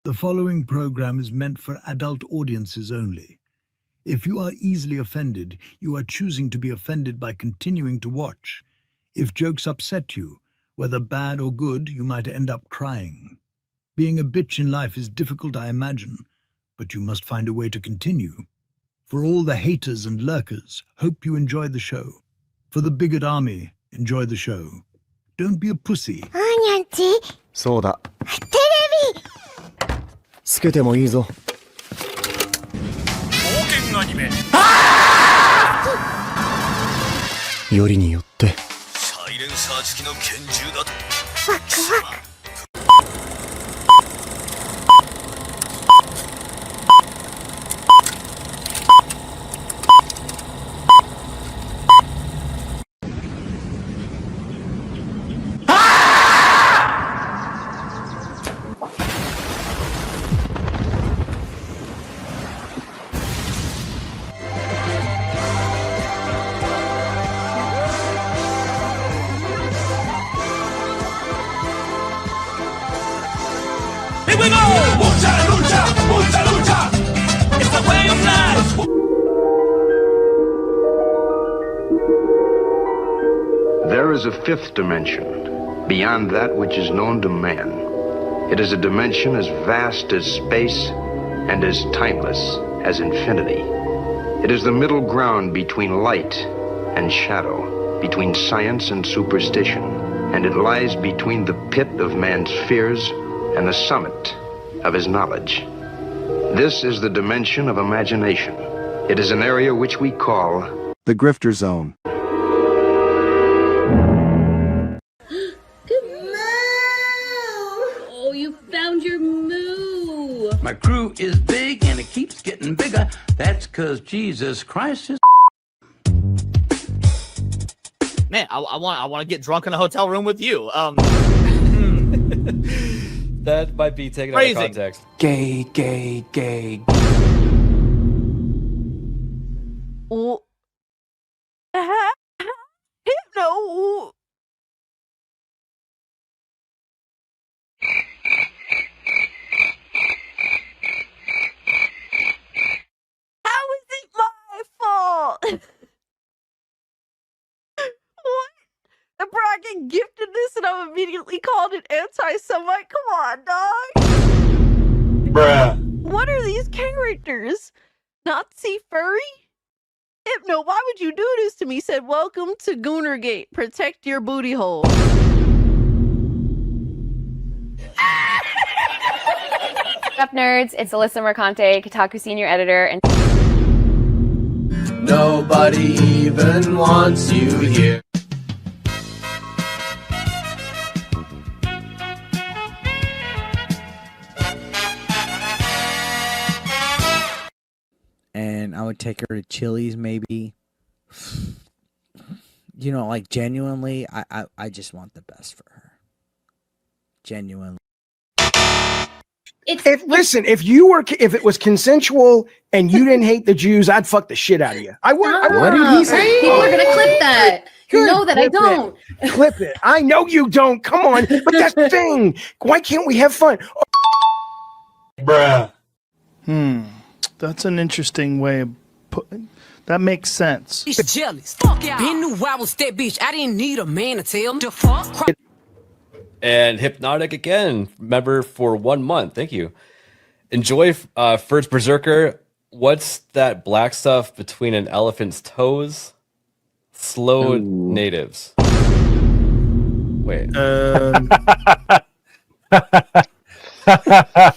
The following program is meant for adult audiences only. If you are easily offended, you are choosing to be offended by continuing to watch. If jokes upset you, whether bad or good, you might end up crying. Being a bitch in life is difficult, I imagine, but you must find a way to continue. For all the haters and lurkers, hope you enjoy the show. For the bigot army, enjoy the show. Don't be a pussy. そうだ。テレビつけてもいいぞ。冒険アニメよりによってサイレンサー付きの拳銃だとワクワクThere is a fifth dimension, beyond that which is known to man. It is a dimension as vast as space and as timeless as infinity. It is the middle ground between light and shadow, between science and superstition, and it lies between the pit of man's fears and the summit of his knowledge. This is the dimension of imagination. It is an area which we call the Grifter Zone. Oh, you found your moo. My crew is big and it keeps getting bigger. That's because Jesus Christ is. Man, I want to get drunk in a hotel room with you. That might be taken Crazy. out of context. Gay. Oh. No. How is it my fault? What? The bragging gifted this and I'm immediately called an anti-Semite? Come on, dog. Bruh. What are these characters? Nazi furry? Hypno, why would you do this to me? Said, welcome to Goonergate. Protect your booty hole. What's up, nerds? It's Alyssa Mercante, Kotaku senior editor, and nobody even wants you here. And I would take her to Chili's, maybe. You know, like, genuinely, I just want the best for her. Genuinely. Listen, if it was consensual and you didn't hate the Jews, I'd fuck the shit out of you. I would. What did he say? People are gonna clip that. You know that I don't. Clip it. I know you don't. Come on. But that's the thing. Why can't we have fun? Bruh. That's an interesting way of putting. That makes sense. He's jealous. Fuck yeah. Been knew I was that bitch. I didn't need a man to tell him to fuck. And Hypnotic again, member for 1 month. Thank you. Enjoy First Berserker. What's that black stuff between an elephant's toes? Slow natives. Wait.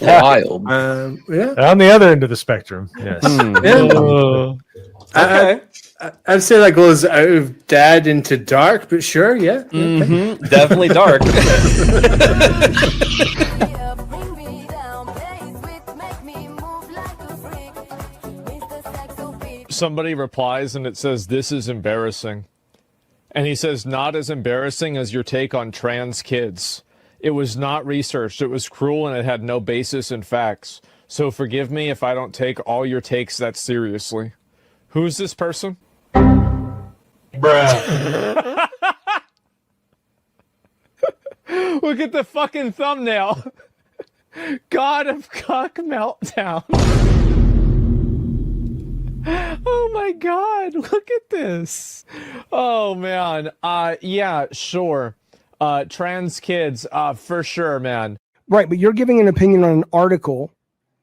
Wild. Yeah. On the other end of the spectrum. Yes. Okay. I'd say that goes out of dad into dark, but sure, yeah. Mm-hmm. Definitely dark. Somebody replies and it says, "This is embarrassing." And he says, "Not as embarrassing as your take on trans kids. It was not researched. It was cruel and it had no basis in facts. So forgive me if I don't take all your takes that seriously." Who's this person? Bruh. Look at the fucking thumbnail. God of Cock Meltdown. Oh my God, look at this. Oh man. Yeah, sure. Trans kids, for sure, man. Right, but you're giving an opinion on an article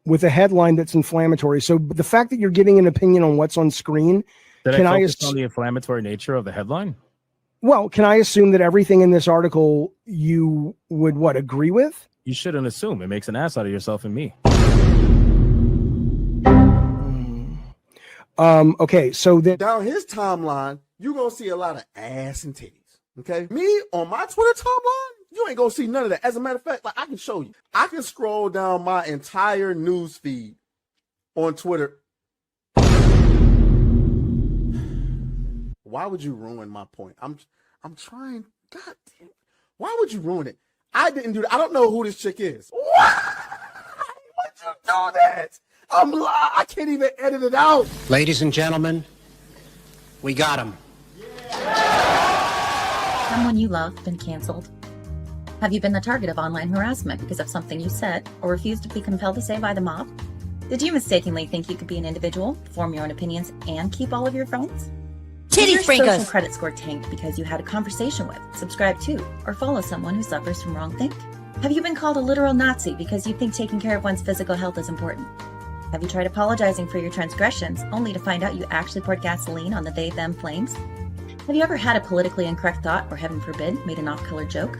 with a headline that's inflammatory. So the fact that you're giving an opinion on what's on screen, Did I focus on the inflammatory nature of the headline? Well, can I assume that everything in this article you would agree with? You shouldn't assume. It makes an ass out of yourself and me. Okay, so down his timeline, you're gonna see a lot of ass and titties. Okay, me on my Twitter timeline, you ain't gonna see none of that. As a matter of fact, like I can show you, I can scroll down my entire news feed on Twitter. Why would you ruin my point? I'm trying. God damn. Why would you ruin it? I didn't do that. I don't know who this chick is. Why would you do that? I can't even edit it out. Ladies and gentlemen, we got him. Someone you love been canceled? Have you been the target of online harassment because of something you said or refused to be compelled to say by the mob? Did you mistakenly think you could be an individual, form your own opinions, and keep all of your phones? Did your social credit score tanked because you had a conversation with, subscribe to, or follow someone who suffers from wrongthink? Have you been called a literal Nazi because you think taking care of one's physical health is important? Have you tried apologizing for your transgressions only to find out you actually poured gasoline on the they-them flames? Have you ever had a politically incorrect thought or, heaven forbid, made an off-color joke?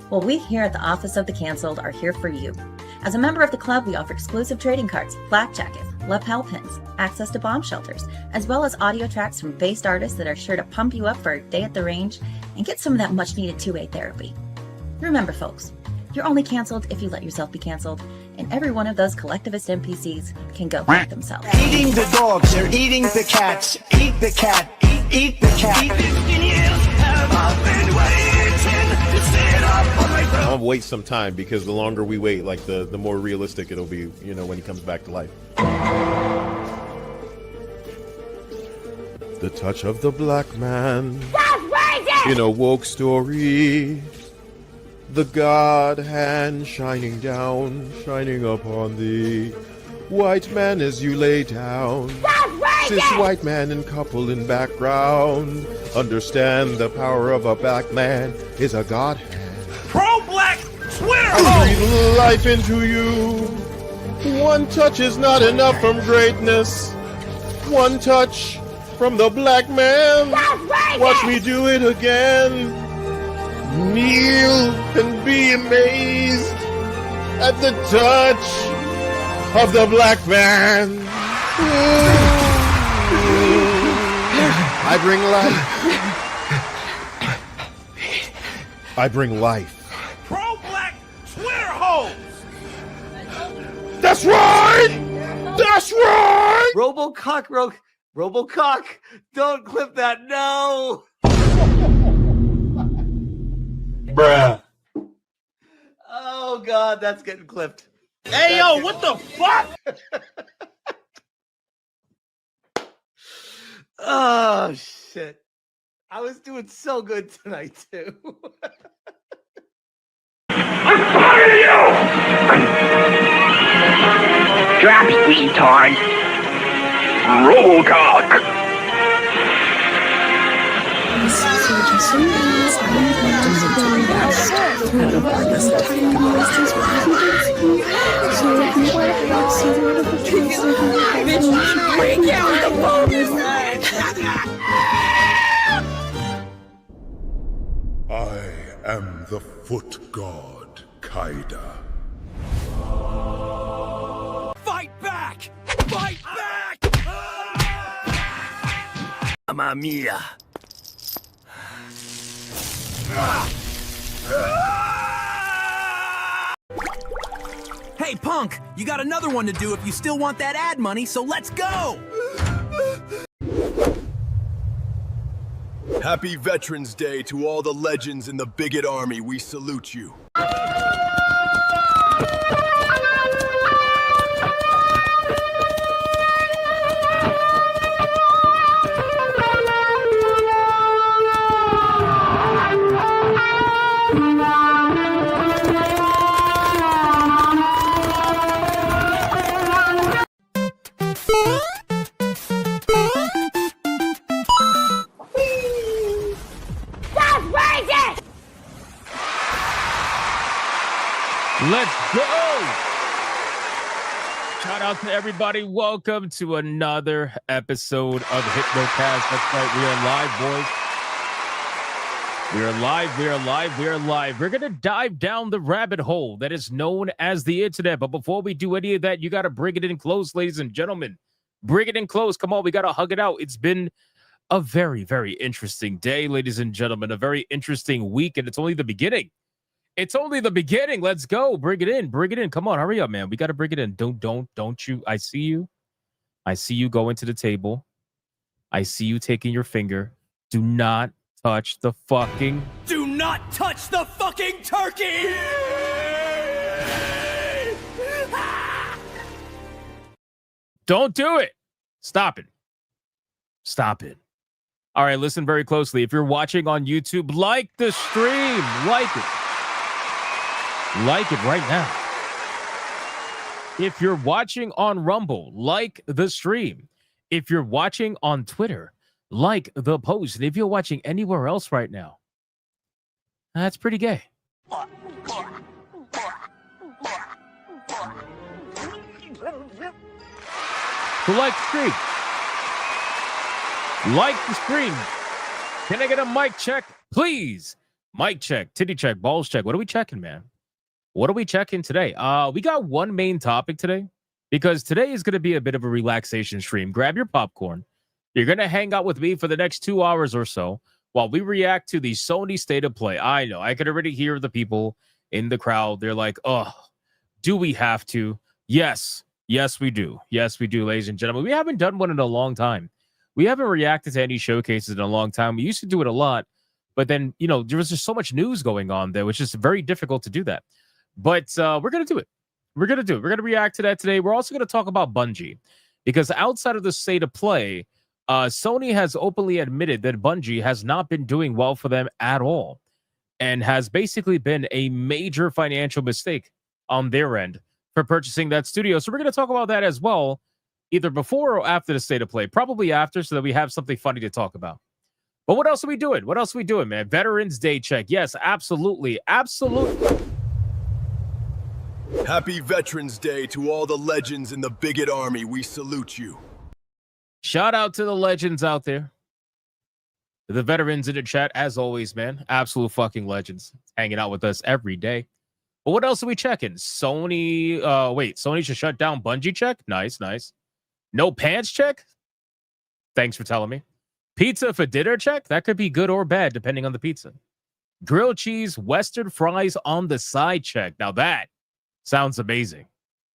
Well, we here at the Office of the Cancelled are here for you. As a member of the club, we offer exclusive trading cards, flak jackets, lapel pins, access to bomb shelters, as well as audio tracks from based artists that are sure to pump you up for a day at the range and get some of that much-needed two-way therapy. Remember, folks, you're only canceled if you let yourself be canceled, and every one of those collectivist NPCs can go fuck themselves. Eating the dogs, they're eating the cats. Eat the cat, eat the cat. I'll wait some time because the longer we wait, like the more realistic it'll be, you know, when he comes back to life. The touch of the black man in a woke story. The God hand shining down, shining upon thee. White man as you lay down. Cis white man and couple in background. Understand the power of a black man is a God hand. Pro-black Twitter! I breathe life into you. One touch is not enough from greatness. One touch from the black man. Watch me do it again. Kneel and be amazed at the touch of the black man. I bring life. I bring life. Pro-black Twitter hoes! That's right! That's right! Robocock, don't clip that, no! Bruh. Oh God, that's getting clipped. Hey yo, what the fuck? Oh shit. I was doing so good tonight too. I'm tired of you! Drop retard. Robocock. I am the Foot God, Kaida. Fight back! Fight back! Mamma mia. Hey, punk, you got another one to do if you still want that ad money, so let's go! Happy Veterans Day to all the legends in the bigot army. We salute you. Let's go. Shout out to everybody. Welcome to another episode of Hypnocast. That's right. We are live, boys. We are live. We are live. We are live. We're going to dive down the rabbit hole that is known as the internet. But before we do any of that, you got to bring it in close, ladies and gentlemen. Bring it in close. Come on. We got to hug it out. It's been a very, very interesting day, ladies and gentlemen. A very interesting week. And it's only the beginning. It's only the beginning. Let's go. Bring it in. Bring it in. Come on. Hurry up, man. We got to bring it in. Don't you. I see you. I see you going to the table. I see you taking your finger. Do not touch the fucking. Do not touch the fucking turkey! Don't do it. Stop it. Stop it. All right. Listen very closely. If you're watching on YouTube, like the stream. Like it. Like it right now. If you're watching on Rumble, like the stream. If you're watching on Twitter, like the post. And if you're watching anywhere else right now, that's pretty gay. So like the stream. Like the stream. Can I get a mic check, please? Mic check, titty check, balls check. What are we checking, man? What are we checking today? We got one main topic today because today is going to be a bit of a relaxation stream. Grab your popcorn. You're going to hang out with me for the next 2 hours or so while we react to the Sony State of Play. I know. I could already hear the people in the crowd. They're like, oh, do we have to? Yes. Yes, we do. Yes, we do, ladies and gentlemen. We haven't done one in a long time. We haven't reacted to any showcases in a long time. We used to do it a lot, but then, you know, there was just so much news going on there, which is very difficult to do that. But we're going to do it. We're going to do it. We're going to react to that today. We're also going to talk about Bungie because outside of the State of Play, Sony has openly admitted that Bungie has not been doing well for them at all and has basically been a major financial mistake on their end for purchasing that studio. So we're going to talk about that as well, either before or after the State of Play. Probably after, so that we have something funny to talk about. But what else are we doing? What else are we doing, man? Veterans Day check. Yes, absolutely. Absolutely. Happy Veterans Day to all the legends in the bigot army. We salute you. Shout out to the legends out there. The veterans in the chat, as always, man. Absolute fucking legends. Hanging out with us every day. But what else are we checking? Sony, Sony should shut down Bungie check? Nice, nice. No pants check? Thanks for telling me. Pizza for dinner check? That could be good or bad, depending on the pizza. Grilled cheese, Western fries on the side check. Now that sounds amazing.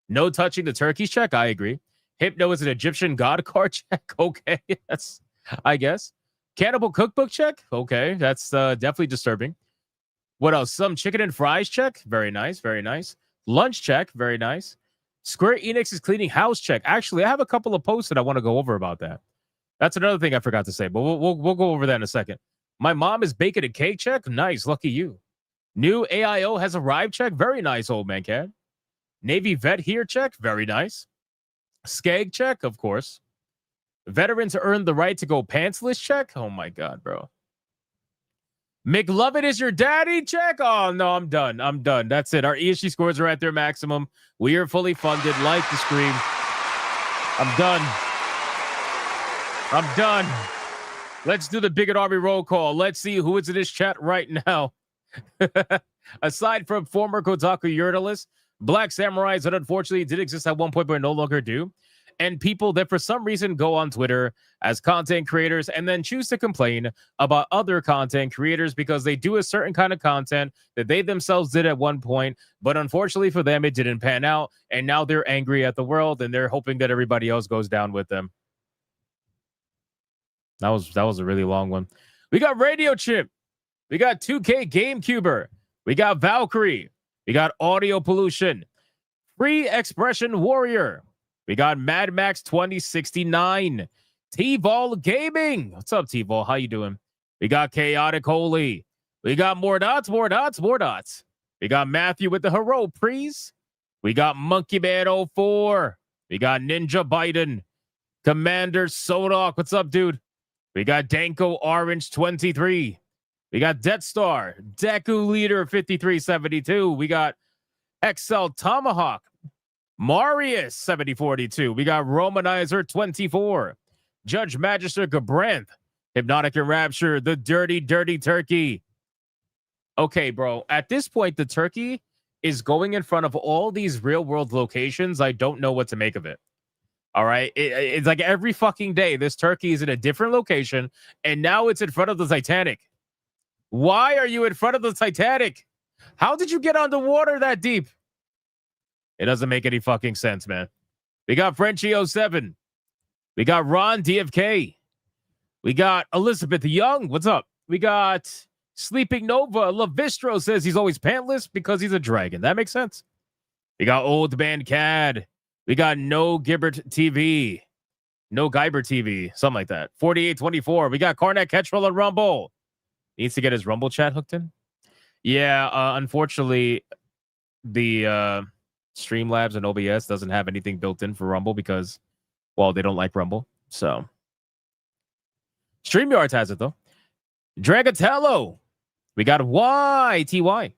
No touching the turkeys check? I agree. Hypno is an Egyptian god card check? Okay, yes, I guess. Cannibal cookbook check? Okay, that's definitely disturbing. What else? Some chicken and fries check? Very nice, very nice. Lunch check? Very nice. Square Enix is cleaning house check. Actually, I have a couple of posts that I want to go over about that. That's another thing I forgot to say, but we'll go over that in a second. My mom is baking a cake check? Nice, lucky you. New AIO has arrived check? Very nice, old man cat. Navy vet here check? Very nice. Skag check, of course. Veterans earned the right to go pantsless check? Oh my God, bro. McLovin is your daddy check? Oh no, I'm done. I'm done. That's it. Our ESG scores are at their maximum. We are fully funded. Like the stream. I'm done. I'm done. Let's do the Bigot Army roll call. Let's see who is in this chat right now. Aside from former Kotaku journalists, Black Samurais that unfortunately did exist at one point but no longer do, and people that for some reason go on Twitter as content creators and then choose to complain about other content creators because they do a certain kind of content that they themselves did at one point, but unfortunately for them, it didn't pan out, and now they're angry at the world, and they're hoping that everybody else goes down with them. That was a really long one. We got Radio Chimp. We got 2K GameCuber. We got Valkyrie. We got Audio Pollution. Free Expression Warrior. We got Mad Max 2069. T-Vol Gaming. What's up, T-Vol? How you doing? We got Chaotic Holy. We got more dots. We got Matthew with the Hero Prees. We got Monkey Man 04. We got Ninja Biden. Commander Sodok. What's up, dude? We got Danko Orange 23. We got Death Star. Deku Leader 5372. We got XL Tomahawk. Marius 7042. We got Romanizer 24. Judge Magister Gabranth. Hypnotic and Rapture. The Dirty Turkey. Okay, bro. At this point, the turkey is going in front of all these real world locations. I don't know what to make of it. All right. It's like every fucking day, this turkey is in a different location, and now it's in front of the Titanic. Why are you in front of the Titanic? How did you get underwater that deep? It doesn't make any fucking sense, man. We got Frenchie07. We got Ron DFK. We got Elizabeth Young. What's up? We got Sleeping Nova. Lavistro says he's always pantless because he's a dragon. That makes sense. We got Old Man Cad. We got No Gibbert TV. No Geiber TV. Something like that. 4824. We got Karnak Ketchel on Rumble. Needs to get his Rumble chat hooked in. Yeah, unfortunately, the Streamlabs and OBS doesn't have anything built in for Rumble because, well, they don't like Rumble. So, StreamYards has it, though. Dragatello. We got YTY.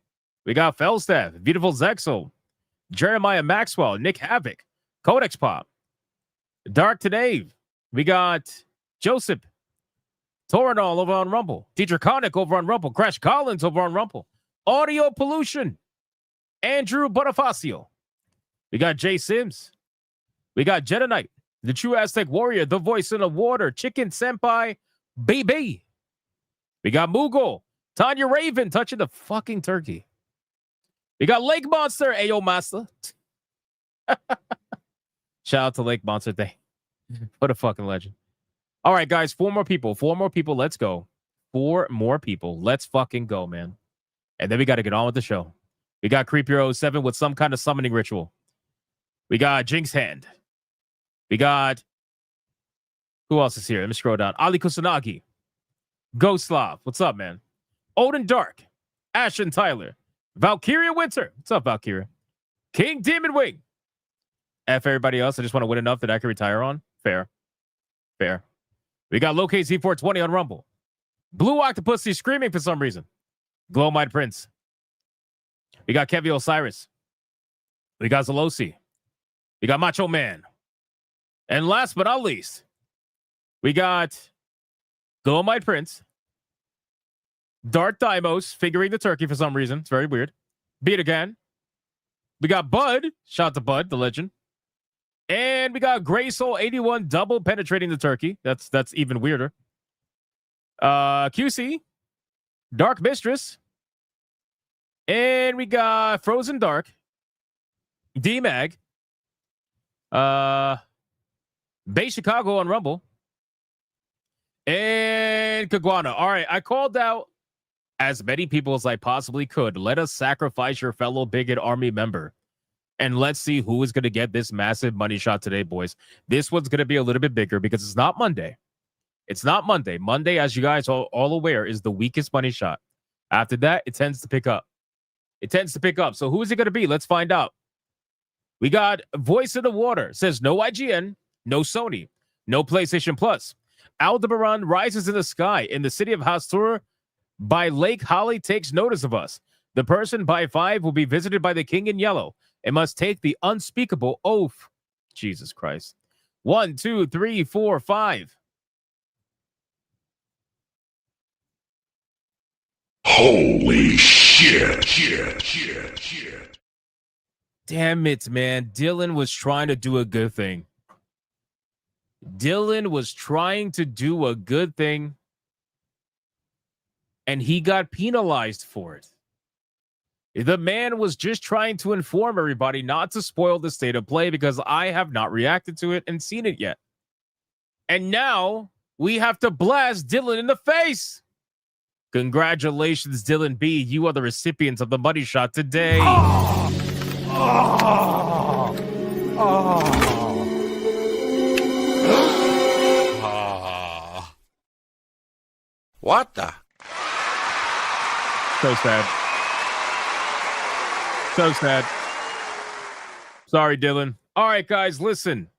We got Felstaff. Beautiful Zexel. Jeremiah Maxwell. Nick Havoc. Codex Pop. Dark Today. We got Joseph. Toranol over on Rumble. Teacher Conic over on Rumble. Crash Collins over on Rumble. Audio Pollution. Andrew Bonifacio. We got Jay Sims. We got Jedi Knight. The True Aztec Warrior. The Voice in the Water. Chicken Senpai. BB. We got Moogle. Tanya Raven touching the fucking turkey. We got Lake Monster. Ayo Master. Shout out to Lake Monster Day. What a fucking legend. All right, guys. 4 more people. 4 more people. Let's go. 4 more people. Let's fucking go, man. And then we got to get on with the show. We got Creepier07 with some kind of summoning ritual. We got Jinx Hand. We got... Who else is here? Let me scroll down. Ali Kusanagi. Ghostslav. What's up, man? Odin Dark. Ashton Tyler. Valkyria Winter. What's up, Valkyria? King Demon Wing. F everybody else. I just want to win enough that I can retire on. Fair. Fair. We got Locate Z420 on Rumble. Blue Octopus, he's screaming for some reason. Glow Mind Prince. We got Kevy Osiris. We got Zalosi. We got Macho Man. And last but not least, we got Glow Mind Prince. Dark Dimos figuring the turkey for some reason. It's very weird. Beat again. We got Bud. Shout out to Bud, the legend. And we got Gray Soul 81 double penetrating the turkey. That's even weirder. QC. Dark Mistress. And we got Frozen Dark. D-Mag. Bay Chicago on Rumble. And Kagwana. All right, I called out as many people as I possibly could. Let us sacrifice your fellow bigot army member. And let's see who is going to get this massive money shot today, boys. This one's going to be a little bit bigger because it's not Monday. It's not Monday. Monday, as you guys are all aware, is the weakest money shot. After that, it tends to pick up. It tends to pick up. So who is it going to be? Let's find out. We got Voice in the Water. Says no IGN, no Sony, no PlayStation Plus. Aldebaran rises in the sky in the city of Hastur by Lake Holly takes notice of us. The person by 5 will be visited by the king in yellow and must take the unspeakable oath. Jesus Christ. 1, 2, 3, 4, 5. Holy shit. Damn it, man. Dylan was trying to do a good thing. Dylan was trying to do a good thing, and he got penalized for it. The man was just trying to inform everybody not to spoil the state of play because I have not reacted to it and seen it yet. And now we have to blast Dylan in the face. Congratulations, Dylan B. You are the recipient of the money shot today. What the? So sad. So sad. Sorry, Dylan. All right, guys, listen.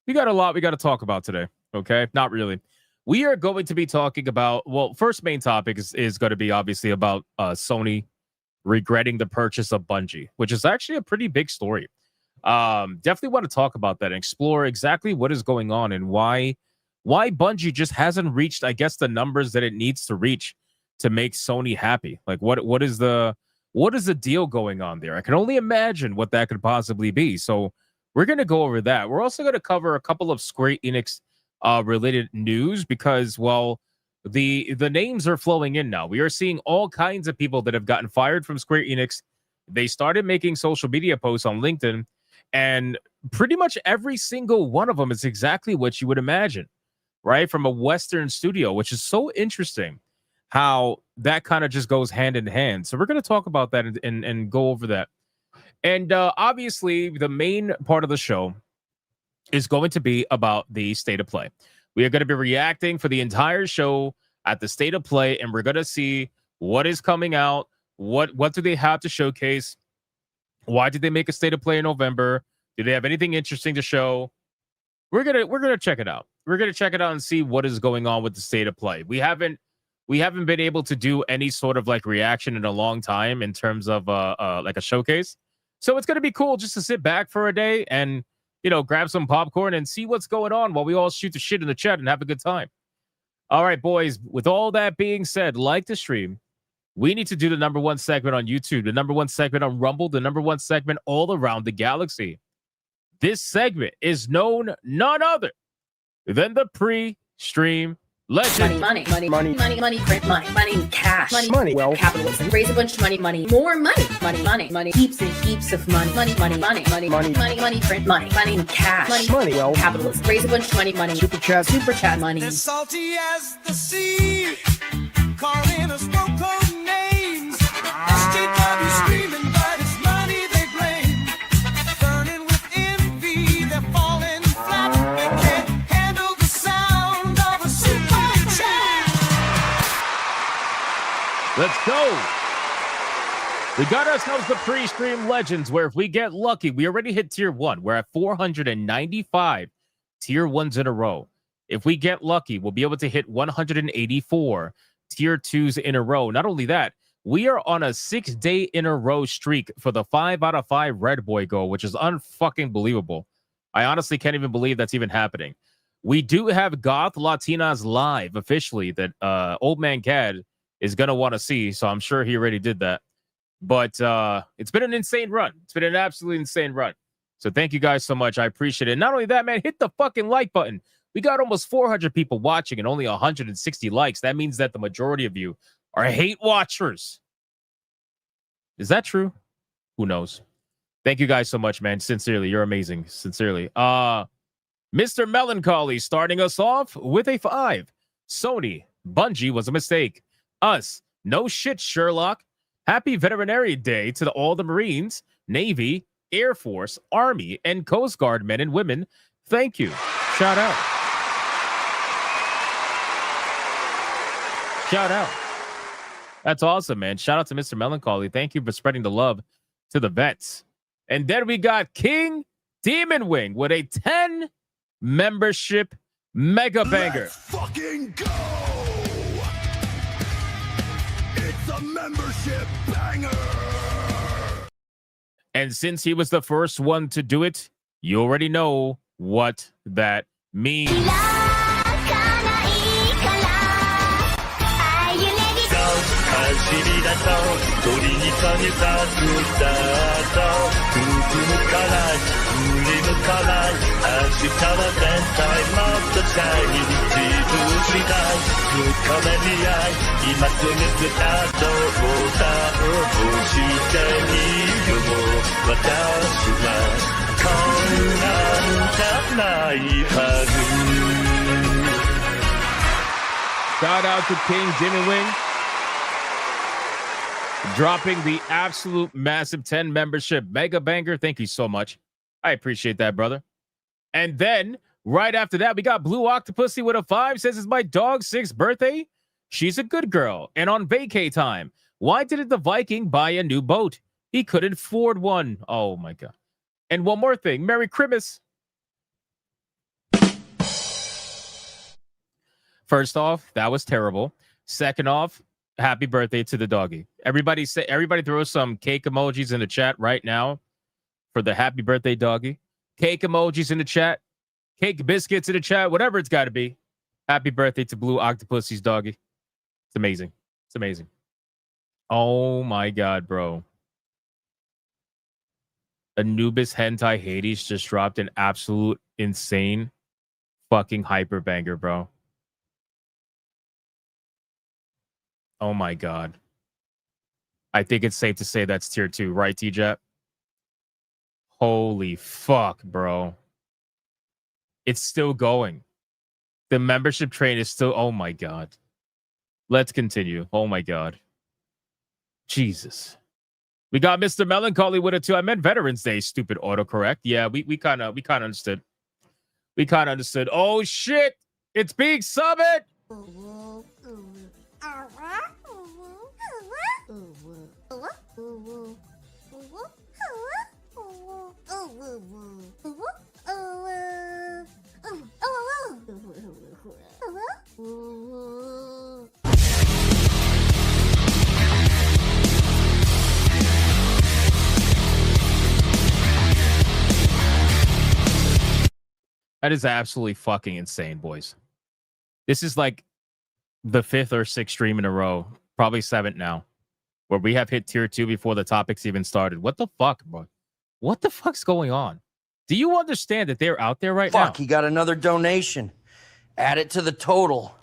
We got a lot we got to talk about today, okay? Not really. We are going to be talking about, well, first main topic is going to be obviously about Sony regretting the purchase of Bungie, which is actually a pretty big story. Definitely want to talk about that and explore exactly what is going on and why Bungie just hasn't reached, I guess, the numbers that it needs to reach to make Sony happy. Like what is the deal going on there? I can only imagine what that could possibly be. So we're going to go over that. We're also going to cover a couple of Square Enix related news because, well, the names are flowing in now. We are seeing all kinds of people that have gotten fired from Square Enix. They started making social media posts on LinkedIn, and pretty much every single one of them is exactly what you would imagine, right? From a Western studio, which is so interesting how that kind of just goes hand in hand. So we're going to talk about that and go over that. And obviously, the main part of the show is going to be about the state of play. We are going to be reacting for the entire show at the state of play, and we're going to see what is coming out, what do they have to showcase, why did they make a state of play in November, do they have anything interesting to show? We're gonna check it out. We're gonna check it out and see what is going on with the state of play. We haven't been able to do any sort of like reaction in a long time in terms of like a showcase. So it's gonna be cool just to sit back for a day and grab some popcorn and see what's going on while we all shoot the shit in the chat and have a good time. All right, boys. With all that being said, like the stream, we need to do the number one segment on YouTube, the number one segment on Rumble, the number one segment all around the galaxy. This segment is known none other than the pre-stream legend. Money, print money, cash, money, well, capitalism, raise a bunch of money, more money, heaps and heaps of money, print money, cash, money, well, capitalism, raise a bunch of money, super chat money. As salty as the sea, calling us no-code names. SJW screaming, but it's money they blame. Burning with envy, they're falling flat. They can't handle the sound of a super chat. Let's go. We got ourselves the pre-stream legends where if we get lucky, we already hit tier 1. We're at 495 tier 1s in a row. If we get lucky, we'll be able to hit 184 tier 2s in a row. Not only that, we are on a 6-day in a row streak for the 5 out of 5 Red Boy goal, which is unfucking believable. I honestly can't even believe that's even happening. We do have Goth Latinas live officially that Old Man Cad is going to want to see, so I'm sure he already did that. But it's been an insane run. It's been an absolutely insane run. So thank you guys so much. I appreciate it. Not only that, man, hit the fucking like button. We got almost 400 people watching and only 160 likes. That means that the majority of you are hate watchers. Is that true? Who knows? Thank you guys so much, man. Sincerely, you're amazing. Sincerely. Mr. Melancholy starting us off with a 5. Sony, Bungie was a mistake. Us, no shit, Sherlock. Happy Veterinary Day to all the Marines, Navy, Air Force, Army, and Coast Guard men and women. Thank you. Shout out. Shout out. That's awesome, man. Shout out to Mr. Melancholy. Thank you for spreading the love to the vets. And then we got King Demon Wing with a 10 membership mega banger. Let's fucking go! It's a membership banger! And since he was the first one to do it, you already know what that means. Shout out to King Jimmy Wing, dropping the absolute massive 10 membership mega banger. Thank you so much. I appreciate that, brother. And then right after that, we got Blue Octopussy with a 5. Says it's my dog's 6th birthday. She's a good girl and on vacay time. Why didn't the Viking buy a new boat? He couldn't afford one. Oh my God. And one more thing. Merry Christmas. First off, that was terrible. Second off, Happy birthday to the doggy. Everybody throw some cake emojis in the chat right now for the happy birthday doggy. Cake emojis in the chat. Cake biscuits in the chat. Whatever it's got to be. Happy birthday to Blue Octopussy's doggy. It's amazing. It's amazing. Oh my God, bro. Anubis Hentai Hades just dropped an absolute insane fucking hyper banger, bro. Oh my God. I think it's safe to say that's tier 2, right, T-Jet? Holy fuck, bro. It's still going. The membership train is still... Oh my God. Let's continue. Oh my God. Jesus. We got Mr. Melancholy with it too. I meant Veterans Day, stupid autocorrect. Yeah, we kind of understood. We kind of understood. Oh shit! It's Big Summit! That is absolutely fucking insane, boys. This is like the 5th or 6th stream in a row, probably 7th now, where we have hit tier 2 before the topics even started. What the fuck, bro? What the fuck's going on? Do you understand that they're out there right now? Fuck, he got another donation. Add it to the total.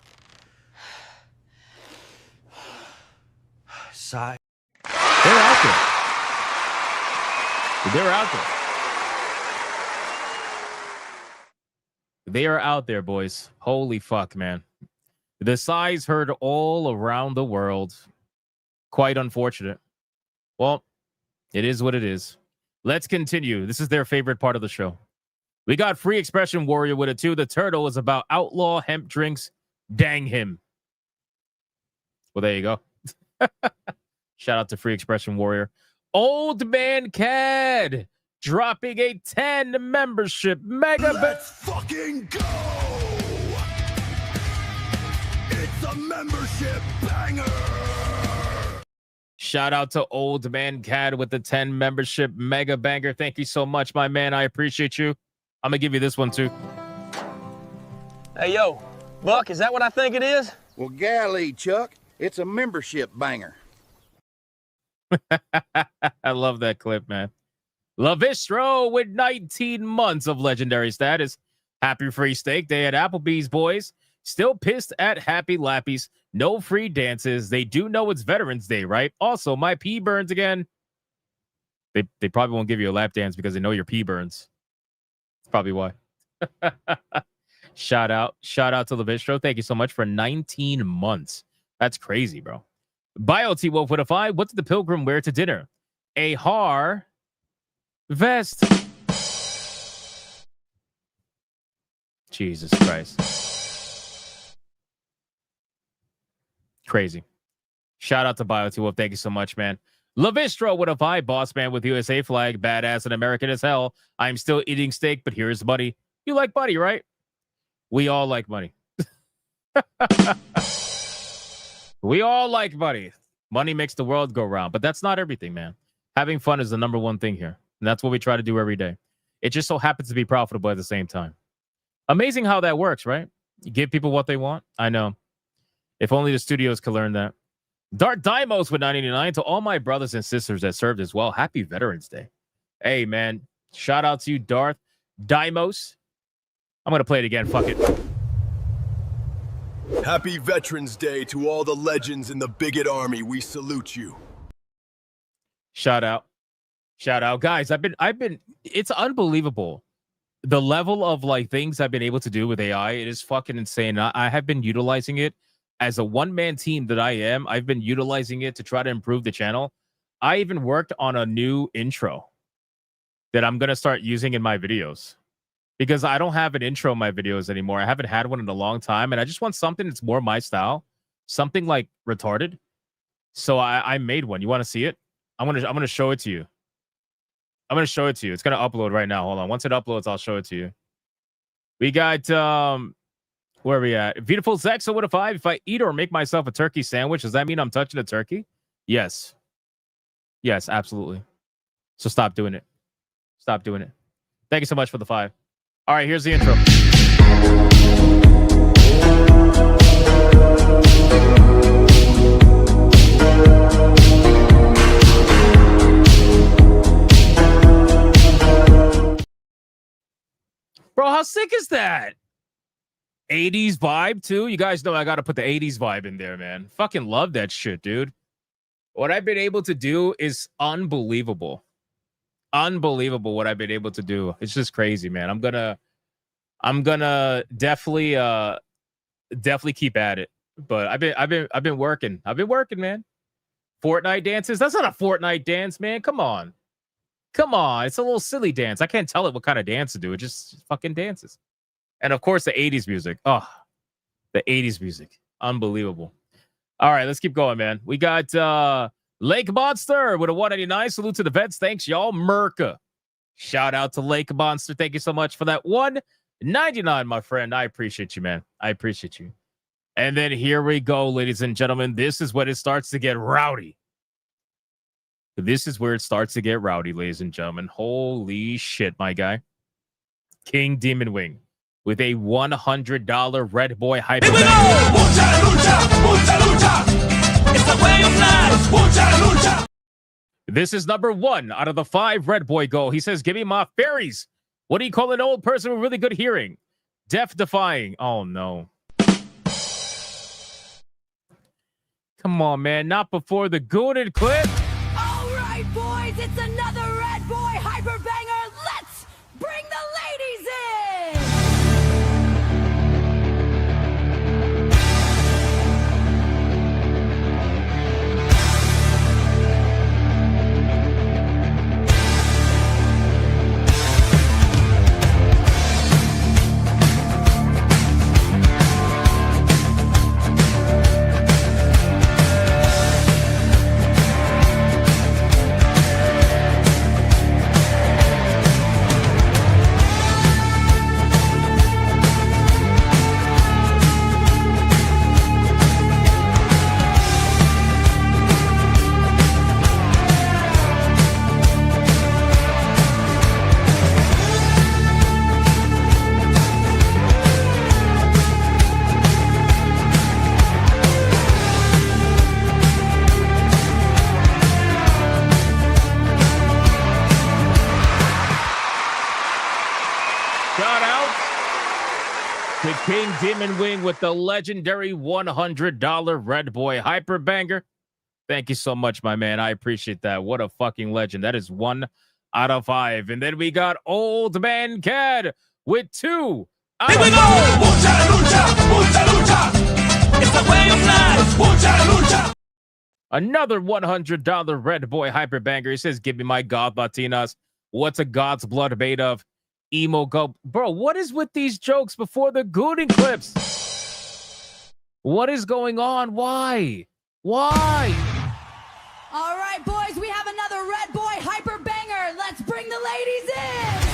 Sigh. They're out there. They're out there. They are out there, boys. Holy fuck, man. The sighs heard all around the world. Quite unfortunate. Well, it is what it is. Let's continue. This is their favorite part of the show. We got Free Expression Warrior with it too. The turtle is about outlaw hemp drinks. Dang him. Well, there you go. Shout out to Free Expression Warrior. Old Man Cad dropping a 10 membership mega. Let's fucking go! It's a membership banger! Shout out to Old Man Cad with the 10 membership mega banger. Thank you so much, my man. I appreciate you. I'm going to give you this one too. Hey, yo, Buck, is that what I think it is? Well, golly, Chuck, it's a membership banger. I love that clip, man. Lavistro with 19 months of legendary status. Happy free steak day at Applebee's, boys. Still pissed at Happy Lappies. No free dances. They do know it's Veterans Day, right? Also, my pee burns again. They probably won't give you a lap dance because they know your pee burns. That's probably why. Shout out to Lavistro. Thank you so much for 19 months. That's crazy, bro. Bio T Wolf with a 5. What did the pilgrim wear to dinner? A har vest. Jesus Christ. Crazy. Shout out to Bio T Wolf. Thank you so much, man. Lavistro with a 5. Boss man with USA flag. Badass and American as hell. I'm still eating steak, but here's money. You like money, right? We all like money. We all like money. Money makes the world go round, but that's not everything, man. Having fun is the number one thing here. And that's what we try to do every day. It just so happens to be profitable at the same time. Amazing how that works, right? You give people what they want. I know. If only the studios could learn that. Dart Dimos with 989 to all my brothers and sisters that served as well. Happy Veterans Day. Hey, man. Shout out to you, Darth Dimos. I'm going to play it again. Fuck it. Happy Veterans Day to all the legends in the bigot army. We salute you. Shout out. Guys, I've been it's unbelievable. The level of like things I've been able to do with AI, it is fucking insane. I have been utilizing it as a one-man team that I am. I've been utilizing it to try to improve the channel. I even worked on a new intro that I'm going to start using in my videos. Because I don't have an intro in my videos anymore. I haven't had one in a long time. And I just want something that's more my style. Something like retarded. So I made one. You want to see it? I'm gonna show it to you. It's gonna upload right now. Hold on. Once it uploads, I'll show it to you. We got Where are we at? Beautiful Zex, so what if I eat or make myself a turkey sandwich, does that mean I'm touching a turkey? Yes. Yes, absolutely. So stop doing it. Stop doing it. Thank you so much for the 5. All right, here's the intro. Bro, how sick is that? 80s vibe, too? You guys know I got to put the 80s vibe in there, man. Fucking love that shit, dude. What I've been able to do is unbelievable. Unbelievable what I've been able to do. It's just crazy, man. I'm gonna definitely keep at it. But I've been working. I've been working, man. Fortnite dances. That's not a Fortnite dance, man. Come on. Come on. It's a little silly dance. I can't tell it what kind of dance to do. It just fucking dances. And of course, the 80s music. Oh, the 80s music. Unbelievable. All right, let's keep going, man. We got Lake Monster with a 189. Salute to the vets. Thanks, y'all. Merca. Shout out to Lake Monster. Thank you so much for that 199, my friend. I appreciate you, man. I appreciate you. And then here we go, ladies and gentlemen. This is when it starts to get rowdy. This is where it starts to get rowdy, ladies and gentlemen. Holy shit, my guy. King Demon Wing with a $100 Red Boy Hyper. Here we go! Mucha lucha, mucha lucha. It's the way of life. Mucha lucha. This is number 1 out of the 5 Red Boy go. He says, give me my fairies. What do you call an old person with really good hearing? Deaf defying. Oh, no. Come on, man. Not before the Goonin clip. All right, boys, it's another Red Boy Hyper Banger. Let's bring the ladies in. King Demon Wing with the legendary $100 Red Boy Hyper Banger. Thank you so much, my man. I appreciate that. What a fucking legend. That is 1 out of 5. And then we got Old Man Cad with 2 out of 5. Mucha lucha, mucha lucha. It's the way of life. Mucha lucha. Another $100 Red Boy Hyper Banger. He says, give me my God Latinas. What's a God's blood made of? Emo go. Bro, what is with these jokes before the Gooning clips? What is going on? Why? Why? All right, boys, we have another Red Boy Hyper Banger. Let's bring the ladies in.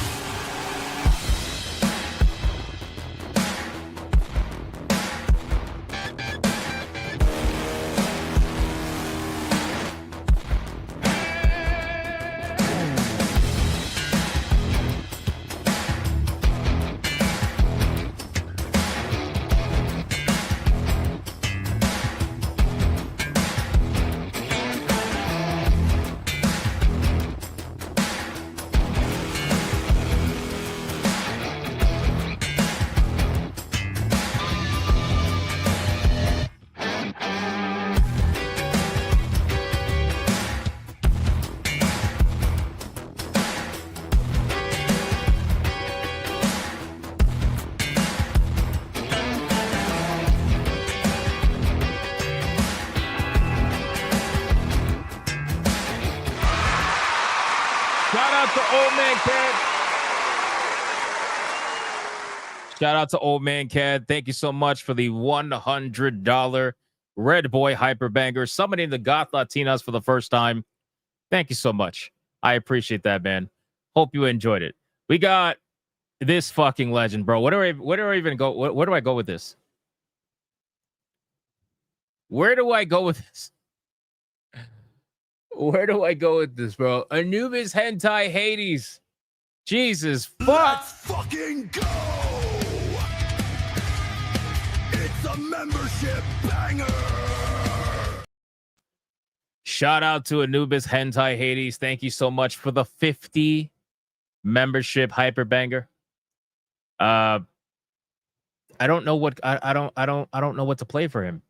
Shout out to Old Man Cad. Thank you so much for the $100 Red Boy Hyper Banger. Summoning the Goth Latinas for the first time. Thank you so much. I appreciate that, man. Hope you enjoyed it. We got This fucking legend, bro. Where do I even go? Where do I go with this? Where do I go with this? Where do I go with this, bro? Anubis Hentai Hades. Jesus fuck. Let's fucking go! It's a membership banger! Shout out to Anubis Hentai Hades. Thank you so much for the 50 membership hyper banger. I don't know what I don't know what to play for him.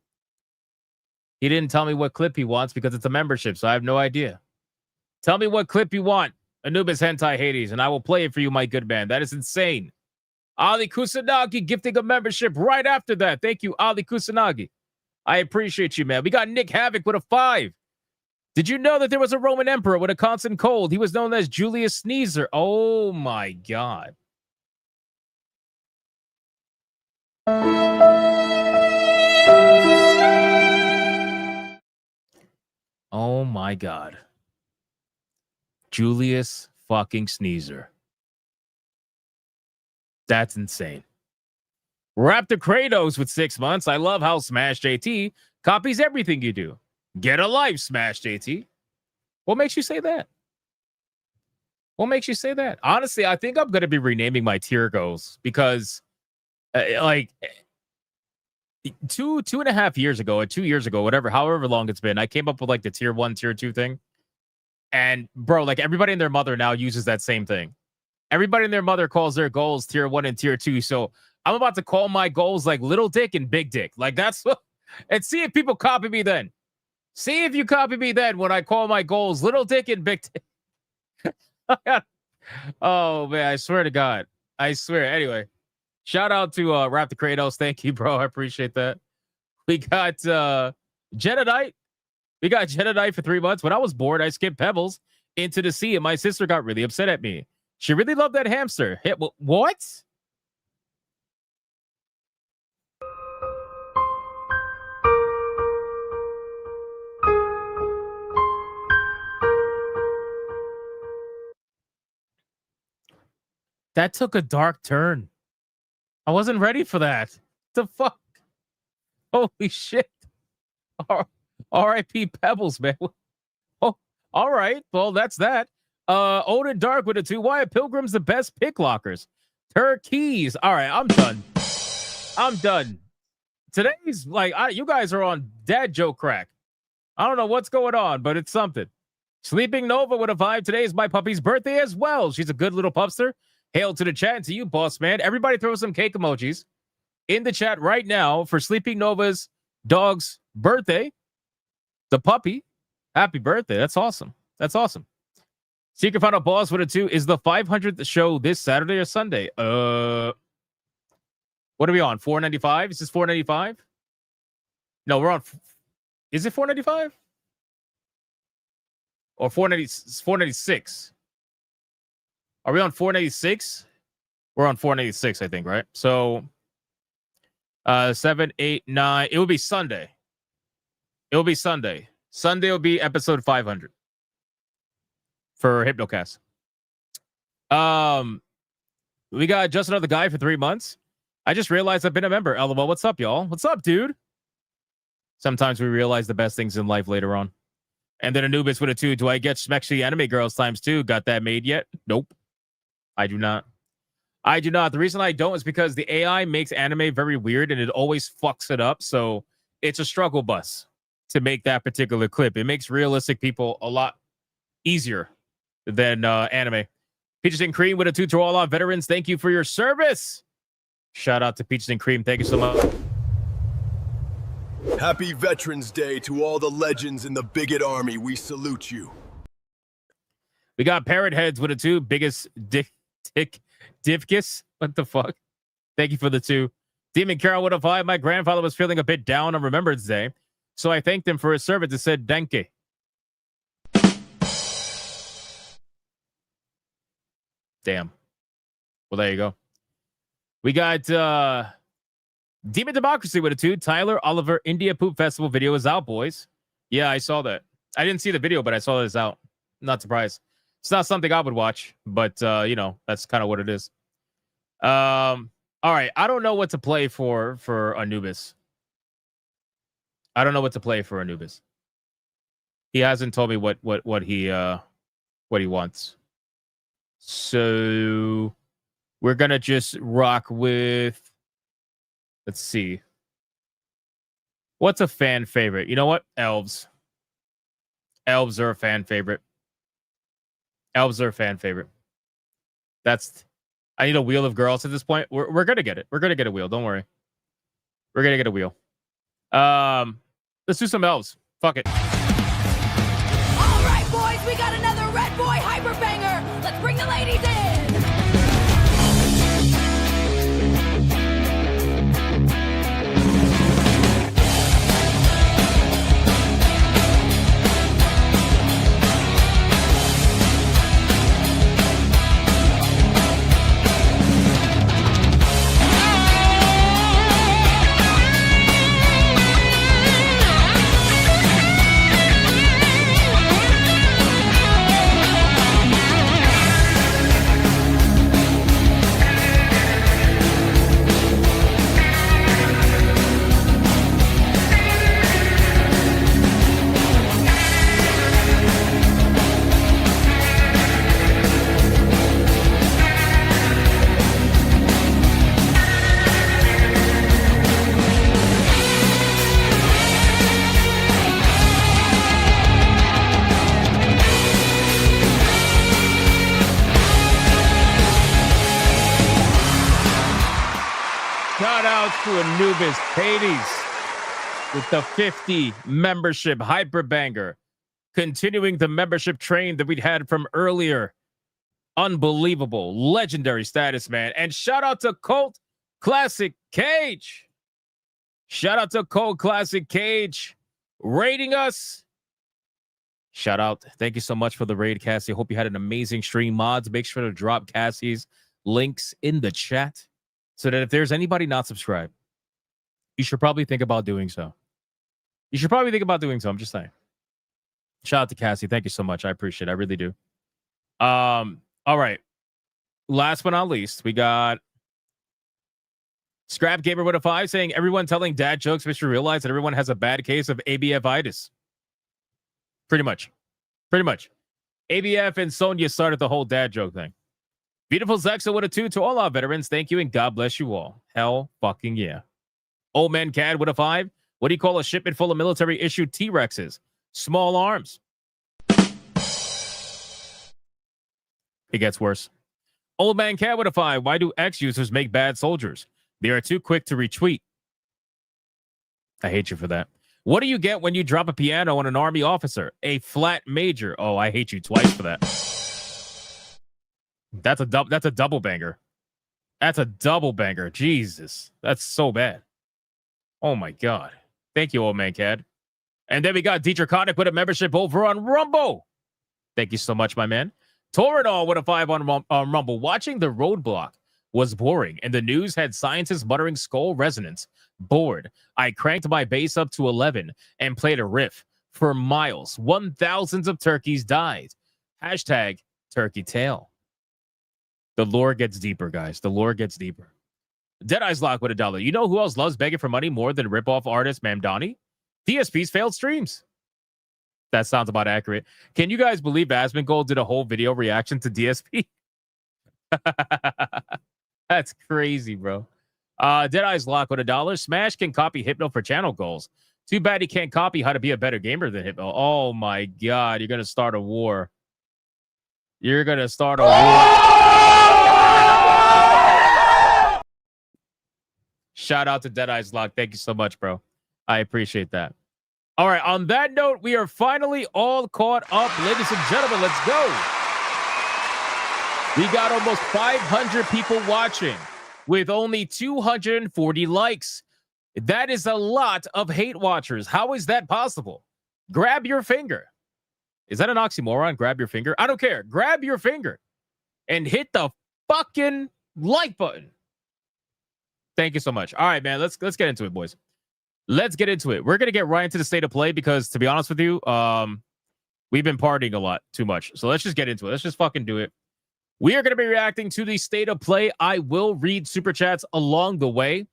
He didn't tell me what clip he wants because it's a membership, so I have no idea. Tell me what clip you want, Anubis Hentai Hades, and I will play it for you, my good man. That is insane. Ali Kusanagi gifting a membership right after that. Thank you, Ali Kusanagi. I appreciate you, man. We got Nick Havoc with a 5. Did you know that there was a Roman emperor with a constant cold? He was known as Julius Sneezer. Oh, my God. Oh, my God. Julius fucking Sneezer. That's insane. Raptor Kratos with 6 months. I love how Smash JT copies everything you do. Get a life, Smash JT. What makes you say that? What makes you say that? Honestly, I think I'm going to be renaming my tier goals because, like, 2.5 years ago or 2 years ago, however long it's been, I came up with like the tier 1, tier 2 thing. And bro, like everybody and their mother now uses that same thing. Everybody and their mother calls their goals tier 1 and tier 2. So I'm about to call my goals like little dick and big dick. Like that's what, and see if people copy me then. See if you copy me then when I call my goals little dick and big dick. Oh man, I swear to God. I swear. Anyway, shout out to Raptor Kratos. Thank you, bro. I appreciate that. We got Jedidite. We got Jedidite for 3 months. When I was bored, I skipped Pebbles into the sea, and my sister got really upset at me. She really loved that hamster. Hey, what? That took a dark turn. I wasn't ready for that. The fuck? Holy shit. R.I.P. Pebbles, man. Oh, all right. Well, that's that. Odin Dark with a 2. Why are pilgrims the best pick lockers? Turkeys. All right, I'm done. I'm done. Today's like, you guys are on dad joke crack. I don't know what's going on, but it's something. Sleeping Nova with a 5. Today is my puppy's birthday as well. She's a good little pupster. Hail to the chat and to you, boss man. Everybody throw some cake emojis in the chat right now for Sleeping Nova's dog's birthday. The puppy. Happy birthday. That's awesome. That's awesome. Secret Final Boss with a 2. Is the 500th show this Saturday or Sunday? What are we on? 495? Is this 495? No, we're on. Is it 495? Or 496? Are we on 496? We're on 496, I think, right? So 7, 8, 9. It will be Sunday. It will be Sunday. Sunday will be episode 500 for Hypnocast. We got just another guy for 3 months. I just realized I've been a member. LOL. What's up, y'all? What's up, dude? Sometimes we realize the best things in life later on. And then Anubis with a 2. Do I get Smexy Anime Girls ×2? Got that made yet? Nope. I do not. I do not. The reason I don't is because the AI makes anime very weird and it always fucks it up. So it's a struggle bus to make that particular clip. It makes realistic people a lot easier than anime. Peaches and Cream with a 2 to all our veterans. Thank you for your service. Shout out to Peaches and Cream. Thank you so much. Happy Veterans Day to all the legends in the Bigot Army. We salute you. We got Parrot Heads with a 2. Biggest dick Divkus. What the fuck? Thank you for the 2. Demon Carol with a 5. My grandfather was feeling a bit down on Remembrance Day, so I thanked him for his service and said, Danke. Damn. Well, there you go. We got Demon Democracy with a 2. Tyler Oliver India Poop Festival video is out, boys. Yeah, I saw that. I didn't see the video, but I saw that it's out. Not surprised. It's not something I would watch, but, you know, that's kind of what it is. All right. I don't know what to play for Anubis. I don't know what to play for Anubis. He hasn't told me what he wants. So we're gonna just rock with. Let's see. What's a fan favorite? You know what? Elves. Elves are a fan favorite. Elves are a fan favorite. I need a wheel of girls at this point. We're gonna get it. We're gonna get a wheel. Don't worry. We're gonna get a wheel. Let's do some elves. Fuck it. All right, boys, we got another red boy hyper banger. Let's bring the ladies in. Shout out to Anubis Hades with the 50 membership hyper banger. Continuing the membership train that we'd had from earlier. Unbelievable, legendary status, man. And shout out to Colt Classic Cage. Shout out to Colt Classic Cage raiding us. Shout out. Thank you so much for the raid, Cassie. Hope you had an amazing stream. Mods, make sure to drop Cassie's links in the chat so that if there's anybody not subscribed, you should probably think about doing so. You should probably think about doing so. I'm just saying. Shout out to Cassie. Thank you so much. I appreciate it. I really do. All right. Last but not least, we got Scrap Gamer with a 5 saying everyone telling dad jokes makes you realize that everyone has a bad case of ABF-itis. Pretty much. Pretty much. ABF and Sonya started the whole dad joke thing. Beautiful Zexa with a 2 to all our veterans. Thank you and God bless you all. Hell fucking yeah. Old Man Cad with a 5. What do you call a shipment full of military issued T-Rexes? Small arms. It gets worse. Old Man Cad with a 5. Why do X users make bad soldiers? They are too quick to retweet. I hate you for that. What do you get when you drop a piano on an army officer? A flat major. Oh, I hate you twice for that. That's a double banger. That's a double banger. Jesus. That's so bad. Oh my God. Thank you, Old Man Cad. And then we got Dietrich Koenig with a membership over on Rumble. Thank you so much, my man. Toradol with a 5 on Rumble. Watching The Roadblock was boring, and the news had scientists muttering skull resonance. Bored. I cranked my bass up to 11 and played a riff for miles. 1,000s of turkeys died. Hashtag turkey tail. The lore gets deeper, guys. The lore gets deeper. Deadeye's Lock with $1. You know who else loves begging for money more than rip-off artist Mamdani? DSP's failed streams. That sounds about accurate. Can you guys believe Asmongold did a whole video reaction to DSP? That's crazy, bro. Deadeye's Lock with $1. Smash can copy Hypno for channel goals. Too bad he can't copy how to be a better gamer than Hypno. Oh my God, you're going to start a war. You're going to start a war. Shout out to Deadeye's Lock. Thank you so much, bro. I appreciate that. All right, on that note, we are finally all caught up. Ladies and gentlemen, let's go. We got almost 500 people watching with only 240 likes. That is a lot of hate watchers. How is that possible? Grab your finger. Is that an oxymoron? Grab your finger? I don't care. Grab your finger and hit the fucking like button. Thank you so much. All right, man. Let's get into it, boys. Let's get into it. We're going to get right into the state of play because, to be honest with you, we've been partying a lot too much. So let's just get into it. Let's just fucking do it. We are going to be reacting to the state of play. I will read super chats along the way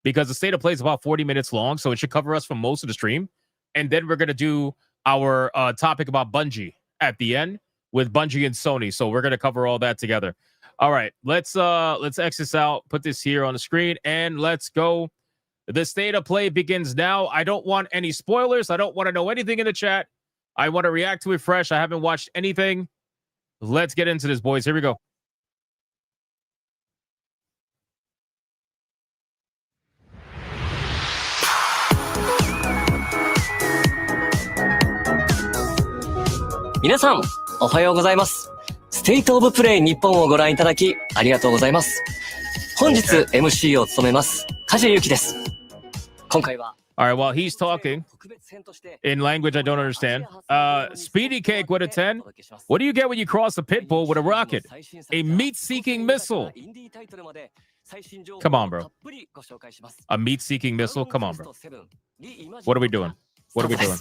because the state of play is about 40 minutes long, so it should cover us for most of the stream. And then we're going to do our topic about Bungie at the end with Bungie and Sony. So we're going to cover all that together. All right, let's X this out, put this here on the screen, and let's go. The state of play begins now. I don't want any spoilers. I don't want to know anything in the chat. I want to react to it fresh. I haven't watched anything. Let's get into this, boys. Here we go. Minasan, おはようございます。ステイトオブプレイ日本をご覧いただきありがとうございます。本日 MC を務めます梶裕貴です。今回は All right, while he's talking in language I don't understand, Speedy Cake with a 10. What do you get when you cross a pit bull with a rocket? A meat-seeking missile. Come on, bro. A meat-seeking missile? Come on, bro. What are we doing? What are we doing?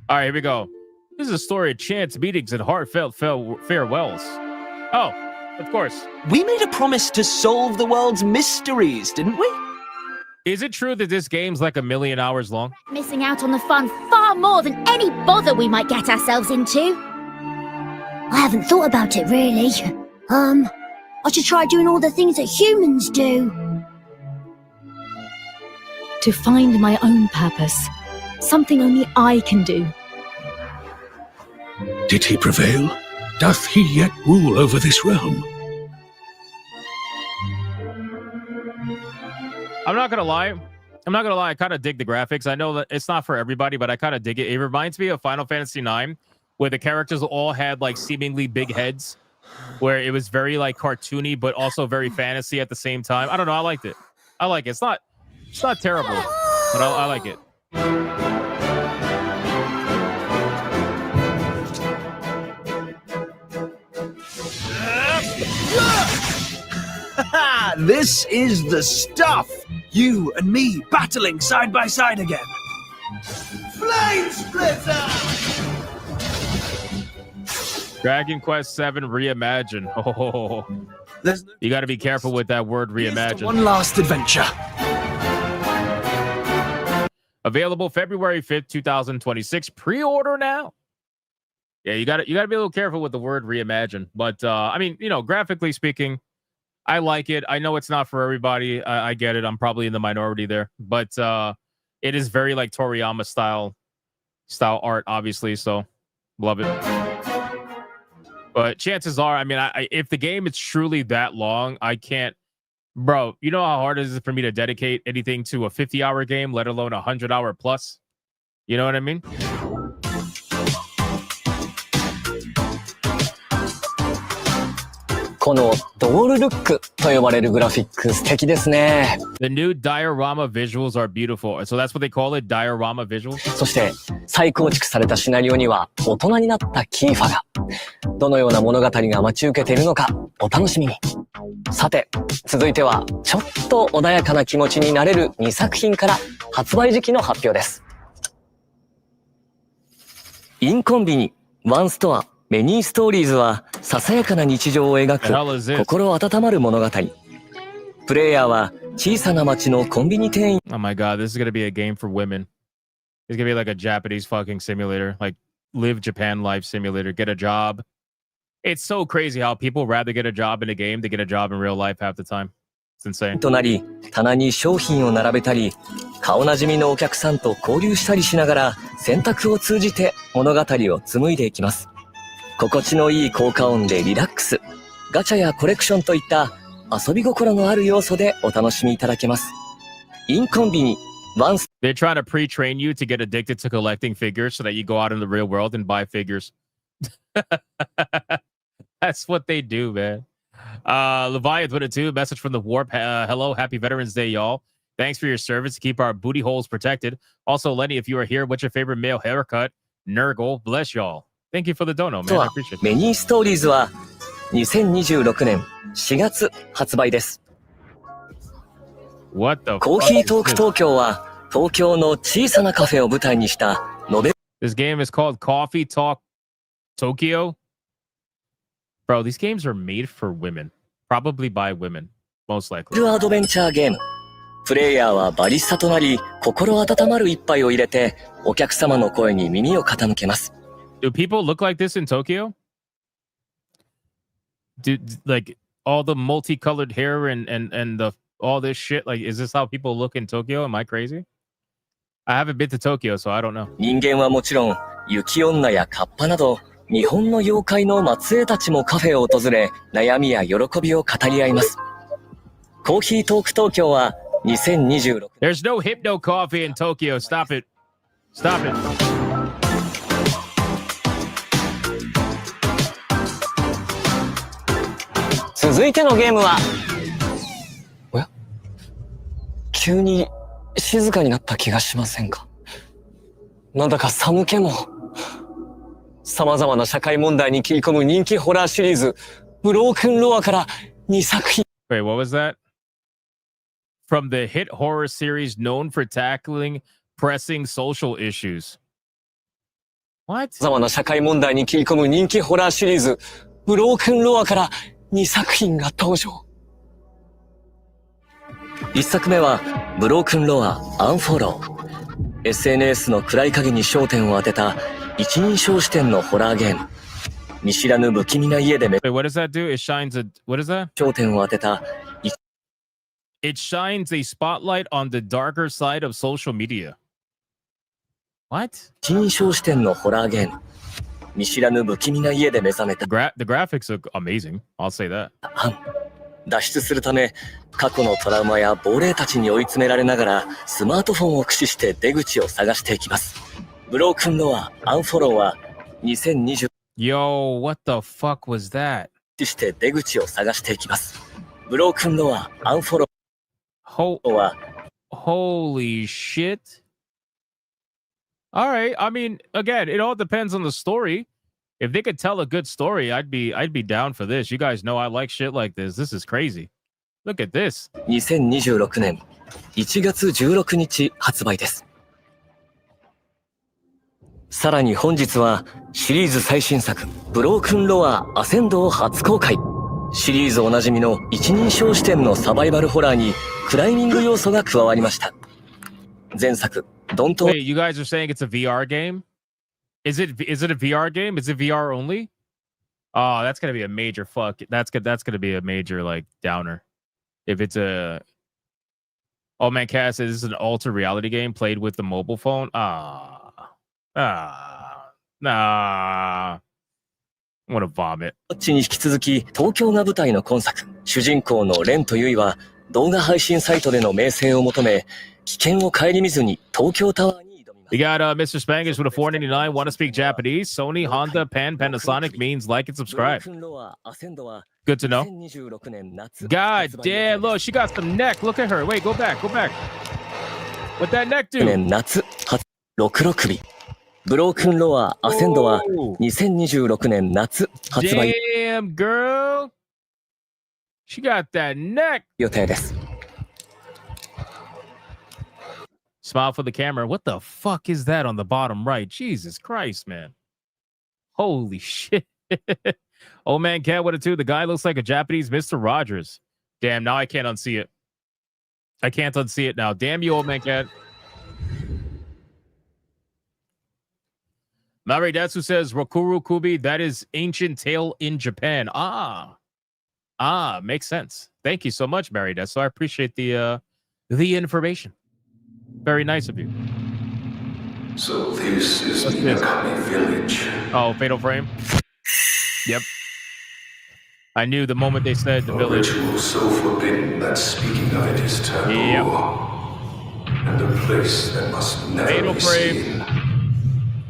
All right, here we go. This is a story of chance meetings and heartfelt farewells. Oh, of course. We made a promise to solve the world's mysteries, didn't we? Is it true that this game's like 1,000,000 hours long? Missing out on the fun far more than any bother we might get ourselves into. I haven't thought about it really. I should try doing all the things that humans do. To find my own purpose. Something only I can do. Did he prevail? Doth he yet rule over this realm? I'm not gonna lie. I kind of dig the graphics. I know that it's not for everybody, but I kind of dig it. It reminds me of Final Fantasy IX, where the characters all had like seemingly big heads, where it was very like cartoony, but also very fantasy at the same time. I don't know. I liked it. I like it. It's not terrible, but I like it. This is the stuff! You and me battling side by side again. Flame Splitter! Dragon Quest VII Reimagine. Oh, you got to be careful with that word reimagine. One last adventure. Available February 5th, 2026. Pre-order now. Yeah, you got to be a little careful with the word reimagine. But I mean, you know, graphically speaking, I like it. I know it's not for everybody. I get it. I'm probably in the minority there, but it is very like Toriyama style art, obviously. So love it. But chances are, I mean, if the game is truly that long, I can't, bro. You know how hard it is for me to dedicate anything to a 50-hour game, let alone 100-hour plus. You know what I mean? The new diorama visuals are beautiful. So that's what they call it, diorama visuals? そして再構築されたシナリオには大人になったキーファがどのような物語が待ち受けているのかお楽しみに。さて、続いてはちょっと穏やかな気持ちになれる2作品から発売時期の発表です。インコンビニ、ワンストア、メニーストーリーズはささやかな日常を描く心温まる物語。プレイヤーは小さな町のコンビニ店員。Oh my god, this is gonna be a game for women. It's gonna be like a Japanese fucking simulator, like live Japan life simulator, get a job. It's so crazy how people rather get a job in a game than get a job in real life half the time. It's insane. となり、棚に商品を並べたり、顔なじみのお客さんと交流したりしながら選択を通じて物語を紡いでいきます。心地のいい効果音でリラックス、ガチャやコレクションといった遊び心のある要素でお楽しみいただけます。インコンビニ、ワンス。They're trying to pre-train you to get addicted to collecting figures so that you go out in the real world and buy figures. That's what they do, man. Leviathan with a 2, message from the Warp. Hello, happy Veterans Day, y'all. Thanks for your service to keep our booty holes protected. Also, Lenny, if you are here, what's your favorite male haircut? Nurgle, bless y'all. Thank you for the dono, man. I appreciate it. メニーストーリーズは2026年4月発売です。What the コーヒートーク東京は東京の小さなカフェを舞台にしたノベ。This game is called Coffee Talk Tokyo. Bro, these games are made for women. Probably by women. Most likely. アドベンチャーゲーム。プレイヤーはバリスタとなり、心温まる一杯を入れて、お客様の声に耳を傾けます。Do people look like this in Tokyo? Like all the multicolored hair and the all this shit? Like, is this how people look in Tokyo? Am I crazy? I haven't been to Tokyo, so I don't know. 人間はもちろん、雪女やカッパなど、日本の妖怪の末裔たちもカフェを訪れ、悩みや喜びを語り合います。コーヒートーク東京は2026。There's no Hypno coffee in Tokyo. Stop it. Stop it. 続いてのゲームは、おや？急に静かになった気がしませんか？なんだか寒気も。様々な社会問題に切り込む人気ホラーシリーズ、ブロークンロアから2作品。Wait, what was that? From the hit horror series known for tackling pressing social issues. What? 様々な社会問題に切り込む人気ホラーシリーズ、ブロークンロアから2作品が登場。1作目は、ブロークンロアアンフォロー。SNS の暗い影に焦点を当てた一人称視点のホラーゲーム。見知らぬ不気味な家でWait, what does that do? It shines a... What is that? 焦点を当てた。It shines a spotlight on the darker side of social media. What? 一人称視点のホラーゲーム。見知らぬ不気味な家で目覚めた。The graphics look amazing. I'll say that. 脱出するため、過去のトラウマや亡霊たちに追い詰められながら、スマートフォンを駆使して出口を探していきます。ブロークンロアアンフォローは2020。Yo, what the fuck was that? して出口を探していきます。ブロークンロアアンフォローは Holy shit. All right. I mean, again, it all depends on the story. If they could tell a good story, I'd be down for this. You guys know I like shit like this. This is crazy. Look at this. 2026年1月16日発売です。さらに本日はシリーズ最新作ブロークンロアアセンドを初公開。シリーズおなじみの一人称視点のサバイバルホラーにクライミング要素が加わりました。前作Don't Wait, you guys are saying it's a VR game? Is it a VR game? Is it VR only? Oh, that's gonna be a major fuck. That's gonna be a major like downer. If it's a Oh man, Cass says this is an altered reality game played with the mobile phone. Nah. I want to vomit. こっちに引き続き東京が舞台の今作。主人公のレンとユイは動画配信サイトでの名声を求め、危険を顧みずに東京タワーに。We got Mr. Spanglish with a $4.99. Want to speak Japanese? Sony, Honda, Panasonic means like and subscribe. Good to know. God damn, look, she got some neck. Look at her. Wait, go back. What that neck do? 夏66尾。ブロークンロアアセンドは2026年夏発売。Damn, girl. She got that neck. 予定です。Smile for the camera. What the fuck is that on the bottom right? Jesus Christ, man. Holy shit. Old man cat with it too. The guy looks like a Japanese Mr. Rogers. Damn, now I can't unsee it. I can't unsee it now. Damn you, old man cat. Mari Datsu says, Rokuru Kubi, that is ancient tale in Japan. Makes sense. Thank you so much, Mari Datsu. I appreciate the information. Very nice of you. So this is Minakami Village. Oh, Fatal Frame? Yep. I knew the moment they said the village. A ritual so forbidden that speaking of it is taboo. Yep. And a place that must never Fatal be Frame. seen.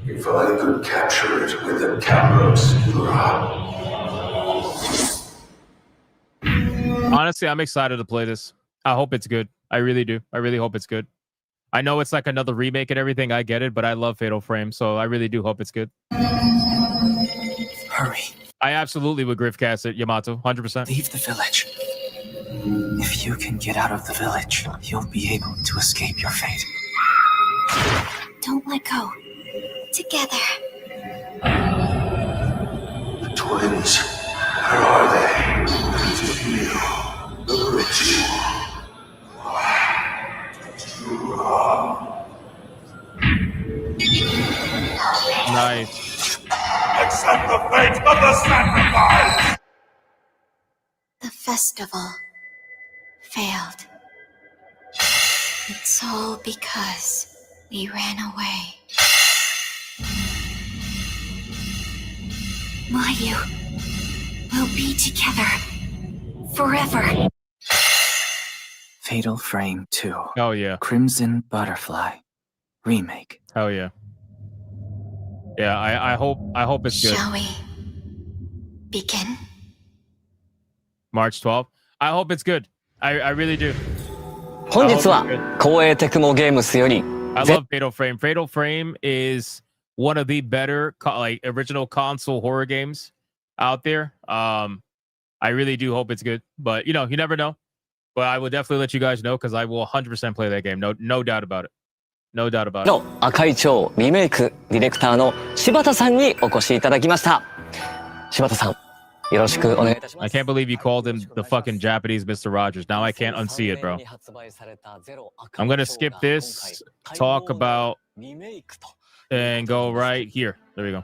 If I could capture it with a camera obscura. Honestly, I'm excited to play this. I hope it's good. I really do. I really hope it's good. I know it's like another remake and everything. I get it, but I love Fatal Frame, so I really do hope it's good. Hurry. I absolutely would Griffcast it, Yamato. 100%. Leave the village. If you can get out of the village, you'll be able to escape your fate. Don't let go. Together. The twins Where are they? To heal the ritual. Nice. Accept the fate of the sacrifice! The festival failed. It's all because we ran away. Mayu will be together forever. Fatal Frame 2. Oh yeah. Crimson Butterfly remake. Oh yeah. Yeah, I hope it's good. Shall we begin? March 12th. I hope it's good. I really do. 本日は光栄テクモゲームスより I love Fatal Frame. Fatal Frame is one of the better like original console horror games out there. I really do hope it's good, but you know, you never know. But I will definitely let you guys know because I will 100% play that game. No doubt about it. No doubt about it. の赤い蝶リメイクディレクターの柴田さんにお越しいただきました。柴田さん、よろしくお願いいたします。I can't believe you called him the fucking Japanese Mr. Rogers. Now I can't unsee it, bro. I'm gonna skip this, talk about, and go right here. There we go.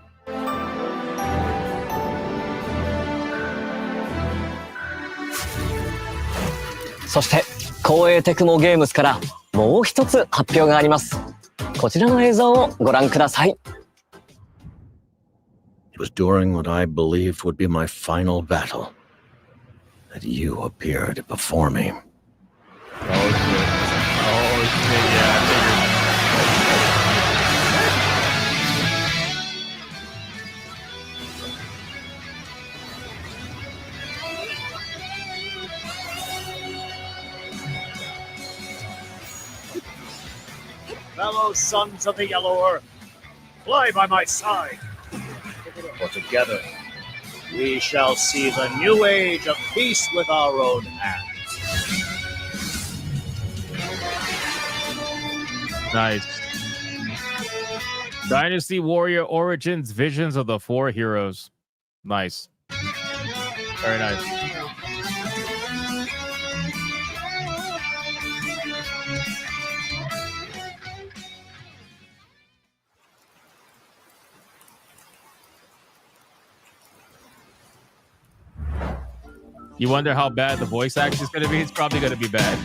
そして光栄テクモゲームスからもう一つ発表があります。こちらの映像をご覧ください。 It was during what I believed would be my final battle that you appeared before me. Oh shit, yeah, I figured. Fellow sons of the Yellow Earth, fly by my side. For together, we shall see the new age of peace with our own hands. Nice. Dynasty Warrior Origins Visions of the Four Heroes. Nice. Very nice. You wonder how bad the voice acting is going to be? It's probably going to be bad.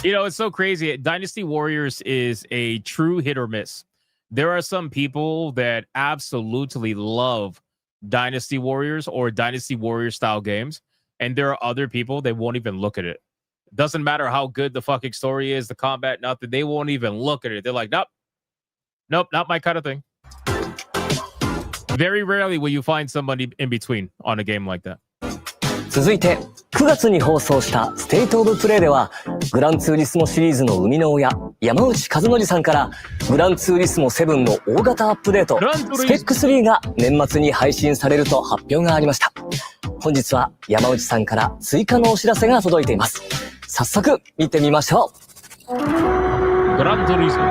You know, it's so crazy. Dynasty Warriors is a true hit or miss. There are some people that absolutely love Dynasty Warriors or Dynasty Warrior style games. And there are other people that won't even look at it. Doesn't matter how good the fucking story is, the combat, nothing. They won't even look at it. They're like, nope, not my kind of thing. Very rarely will you find somebody in between on a game like that. 続いて9月に放送したステイトオブプレイではグランツーリスモシリーズの生みの親山内和則さんからグランツーリスモ7の大型アップデートスペック3が年末に配信されると発表がありました。本日は山内さんから追加のお知らせが届いています。早速見てみましょう。グランツーリスモ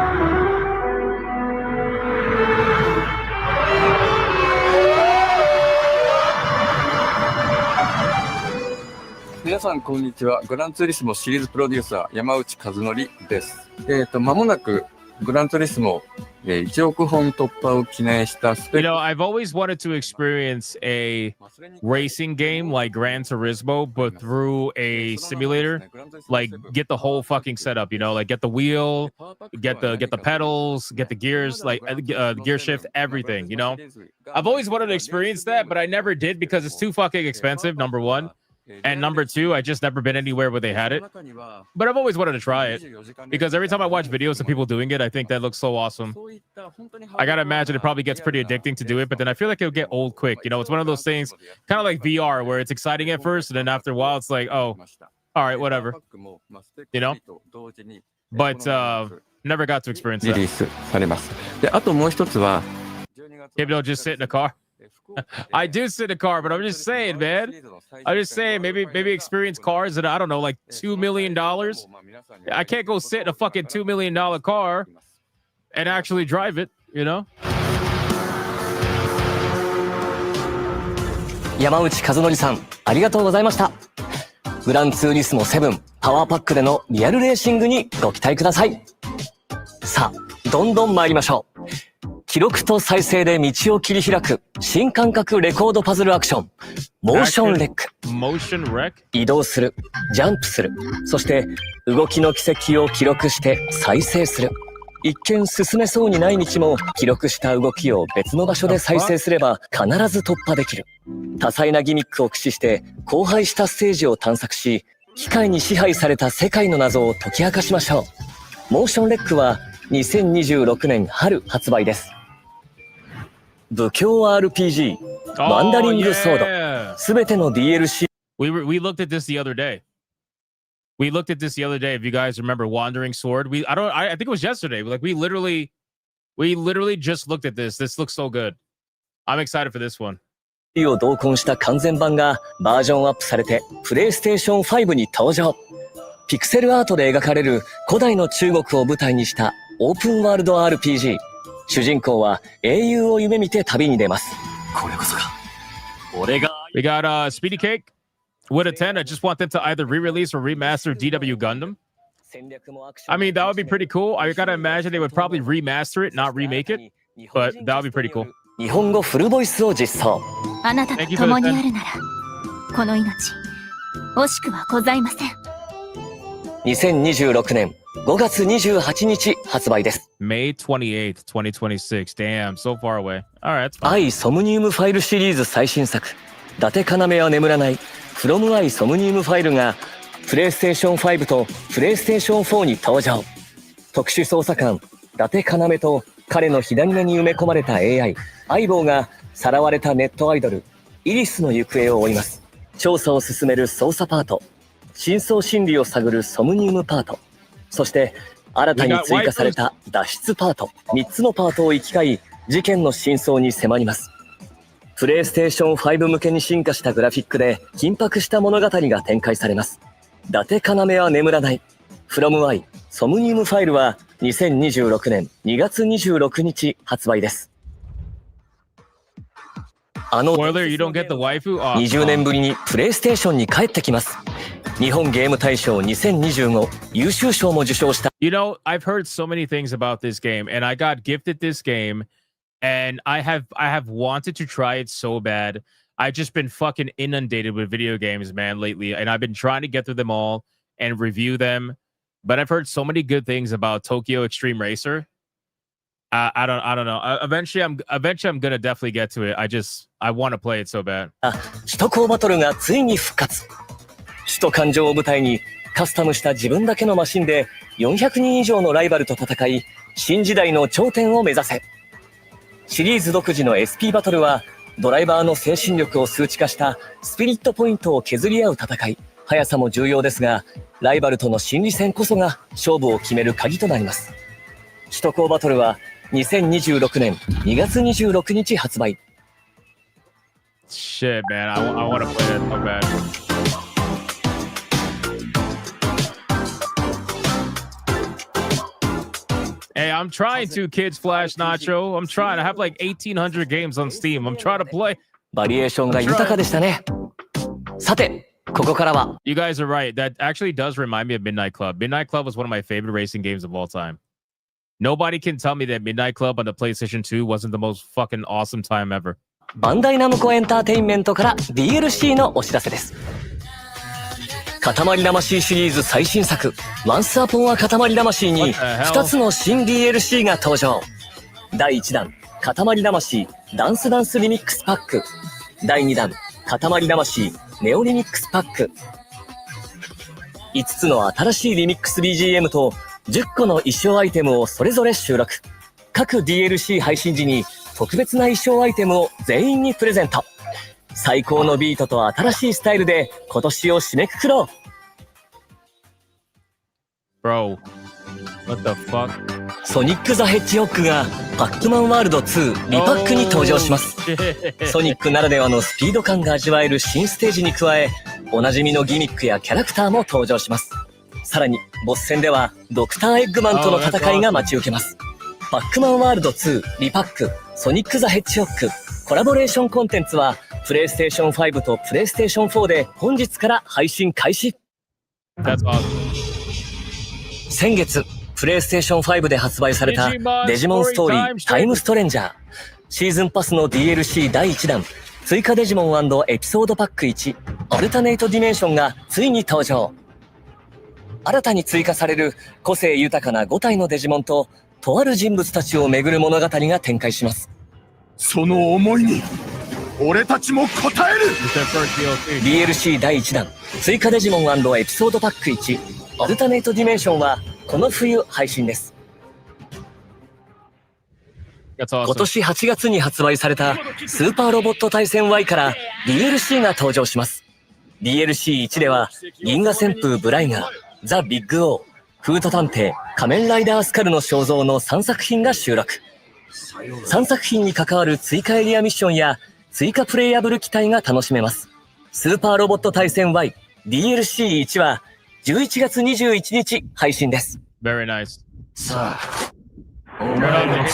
皆さんこんにちは。グランツーリスモシリーズプロデューサー山内和則です。間もなくグランツーリスモ1億本突破を記念したスペック。You know, I've always wanted to experience a racing game like Gran Turismo, but through a simulator. Like get the whole fucking setup, you know, like get the wheel, get the pedals, get the gears, like gear shift, everything, you know. I've always wanted to experience that, but I never did because it's too fucking expensive, number one. And number two, I just never been anywhere where they had it. But I've always wanted to try it because every time I watch videos of people doing it, I think that looks so awesome. I gotta imagine it probably gets pretty addicting to do it, but then I feel like it'll get old quick. You know, it's one of those things, kind of like VR, where it's exciting at first, and then after a while, it's like, oh, all right, whatever. You know? But never got to experience that. Maybe they'll just sit in a car. I do sit in a car, but I'm just saying, man. I'm just saying, maybe experience cars that I don't know, like $2 million. I can't go sit in a fucking $2 million car and actually drive it, you know? 山内和則さん、ありがとうございました。グランツーリスモ7パワーパックでのリアルレーシングにご期待ください。さあ、どんどん参りましょう。記録と再生で道を切り開く新感覚レコードパズルアクション、モーションレック。移動する、ジャンプする、そして動きの軌跡を記録して再生する。一見進めそうにない道も記録した動きを別の場所で再生すれば必ず突破できる。多彩なギミックを駆使して荒廃したステージを探索し、機械に支配された世界の謎を解き明かしましょう。モーションレックは2026年春発売です。武教 RPG、ワンダリングソード、すべての DLC。We looked at this the other day. We looked at this the other day. If you guys remember Wandering Sword, I think it was yesterday. Like we literally just looked at this. This looks so good. I'm excited for this one. を同梱した完全版がバージョンアップされてプレイステーション5に登場。ピクセルアートで描かれる古代の中国を舞台にしたオープンワールド RPG。主人公は英雄を夢見て旅に出ます。これこそが俺が。We got Speedy Cake with a 10. I just want them to either re-release or remaster DW Gundam. I mean, that would be pretty cool. I gotta imagine they would probably remaster it, not remake it, but that would be pretty cool. 日本語フルボイスを実装。あなたと共にあるなら、この命、惜しくはございません。2026年5月28日発売です。May 28th, 2026. Damn, so far away. Alright, that's fine. 愛ソムニウムファイルシリーズ最新作、伊達要は眠らない、From 愛ソムニウムファイルが、プレイステーション5とプレイステーション4に登場。特殊捜査官、伊達要と彼の火種に埋め込まれた AI、相棒がさらわれたネットアイドル、イリスの行方を追います。調査を進める捜査パート、真相心理を探るソムニウムパート、そして新たに追加された脱出パート、3つのパートを行き交い、事件の真相に迫ります。プレイステーション5向けに進化したグラフィックで緊迫した物語が展開されます。伊達要は眠らない、From 愛ソムニウムファイルは2026年2月26日発売です。20年ぶりにプレイステーションに帰ってきます。日本ゲーム大賞2025優秀賞も受賞した。You know, I've heard so many things about this game, and I got gifted this game, and I have wanted to try it so bad. I've just been fucking inundated with video games, man, lately, and I've been trying to get through them all and review them. But I've heard so many good things about Tokyo Extreme Racer. I don't know. Eventually I'm gonna definitely get to it. I want to play it so bad. 首都高バトルがついに復活。首都環状を舞台にカスタムした自分だけのマシンで400人以上のライバルと戦い、新時代の頂点を目指せ。シリーズ独自の SP バトルはドライバーの精神力を数値化したスピリットポイントを削り合う戦い。速さも重要ですが、ライバルとの心理戦こそが勝負を決める鍵となります。首都高バトルは2026年2月26日発売。Shit, man. I want to play that so bad. Hey, I'm trying to, Kids Flash Nacho. I'm trying. I have like 1,800 games on Steam. I'm trying to play. バリエーションが豊かでしたね。さて、ここからは。You guys are right. That actually does remind me of Midnight Club. Midnight Club was one of my favorite racing games of all time. Nobody can tell me that Midnight Club on the PlayStation 2 wasn't the most fucking awesome time ever. バンダイナムコエンターテインメントから DLC のお知らせです。塊魂シリーズ最新作 Once Upon a 塊魂に2つの新 DLC が登場。第1弾塊魂ダンスダンスリミックスパック、第2弾塊魂ネオリミックスパック。5つの新しいリミックス BGM と10個の衣装アイテムをそれぞれ収録。各 DLC 配信時に特別な衣装アイテムを全員にプレゼント。最高のビートと新しいスタイルで今年を締めくくろう。Bro, what the fuck? ソニック・ザ・ヘッジホッグがパックマンワールド2リパックに登場します。ソニックならではのスピード感が味わえる新ステージに加え、おなじみのギミックやキャラクターも登場します。さらにボス戦ではドクター・エッグマンとの戦いが待ち受けます。パックマンワールド2リパックソニック・ザ・ヘッジホッグコラボレーションコンテンツはプレイステーション5とプレイステーション4で本日から配信開始。That's awesome. 先月プレイステーション5で発売されたデジモンストーリータイムストレンジャーシーズンパスの DLC 第1弾追加デジモン&エピソードパック1アルタネイトディメンションがついに登場。新たに追加される個性豊かな5体のデジモンととある人物たちを巡る物語が展開します。その思いに俺たちも応える。 DLC 第1弾追加デジモン&エピソードパック1アルタネイトディメンションはこの冬配信です。That's awesome. 今年8月に発売されたスーパーロボット対戦 Y から DLC が登場します。DLC1 では銀河旋風ブライガー、ザ・ビッグ・オー、フート探偵、仮面ライダースカルの肖像の3作品が収録。3作品に関わる追加エリアミッションや追加プレイヤブル機体が楽しめます。スーパーロボット対戦 Y DLC1 は11月21日配信です。Very nice. Turn on the hit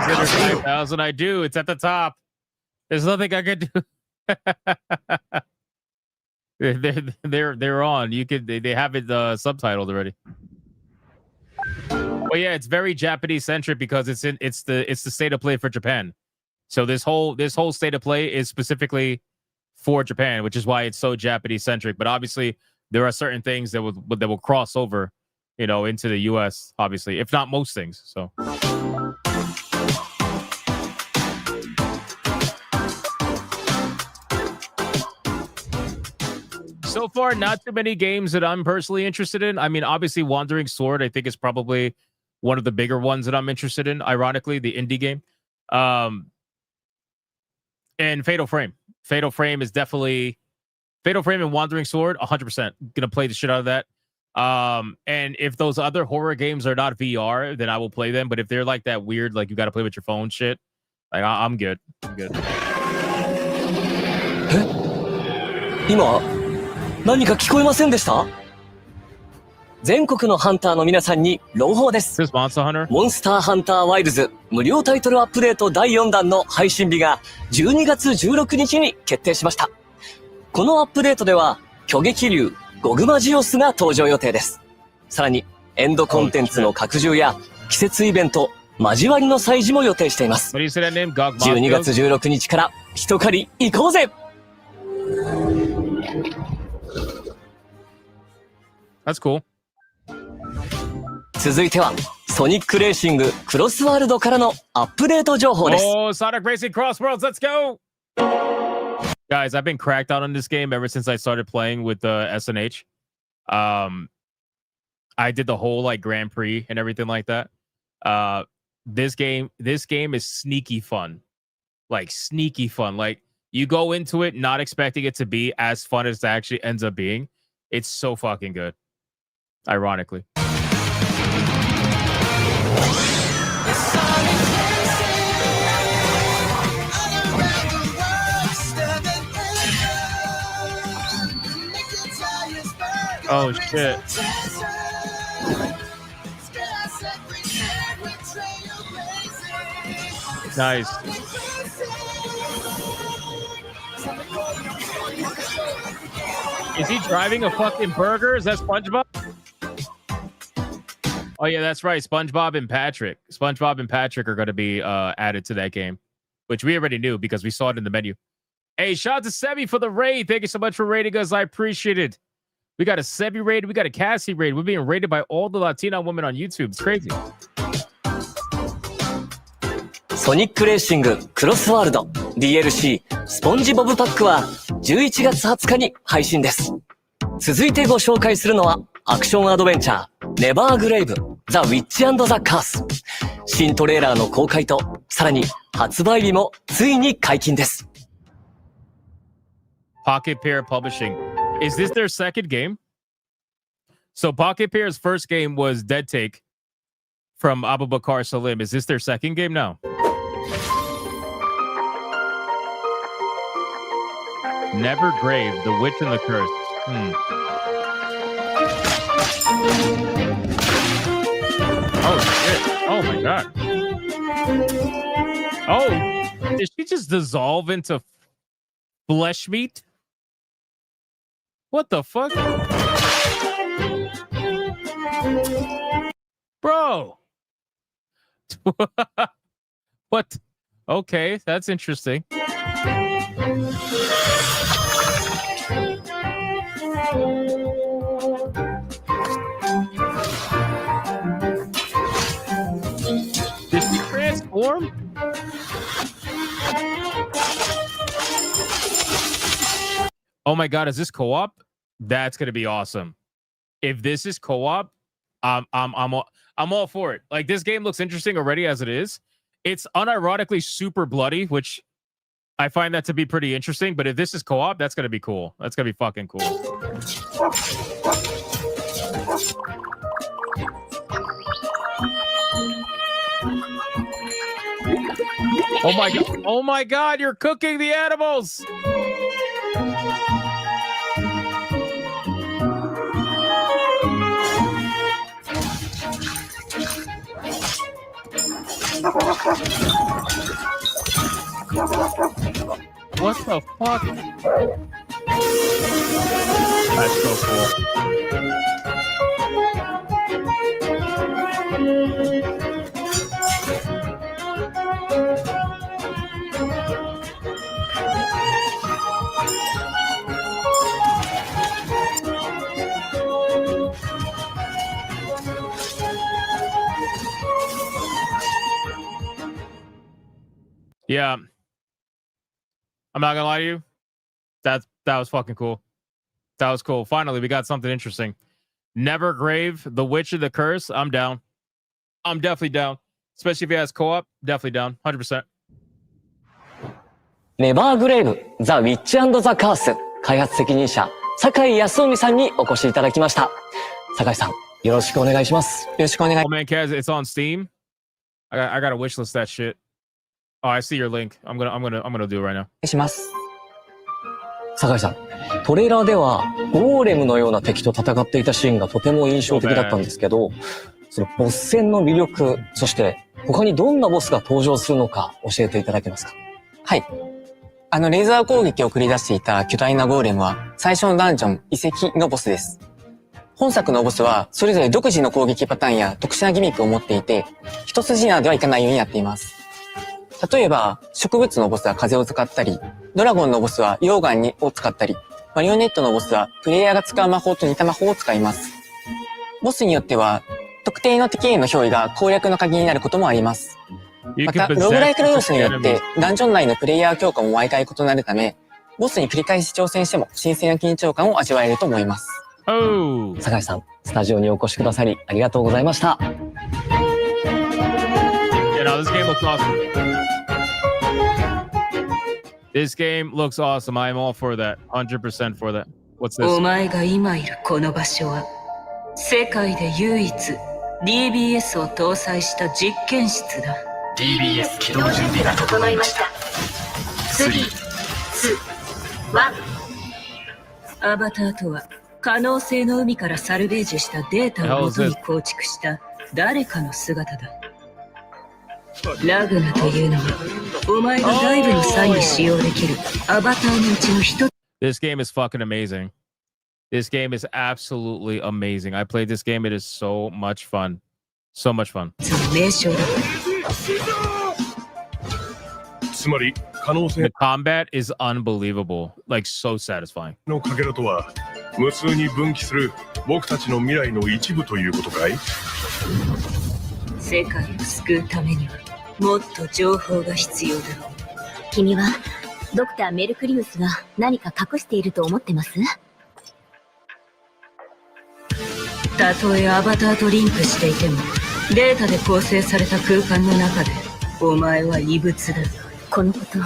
translator 5000. I do. It's at the top. There's nothing I can do. They're on. You could they have it subtitled already. Well, yeah, it's very Japanese centric because it's the state of play for Japan. So this whole state of play is specifically for Japan, which is why it's so Japanese centric. But obviously, there are certain things that will cross over, you know, into the U.S. Obviously, if not most things. So. So far, not too many games that I'm personally interested in. I mean, obviously, Wandering Sword, I think, is probably one of the bigger ones that I'm interested in. Ironically, the indie game. And Fatal Frame. Fatal Frame is definitely... Fatal Frame and Wandering Sword, 100%. Gonna play the shit out of that. And if those other horror games are not VR, then I will play them. But if they're like that weird, like you got to play with your phone shit, like I'm good. I'm good. 今何か聞こえませんでした？全国のハンターの皆さんに朗報です。モンスターハンターワイルズ無料タイトルアップデート第4弾の配信日が12月16日に決定しました。このアップデートでは巨撃竜ゴグマジオスが登場予定です。さらにエンドコンテンツの拡充や季節イベント交わりの祭事も予定しています。12月16日から一狩り行こうぜ。That's cool. 続いてはソニックレーシングクロスワールドからのアップデート情報です。Oh, Sonic Racing Crossworlds, let's go! Guys, I've been cracked out on this game ever since I started playing with the SNH. I did the whole like Grand Prix and everything like that. This game is sneaky fun. Like sneaky fun. Like you go into it not expecting it to be as fun as it actually ends up being. It's so fucking good. Ironically. Oh shit. Nice. Is he driving a fucking burger? Is that SpongeBob? Oh yeah, that's right. SpongeBob and Patrick. SpongeBob and Patrick are going to be added to that game, which we already knew because we saw it in the menu. Hey, shout out to Sebi for the raid. Thank you so much for raiding us. I appreciate it. We got a Sebi raid. We got a Cassie raid. We're being raided by all the Latino women on YouTube. It's crazy. ソニックレーシングクロスワールド DLC スポンジボブパックは11月20日に配信です。続いてご紹介するのはアクションアドベンチャーネバーグレイブザ・ウィッチ&ザ・カース。新トレーラーの公開とさらに発売日もついに解禁です。Pocket Pair Publishing. Is this their second game? So Pocket Pair's first game was Dead Take from Abubakar Salim. Is this their second game now? Never Grave, The Witch and the Curse. Oh shit. Oh my god. Oh just dissolve into flesh meat? What the fuck? Bro. What? Okay, that's interesting. Did he transform? Oh my god, is this co-op? That's gonna be awesome. If this is co-op, I'm all for it. Like, this game looks interesting already as it is. It's unironically super bloody, which I find that to be pretty interesting. But if this is co-op, that's gonna be cool. That's gonna be fucking cool. Oh my god! Oh my god! You're cooking the animals. What the fuck? That's so cool. Yeah. I'm not gonna lie to you. That was fucking cool. That was cool. Finally, we got something interesting. Nevergrave, The Witch of the Curse. I'm down. I'm definitely down. Especially if it has co-op. Definitely down. 100%. ネバーグレイブ、ザ・ウィッチ&ザ・カース、開発責任者、酒井康臣さんにお越しいただきました。酒井さん、よろしくお願いします。よろしくお願い。Oh man, Kaz, it's on Steam. I gotta wishlist that shit. Oh, I see your link. I'm gonna do it right now. します。酒井さん、トレーラーではゴーレムのような敵と戦っていたシーンがとても印象的だったんですけど、そのボス戦の魅力、そして他にどんなボスが登場するのか教えていただけますか？はい。レーザー攻撃を繰り出していた巨大なゴーレムは最初のダンジョン遺跡のボスです。本作のボスはそれぞれ独自の攻撃パターンや特殊なギミックを持っていて、一筋縄ではいかないようになっています。例えば、植物のボスは風を使ったり、ドラゴンのボスは溶岩を使ったり、マリオネットのボスはプレイヤーが使う魔法と似た魔法を使います。ボスによっては、特定の敵への憑依が攻略の鍵になることもあります。また、ローグライクの要素によって、ダンジョン内のプレイヤー強化も毎回異なるため、ボスに繰り返し挑戦しても新鮮な緊張感を味わえると思います。酒井さん、スタジオにお越しくださりありがとうございました。This game looks awesome. This game looks awesome. I'm all for that. 100% for that. What's this? お前が今いるこの場所は、世界で唯一 DBS を搭載した実験室だ。DBS 起動準備が整いました。3、2、1。アバターとは、可能性の海からサルベージしたデータを元に構築した誰かの姿だ。ラグナというのは、お前が外部の際に使用できるアバターのうちの一つ。This game is fucking amazing. This game is absolutely amazing. I played this game. It is so much fun. So much fun. 名称だ。つまり可能性 The combat is unbelievable. Like so satisfying. のかけらとは無数に分岐する僕たちの未来の一部ということかい？世界を救うためにはもっと情報が必要だ。君はドクターメルクリウスが何か隠していると思ってます？たとえアバターとリンクしていても、データで構成された空間の中でお前は異物だ。このことを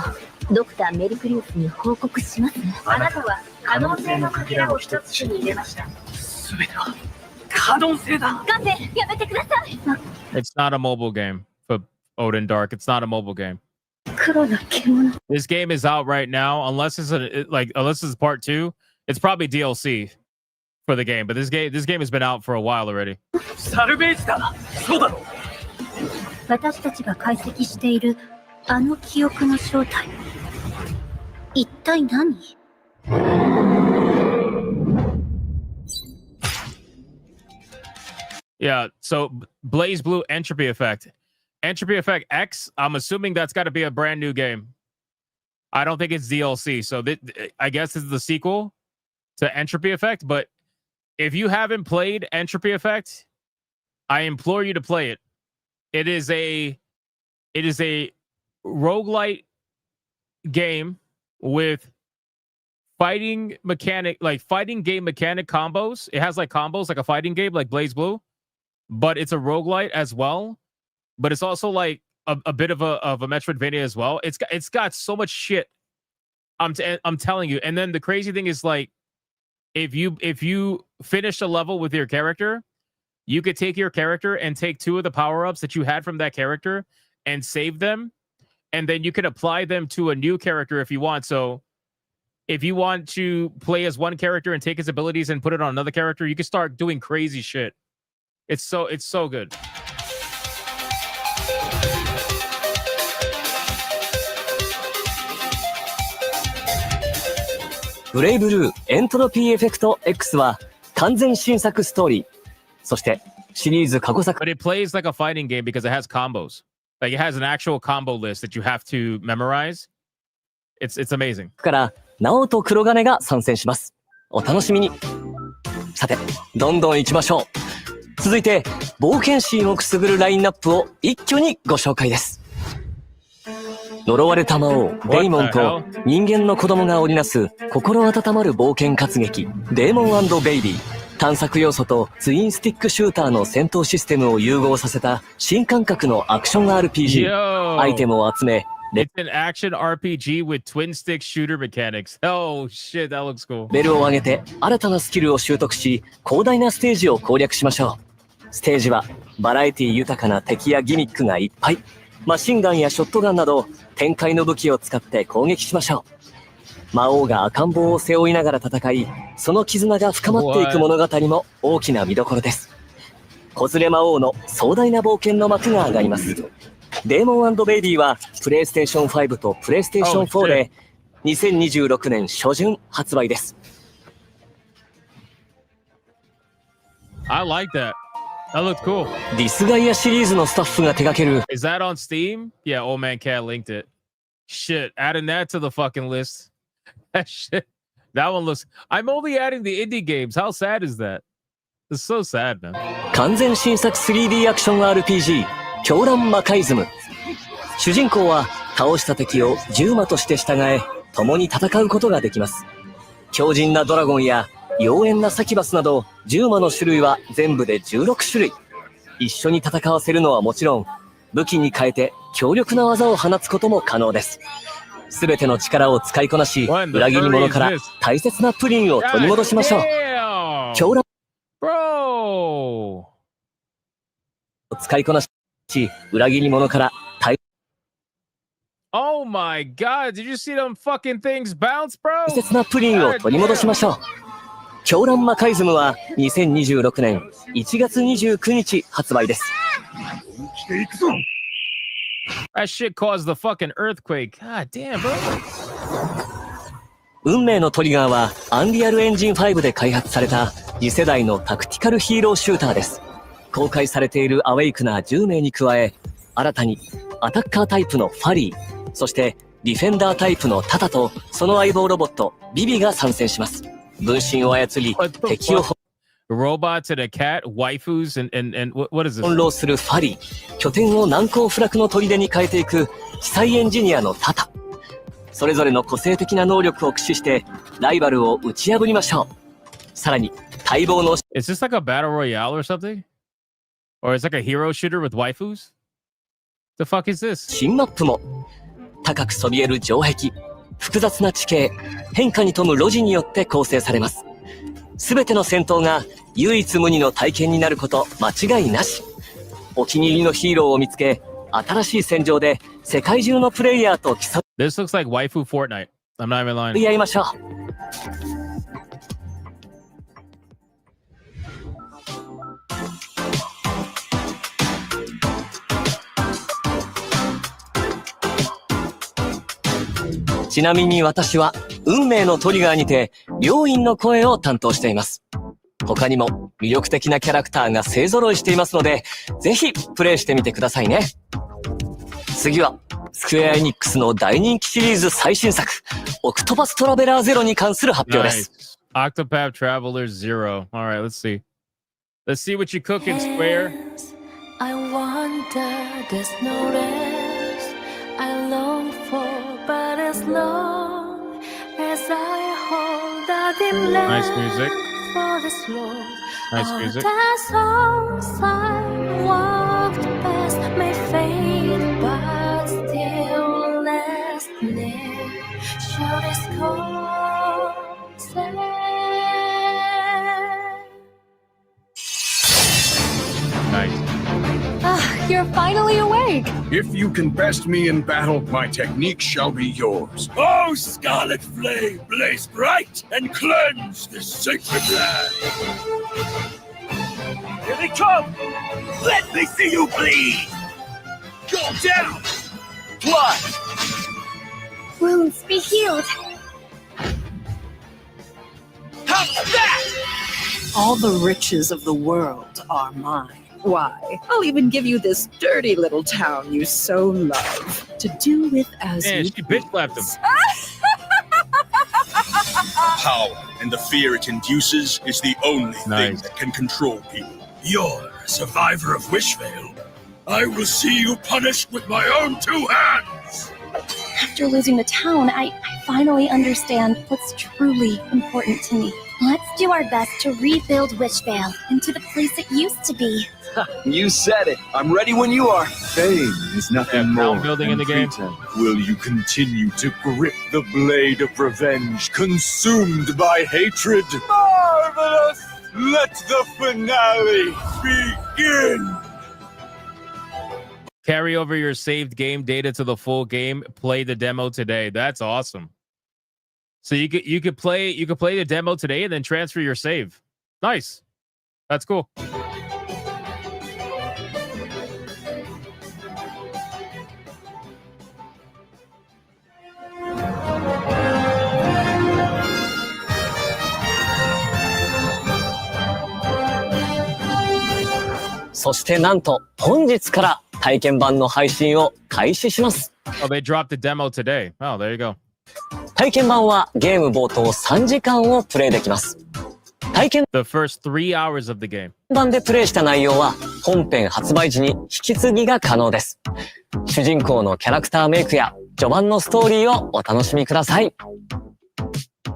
ドクターメルクリウスに報告します。あなたは可能性のかけらを一つ手に入れました。すべては可能性だ。ガンベ、やめてください。It's not a mobile game for Odin Dark. It's not a mobile game. 黒な獣。 This game is out right now. Unless it's part 2, it's probably DLC for the game. But this game has been out for a while already. サルベージだ。そうだろ。私たちが解析しているあの記憶の正体、一体何？ Yeah, so Blaze Blue Entropy Effect. Entropy Effect X, I'm assuming that's got to be a brand new game. I don't think it's DLC. So I guess it's the sequel to Entropy Effect. But if you haven't played Entropy Effect, I implore you to play it. It is a roguelite game with fighting game mechanic combos. It has like combos like a fighting game like Blaze Blue. But it's a roguelite as well. But it's also like a bit of a Metroidvania as well. It's got so much shit. I'm telling you. And then the crazy thing is like, if you finish a level with your character, you could take your character and take 2 of the power-ups that you had from that character and save them, and then you can apply them to a new character if you want. So if you want to play as one character and take his abilities and put it on another character, you can start doing crazy shit. It's so good. ブレイブルーエントロピーエフェクト X は完全新作ストーリー。そしてシリーズ過去作。But it plays like a fighting game because it has combos. Like it has an actual combo list that you have to memorize. It's amazing. から直人黒金が参戦します。お楽しみに。さて、どんどん行きましょう。続いて冒険心をくすぐるラインナップを一挙にご紹介です。呪われた魔王デイモンと人間の子供が織りなす心温まる冒険活劇デーモン&ベイビー。探索要素とツインスティックシューターの戦闘システムを融合させた新感覚のアクション RPG。アイテムを集め。It's an action RPG with twin stick shooter mechanics. Oh shit, that looks cool. レベルを上げて新たなスキルを習得し広大なステージを攻略しましょう。ステージはバラエティ豊かな敵やギミックがいっぱい。マシンガンやショットガンなど展開の武器を使って攻撃しましょう。魔王が赤ん坊を背負いながら戦い、その絆が深まっていく物語も大きな見どころです。子連れ魔王の壮大な冒険の幕が上がります。デーモン&ベイビーはプレイステーション5とプレイステーション4で2026年初旬発売です。I like that. That looks cool. ディスガイアシリーズのスタッフが手掛ける。Is that on Steam? Yeah, Old Man Cat linked it. Shit, adding that to the fucking list. That shit. That one looks. I'm only adding the indie games. How sad is that? It's so sad, man. 完全新作 3D アクション RPG 狂乱魔改ズム。主人公は倒した敵を銃魔として従え共に戦うことができます。強靭なドラゴンや妖艶なサキバスなど銃魔の種類は全部で16種類。一緒に戦わせるのはもちろん武器に変えて強力な技を放つことも可能です。すべての力を使いこなし裏切り者から大切なプリンを取り戻しましょう。狂乱を使いこなし裏切り者からOh my god, did you see them fucking things bounce, bro? 大切なプリンを取り戻しましょう。狂乱魔改ズムは2026年1月29日発売です。That shit caused the fucking earthquake. God damn, bro. 運命のトリガーはアンリアルエンジン5で開発された次世代のタクティカルヒーローシューターです。公開されているアウェイクな10名に加え、新たにアタッカータイプのファリー、そしてディフェンダータイプのタタとその相棒ロボットビビが参戦します。分身を操り敵をRobots and a cat, waifus and what is this? 翻弄するファリー、拠点を難攻不落の砦に変えていく奇才エンジニアのタタ。それぞれの個性的な能力を駆使してライバルを打ち破りましょう。さらに待望の Is this like a battle royale or something? Or it's like a hero shooter with waifus? The fuck is this? 新マップも高くそびえる城壁、複雑な地形、変化に富む路地によって構成されます。すべての戦闘が唯一無二の体験になること間違いなし。お気に入りのヒーローを見つけ、新しい戦場で世界中のプレイヤーと競う。This looks like waifu Fortnite. I'm not even lying. やりましょう。ちなみに私は運命のトリガーにて両院の声を担当しています。他にも魅力的なキャラクターが勢揃いしていますので、ぜひプレイしてみてくださいね。次はスクエアエニックスの大人気シリーズ最新作、オクトパストラベラーゼロに関する発表です。Octopath Traveler 0. Alright, let's see. Let's see what you cook in Square. I wonder, there's no rest I long for, but as long as I hold the dim lamp Nice music. for this Lord, Nice music. the souls I walked past may fade, but still last near shall this call say. Nice. You're finally awake. If you can best me in battle, my technique shall be yours. Oh, scarlet flame, blaze bright and cleanse this sacred land. Here they come! Let me see you bleed! Go down! Fly! Wounds be healed. How's that? All the riches of the world are mine. Why, I'll even give you this dirty little town you so love to do with as Man, you she bitch slapped him. Power and the fear it induces is the only thing that can control people. You're a survivor of Wishvale. I will see you punished with my own two hands. After losing the town, I finally understand what's truly important to me. Let's do our best to rebuild Wishvale into the place it used to be. You said it. I'm ready when you are. Fame is nothing more building in than the game. pretend. Will you continue to grip the blade of revenge, consumed by hatred? Marvelous! Let the finale begin! Carry over your saved game data to the full game. Play the demo today. That's awesome. So you could play the demo today and then transfer your save. Nice. That's cool. .そしてなんと本日から体験版の配信を開始します。Oh, they dropped the demo today. Oh, there you go. 体験版はゲーム冒頭3時間をプレイできます。体験 The first 3 hours of the game. 版でプレイした内容は本編発売時に引き継ぎが可能です。主人公のキャラクターメイクや序盤のストーリーをお楽しみください。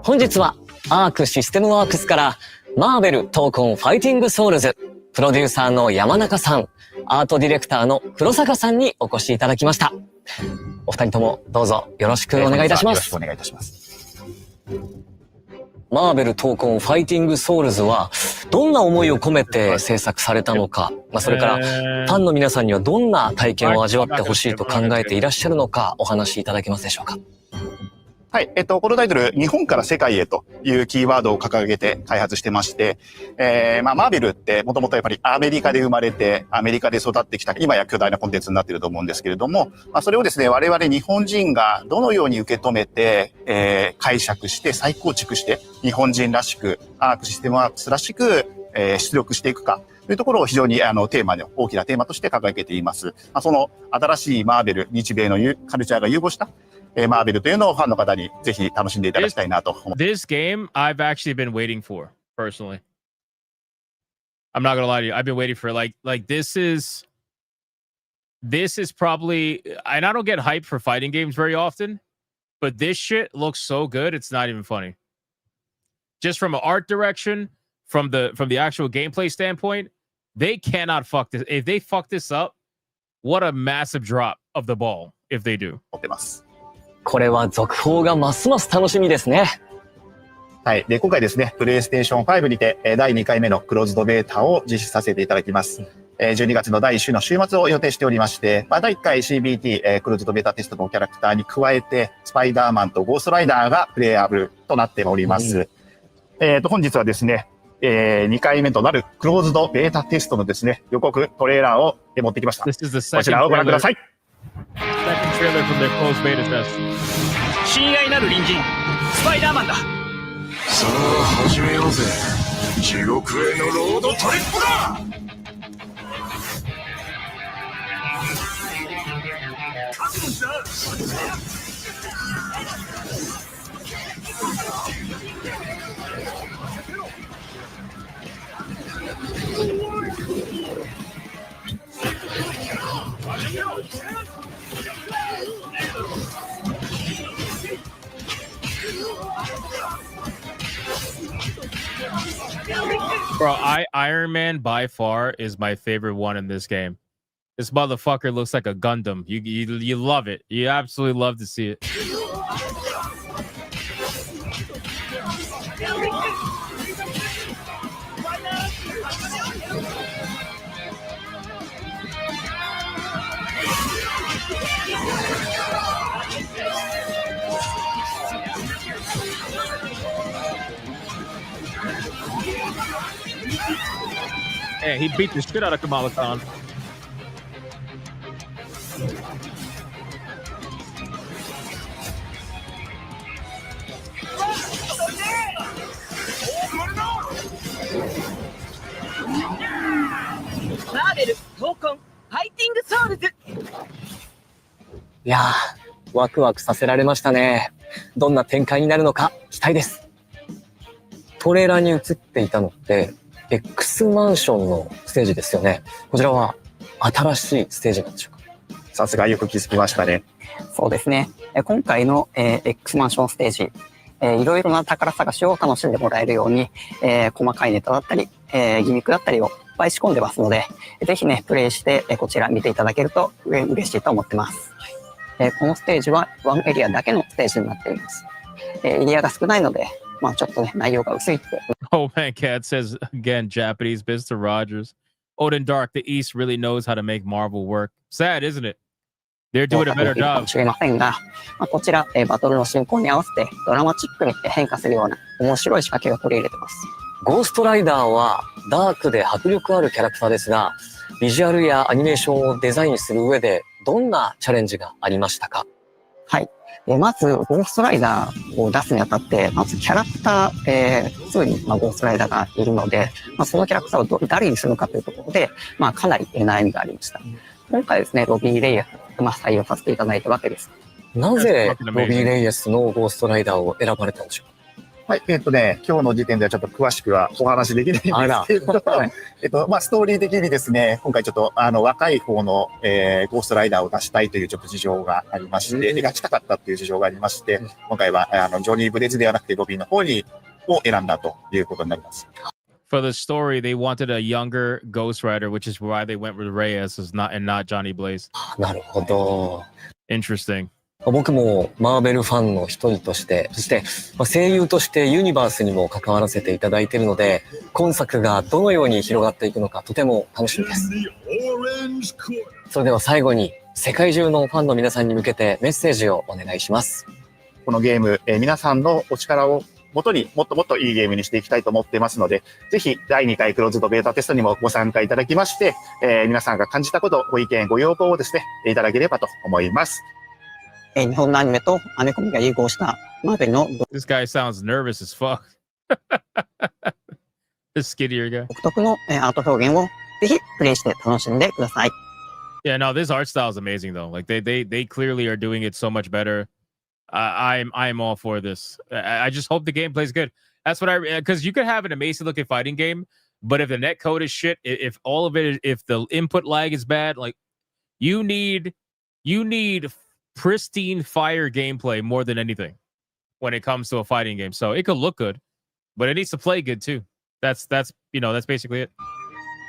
本日はアークシステムワークスからマーベル闘魂ファイティングソウルズプロデューサーの山中さん、アートディレクターの黒坂さんにお越しいただきました。お二人ともどうぞよろしくお願いいたします。よろしくお願いいたします。マーベル闘魂ファイティングソウルズはどんな思いを込めて制作されたのか、それからファンの皆さんにはどんな体験を味わってほしいと考えていらっしゃるのかお話しいただけますでしょうか。はい。このタイトル、日本から世界へというキーワードを掲げて開発してまして、マーベルってもともとやっぱりアメリカで生まれて、アメリカで育ってきた、今や巨大なコンテンツになっていると思うんですけれども、それをですね、我々日本人がどのように受け止めて、解釈して再構築して、日本人らしく、アークシステムワークスらしく、出力していくか、というところを非常にテーマで、大きなテーマとして掲げています。その新しいマーベル、日米のカルチャーが融合した、マーベルというのをファンの方にぜひ楽しんでいただきたいなと思います。This game I've actually been waiting for personally. I'm not gonna lie to you. I've been waiting for like this is probably, and I don't get hyped for fighting games very often, but this shit looks so good it's not even funny. Just from an art direction, from the actual gameplay standpoint, they cannot fuck this. If they fuck this up, what a massive drop of the ball if they do. これは続報がますます楽しみですね。はい。で、今回ですね、プレイステーション5にて第2回目のクローズドベータを実施させていただきます。12月の第1週の週末を予定しておりまして、第1回 CBT、クローズドベータテストのキャラクターに加えて、スパイダーマンとゴーストライダーがプレイアブルとなっております。本日はですね、2回目となるクローズドベータテストのですね、予告トレーラーを持ってきました。こちらをご覧ください。Second trailer from their closed beta test. 親愛なる隣人スパイダーマンだ。さあ始めようぜ。地獄へのロードトリップだ。Bro, Iron Man by far is my favorite one in this game. This motherfucker looks like a Gundam. You love it. You absolutely love to see it. Hey, he beat the shit out of Kamala Khan. Marvel 闘魂ファイティングソウルズ。いやー、ワクワクさせられましたね。どんな展開になるのか期待です。トレーラーに映っていたのって X マンションのステージですよね。こちらは新しいステージなんでしょうか。さすがよく気づきましたね。そうですね。今回の X マンションステージ、いろいろな宝探しを楽しんでもらえるように、細かいネタだったり、ギミックだったりをいっぱい仕込んでますので、ぜひね、プレイして、こちら見ていただけると嬉しいと思ってます。このステージはワンエリアだけのステージになっています。エリアが少ないので、まあちょっとね、内容が薄いって。Oh man, Cat says again, Japanese Mr. Rogers. Odin Dark, the East really knows how to make Marvel work. Sad, isn't it? They're doing a better か job. もしれませんが、こちら、バトルの進行に合わせてドラマチックに変化するような面白い仕掛けを取り入れてます。ゴーストライダーはダークで迫力あるキャラクターですが、ビジュアルやアニメーションをデザインする上でどんなチャレンジがありましたか？はい。まず、ゴーストライダーを出すにあたって、まずキャラクター、すぐにゴーストライダーがいるので、そのキャラクターを誰にするのかというところで、かなり悩みがありました。今回ですね、ロビー・レイエス、採用させていただいたわけです。なぜロビー・レイエスのゴーストライダーを選ばれたんでしょうか？はい、今日の時点ではちょっと詳しくはお話できないんですけれど、ストーリー的にですね、今回ちょっと若い方の、ゴーストライダーを出したいというちょっと事情がありまして、描きたかったという事情がありまして、今回はジョニー・ブレズではなくてロビーの方を選んだということになります。For the story, they wanted a younger Ghost Rider, which is why they went with Reyes and not Johnny Blaze. なるほど。Interesting. 僕もマーベルファンの一人として、そして声優としてユニバースにも関わらせていただいているので、今作がどのように広がっていくのかとても楽しみです。それでは最後に世界中のファンの皆さんに向けてメッセージをお願いします。このゲーム、皆さんのお力をもとにもっともっといいゲームにしていきたいと思っていますので、ぜひ第2回クローズドベータテストにもご参加いただきまして、皆さんが感じたこと、ご意見、ご要望をですね、いただければと思います。日本のアニメとアメコミが融合したマーベルの This guy sounds nervous as fuck. This skittier guy. 独特のアート表現をぜひプレイして楽しんでください。Yeah, no, this art style is amazing though. Like they clearly are doing it so much better. I'm all for this. I just hope the gameplay is good. That's what because you could have an amazing looking fighting game, but if the net code is shit, if all of it, if the input lag is bad, like you need pristine fire gameplay more than anything when it comes to a fighting game. So it could look good, but it needs to play good too. That's basically it.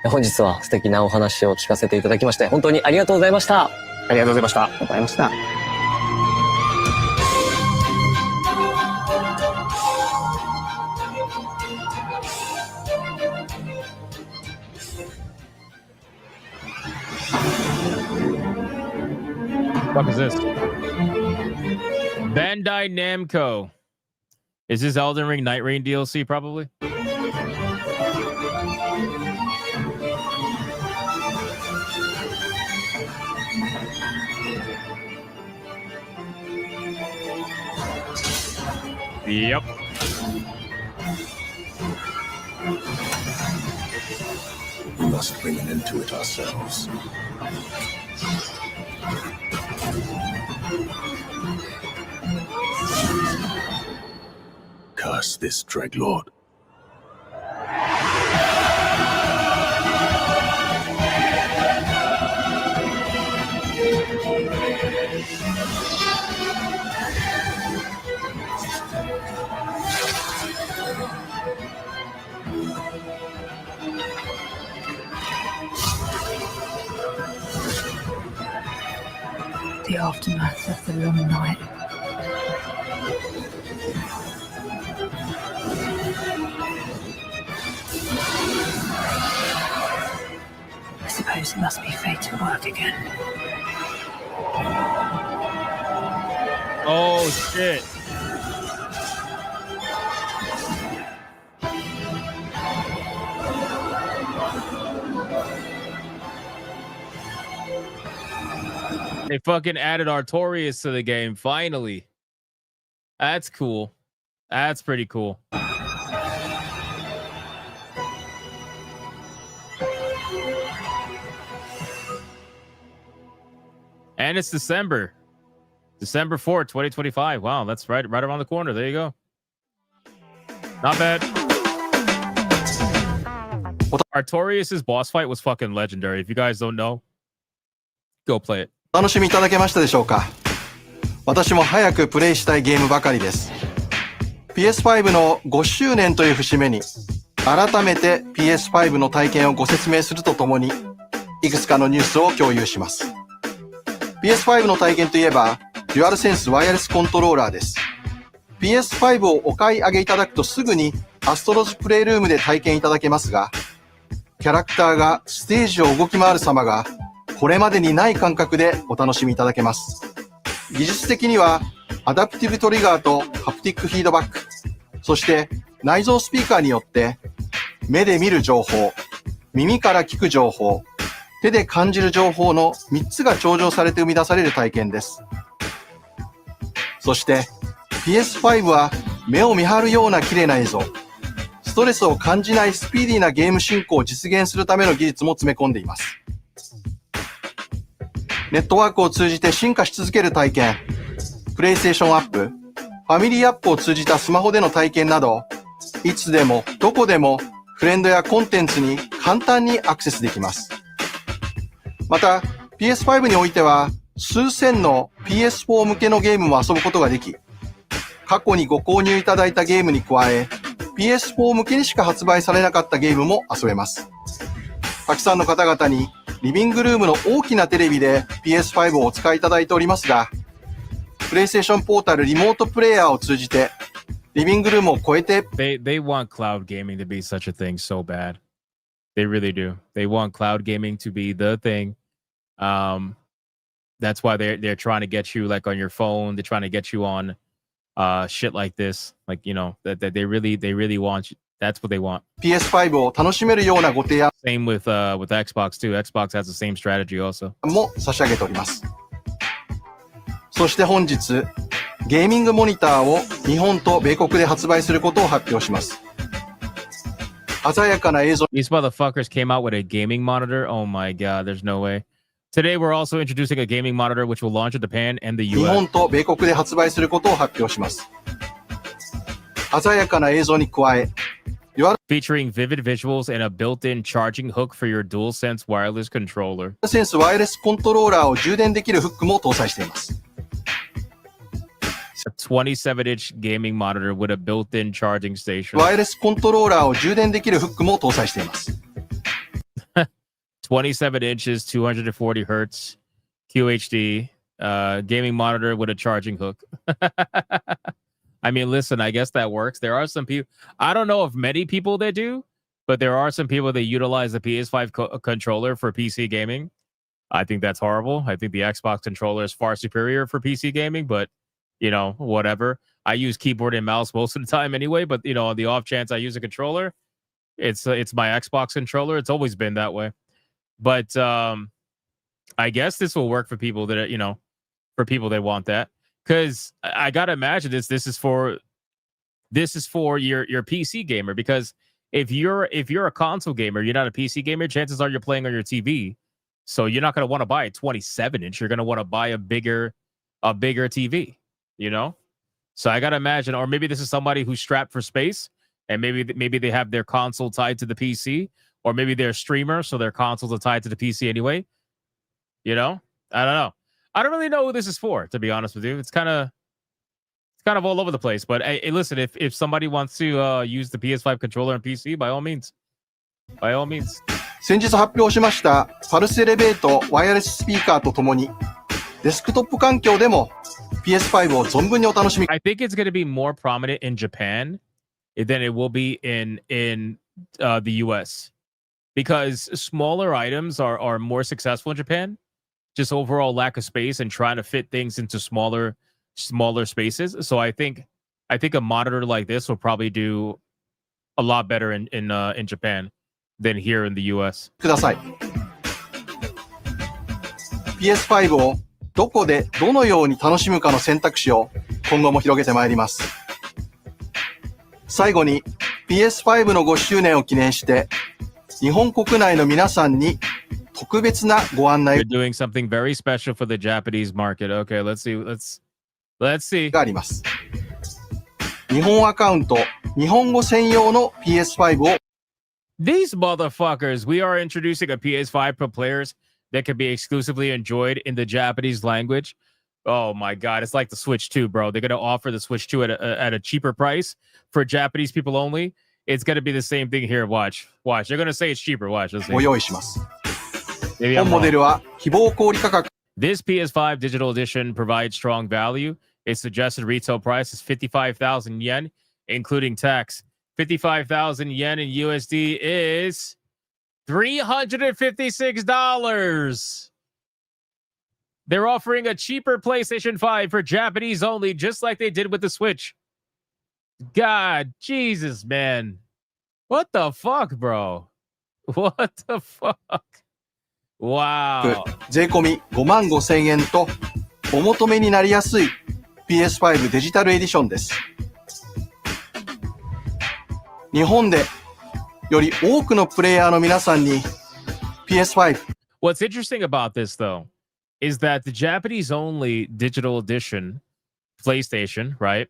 本日は素敵なお話を聞かせていただきまして本当にありがとうございました。ありがとうございました。ありがとうございました。What is this? Bandai Namco. Is this Elden Ring Night Rain DLC probably? Yep. We must bring an end to it ourselves. Curse this Dreadlord. The aftermath of the long night. I suppose it must be fate at work again. Oh shit. They fucking added Artorias to the game, finally. That's cool. That's pretty cool. And it's December 4th, 2025. Wow, that's right around the corner. There you go. Not bad. Artorias' boss fight was fucking legendary. If you guys don't know, go play it. お楽しみいただけましたでしょうか。私も早くプレイしたいゲームばかりです。PS5 の5周年という節目に、改めて PS5 の体験をご説明するとともに、いくつかのニュースを共有します。PS5 の体験といえば、デュアルセンスワイヤレスコントローラーです。PS5 をお買い上げいただくとすぐにアストロズプレイルームで体験いただけますが、キャラクターがステージを動き回る様が、これまでにない感覚でお楽しみいただけます。技術的には、アダプティブトリガーとハプティックフィードバック、そして内蔵スピーカーによって、目で見る情報、耳から聞く情報、手で感じる情報の3つが調整されて生み出される体験です。そして PS5 は目を見張るような綺麗な映像、ストレスを感じないスピーディーなゲーム進行を実現するための技術も詰め込んでいます。ネットワークを通じて進化し続ける体験、プレイステーションアップ、ファミリーアップを通じたスマホでの体験など、いつでもどこでもフレンドやコンテンツに簡単にアクセスできます。また PS5 においては数千の PS4 向けのゲームも遊ぶことができ、過去にご購入いただいたゲームに加え PS4 向けにしか発売されなかったゲームも遊べます。たくさんの方々にリビングルームの大きなテレビで PS5 をお使いいただいておりますが、プレイステーションポータルリモートプレイヤーを通じてリビングルームを超えて They want cloud gaming to be such a thing so bad. They really do. They want cloud gaming to be the thing. That's why they're trying to get you like on your phone. They're trying to get you on shit like this. Like, you know, that they really want you. That's what they want. PS5 を楽しめるようなご提案 Same with Xbox too. Xbox has the same strategy also. も差し上げております。そして本日、ゲーミングモニターを日本と米国で発売することを発表します。鮮やかな映像 These motherfuckers came out with a gaming monitor. Oh my god, there's no way. Today we're also introducing a gaming monitor which will launch in Japan and the 日 US. 本と米国で発売することを発表します。鮮やかな映像に加え、Featuring vivid visuals and a built-in charging hook for your DualSense wireless controller. センスワイヤレスコントローラーを充電できるフックも搭載しています。A 27-inch gaming monitor with a built-in charging station. ワイヤレスコントローラーを充電できるフックも搭載しています。27 inches, 240 hertz, QHD, gaming monitor with a charging hook. I mean, listen, I guess that works. There are some people, I don't know if many people that do, but there are some people that utilize the PS5 controller for PC gaming. I think that's horrible. I think the Xbox controller is far superior for PC gaming, but, you know, whatever. I use keyboard and mouse most of the time anyway, but, you know, on the off chance I use a controller, it's my Xbox controller. It's always been that way. But I guess this will work for people that, you know, for people that want that. Because I got to imagine this is for this is for your PC gamer, because if you're a console gamer, you're not a PC gamer, chances are you're playing on your TV. So you're not going to want to buy a 27-inch. You're going to want to buy a bigger TV, you know? So I got to imagine, or maybe this is somebody who's strapped for space, and maybe they have their console tied to the PC, or maybe they're a streamer, so their consoles are tied to the PC anyway. You know? I don't know. I don't really know who this is for, to be honest with you. It's kind of all over the place. But hey, listen, if somebody wants to use the PS5 controller on PC, by all means. By all means. 先日発表しましたパルスエレベートワイヤレススピーカーとともにデスクトップ環境でも PS5 を存分にお楽しみ。I think it's going to be more prominent in Japan than it will be in the US, because smaller items are more successful in Japan. Just overall lack of space and trying to fit things into smaller spaces. So I think a monitor like this will probably do a lot better in Japan than here in the US. ください。PS5 をどこでどのように楽しむかの選択肢を今後も広げてまいります。最後に PS5 の5周年を記念して日本国内の皆さんに特別なご案内 You're doing something very special for the Japanese market. Okay, let's see. があります。日本アカウント、日本語専用の PS5 を These motherfuckers, we are introducing a PS5 for players that can be exclusively enjoyed in the Japanese language. Oh my God, it's like the Switch 2, bro. They're going to offer the Switch 2 at a cheaper price for Japanese people only. It's going to be the same thing here. Watch. They're going to say it's cheaper. Watch. Let's see. ご用意します。本モデルは希望小売価格 This PS5 digital edition provides strong value. Its suggested retail price is 55,000 yen, including tax. 55,000 yen in USD is $356. They're offering a cheaper PlayStation 5 for Japanese only, just like they did with the Switch. God, Jesus, man. What the fuck, bro? What the fuck? Wow. 税込み55,000円とお求めになりやすい PS5 デジタルエディションです。日本でより多くのプレイヤーの皆さんに PS5 What's interesting about this, though, is that the Japanese only digital edition PlayStation, right,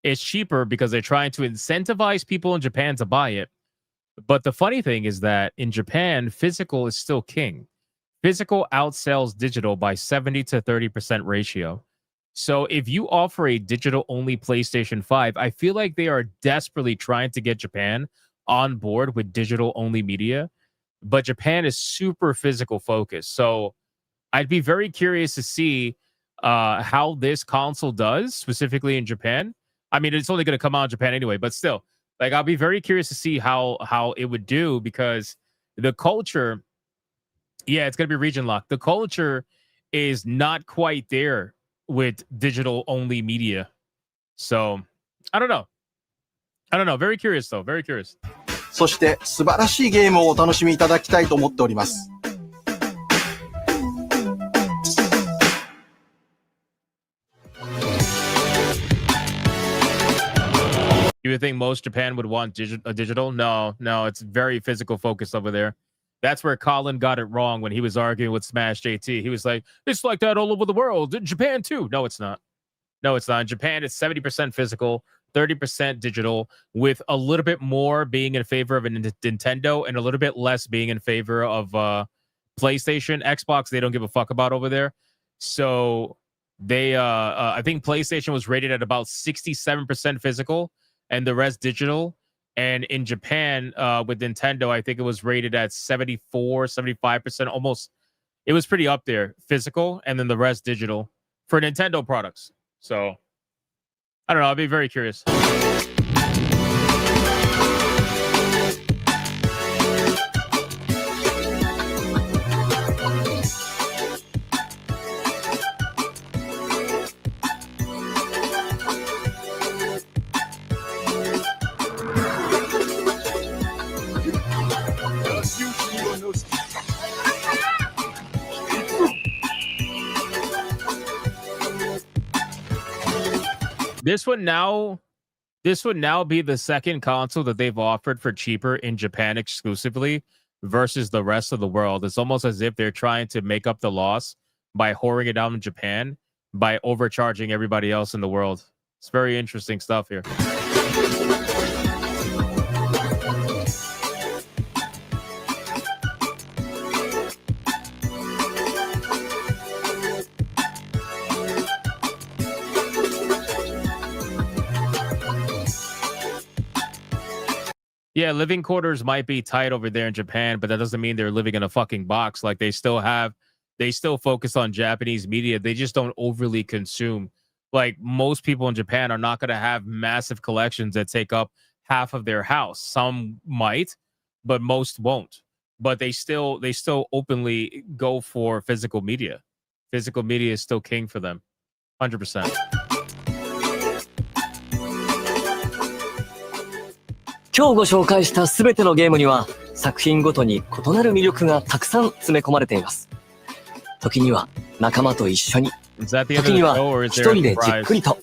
is cheaper because they're trying to incentivize people in Japan to buy it. But the funny thing is that in Japan, physical is still king. Physical outsells digital by 70 to 30% ratio. So if you offer a digital-only PlayStation 5, I feel like they are desperately trying to get Japan on board with digital-only media. But Japan is super physical focused. So I'd be very curious to see how this console does, specifically in Japan. I mean, it's only going to come out in Japan anyway, but still, like, I'll be very curious to see how it would do, because the culture, yeah, it's going to be region locked. The culture is not quite there with digital only media. So I don't know. Very curious though. Very curious. そして素晴らしいゲームをお楽しみいただきたいと思っております。You would think most Japan would want digital? No, it's very physical focused over there. That's where Colin got it wrong when he was arguing with Smash JT. He was like, it's like that all over the world. In Japan too. No, it's not. In Japan, it's 70% physical, 30% digital, with a little bit more being in favor of a Nintendo and a little bit less being in favor of PlayStation. Xbox, they don't give a fuck about over there. So they, I think PlayStation was rated at about 67% physical and the rest digital. And in Japan, with Nintendo, I think it was rated at 74, 75%, almost. It was pretty up there, physical, and then the rest digital for Nintendo products. So, I don't know. I'll be very curious. This one now, This would now be the second console that they've offered for cheaper in Japan exclusively versus the rest of the world. It's almost as if they're trying to make up the loss by whoring it down in Japan by overcharging everybody else in the world. It's very interesting stuff here. Yeah, living quarters might be tight over there in Japan, but that doesn't mean they're living in a fucking box. Like they still focus on Japanese media. They just don't overly consume. Like most people in Japan are not going to have massive collections that take up half of their house. Some might, but most won't. But they still openly go for physical media. Physical media is still king for them. 100%. 今日ご紹介したすべてのゲームには作品ごとに異なる魅力がたくさん詰め込まれています。時には仲間と一緒に、時には一人でじっくりと。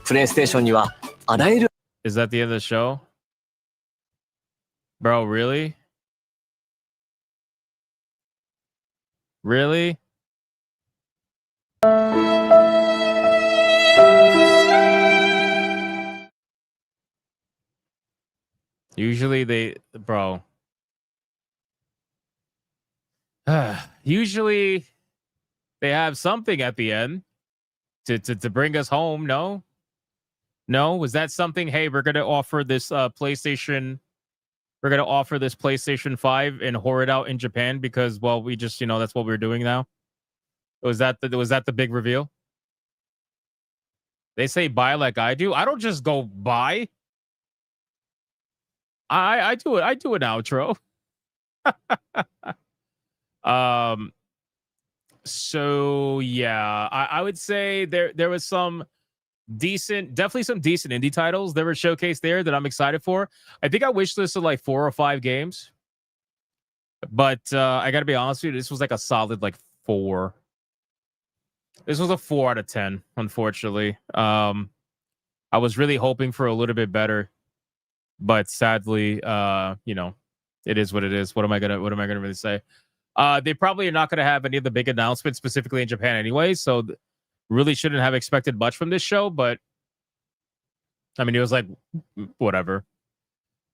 プレイステーションにはあらゆる。Is that the end of the show? Bro, really? Really? Usually usually they have something at the end to bring us home. No, was that something? Hey, we're gonna offer this PlayStation. We're gonna offer this PlayStation 5 and whore it out in Japan because, well, we just that's what we're doing now. Was that the big reveal? They say buy like I do. I don't just go buy. I do it. I do an outro. So yeah, I would say there was definitely some decent indie titles that were showcased there that I'm excited for. I think I wishlisted like 4 or 5 games, but I gotta be honest with you, this was like a solid like 4. This was a 4 out of 10, unfortunately. I was really hoping for a little bit better. But sadly, it is what it is. What am I gonna really say? They probably are not gonna have any of the big announcements specifically in Japan anyway, so really shouldn't have expected much from this show. But I mean, it was like whatever.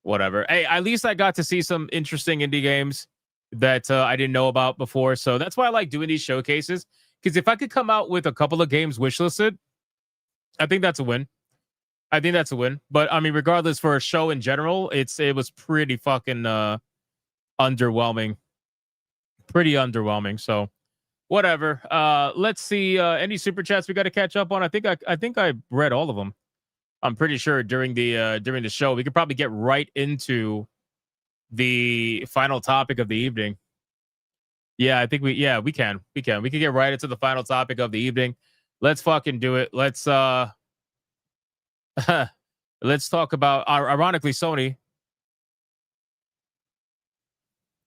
Hey, at least I got to see some interesting indie games that I didn't know about before. So that's why I like doing these showcases. Because if I could come out with a couple of games wishlisted, I think that's a win. But I mean, regardless, for a show in general, it was pretty fucking underwhelming. Pretty underwhelming. So whatever. Let's see any super chats we got to catch up on. I think I read all of them. I'm pretty sure during the show. We could probably get right into the final topic of the evening. Yeah, I think we can get right into the final topic of the evening. Let's fucking do it. Let's let's talk about, ironically, Sony.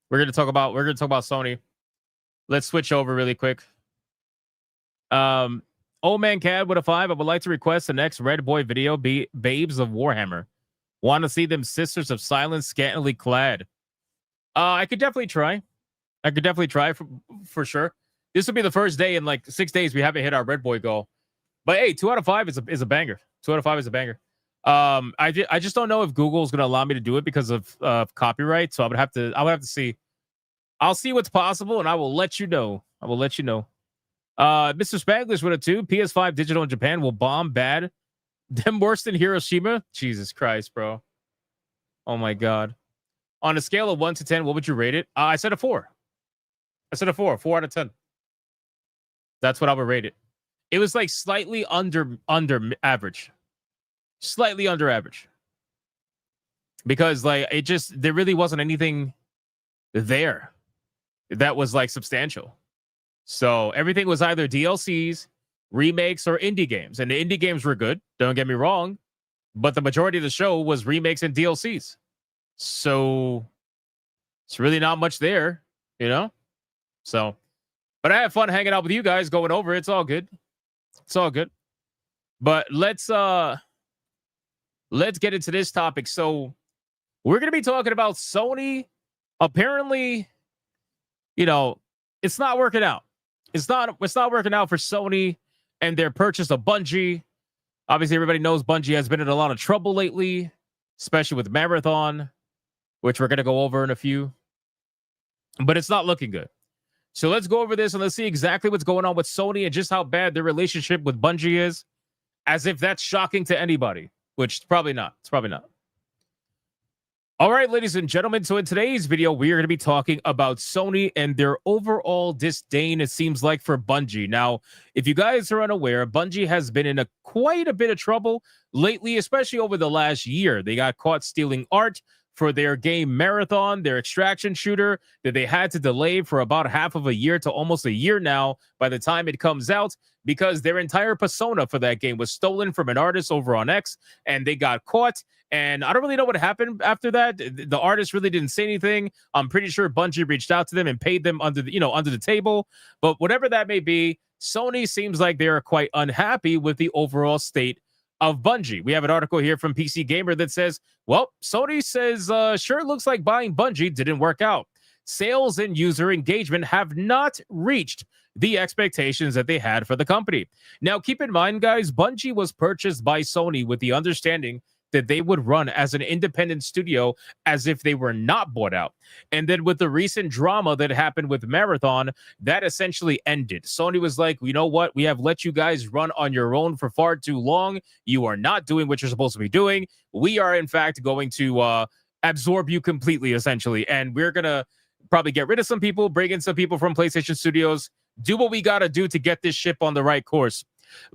We're gonna talk about Sony. Let's switch over really quick. Old Man Cad with a 5. I would like to request the next Red Boy video be Babes of Warhammer. Want to see them Sisters of Silence scantily clad. I could definitely try. For sure. This will be the first day in like 6 days we haven't hit our Red Boy goal. But hey, 2 out of 5 is a banger. 2 out of 5 is a banger. I just don't know if Google's gonna allow me to do it because of copyright. So I would have to see. I'll see what's possible and I will let you know. Mr. Spanglish with a 2. PS5 digital in Japan will bomb bad. Them worse than Hiroshima? Jesus Christ, bro. Oh my god. On a scale of 1 to 10, what would you rate it? I said a 4. 4 out of 10. That's what I would rate it. It was like slightly under average. Slightly under average. Because like there really wasn't anything there that was like substantial. So everything was either DLCs, remakes, or indie games. And the indie games were good, don't get me wrong. But the majority of the show was remakes and DLCs. So it's really not much there, So, but I had fun hanging out with you guys, going over it. It's all good. But let's let's get into this topic. So we're going to be talking about Sony. Apparently, you know, it's not working out. It's not working out for Sony and their purchase of Bungie. Obviously, everybody knows Bungie has been in a lot of trouble lately, especially with Marathon, which we're going to go over in a few. But it's not looking good. So let's go over this and let's see exactly what's going on with Sony and just how bad their relationship with Bungie is, as if that's shocking to anybody, which it's probably not. It's probably not. All right, ladies and gentlemen. So in today's video, we are going to be talking about Sony and their overall disdain, it seems like, for Bungie. Now, if you guys are unaware, Bungie has been in quite a bit of trouble lately, especially over the last year. They got caught stealing art for their game Marathon, their extraction shooter that they had to delay for about half of a year to almost a year now by the time it comes out, because their entire persona for that game was stolen from an artist over on X, and they got caught. And I don't really know what happened after that. The artist really didn't say anything. I'm pretty sure Bungie reached out to them and paid them under the table. But whatever that may be, Sony seems like they are quite unhappy with the overall state of Bungie. We have an article here from PC Gamer that says, well, Sony says, sure looks like buying Bungie didn't work out. Sales and user engagement have not reached the expectations that they had for the company. Now, keep in mind, guys, Bungie was purchased by Sony with the understanding that they would run as an independent studio as if they were not bought out. And then with the recent drama that happened with Marathon, that essentially ended. Sony was like, you know what? We have let you guys run on your own for far too long. You are not doing what you're supposed to be doing. We are, in fact, going to absorb you completely, essentially. And we're going to probably get rid of some people, bring in some people from PlayStation Studios, do what we got to do to get this ship on the right course.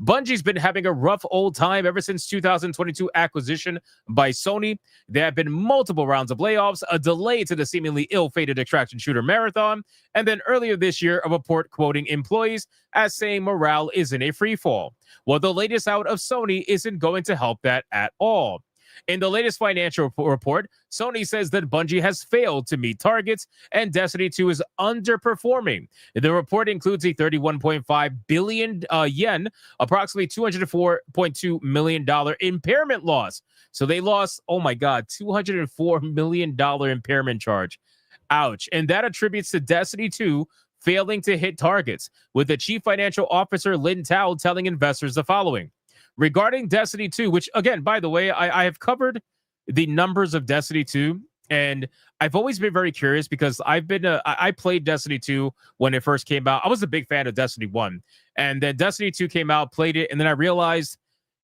Bungie's been having a rough old time ever since 2022 acquisition by Sony. There have been multiple rounds of layoffs, a delay to the seemingly ill-fated extraction shooter Marathon, and then earlier this year, a report quoting employees as saying morale is in a freefall. Well, the latest out of Sony isn't going to help that at all. In the latest financial report, Sony says that Bungie has failed to meet targets and Destiny 2 is underperforming. The report includes a 31.5 billion yen, approximately $204.2 million impairment loss. So they lost, oh my God, $204 million impairment charge. Ouch. And that attributes to Destiny 2 failing to hit targets, with the chief financial officer, Lin Tao, telling investors the following. Regarding Destiny 2, which, again, by the way, I have covered the numbers of Destiny 2, and I've always been very curious because I played Destiny 2 when it first came out. I was a big fan of Destiny 1, and then Destiny 2 came out, played it, and then I realized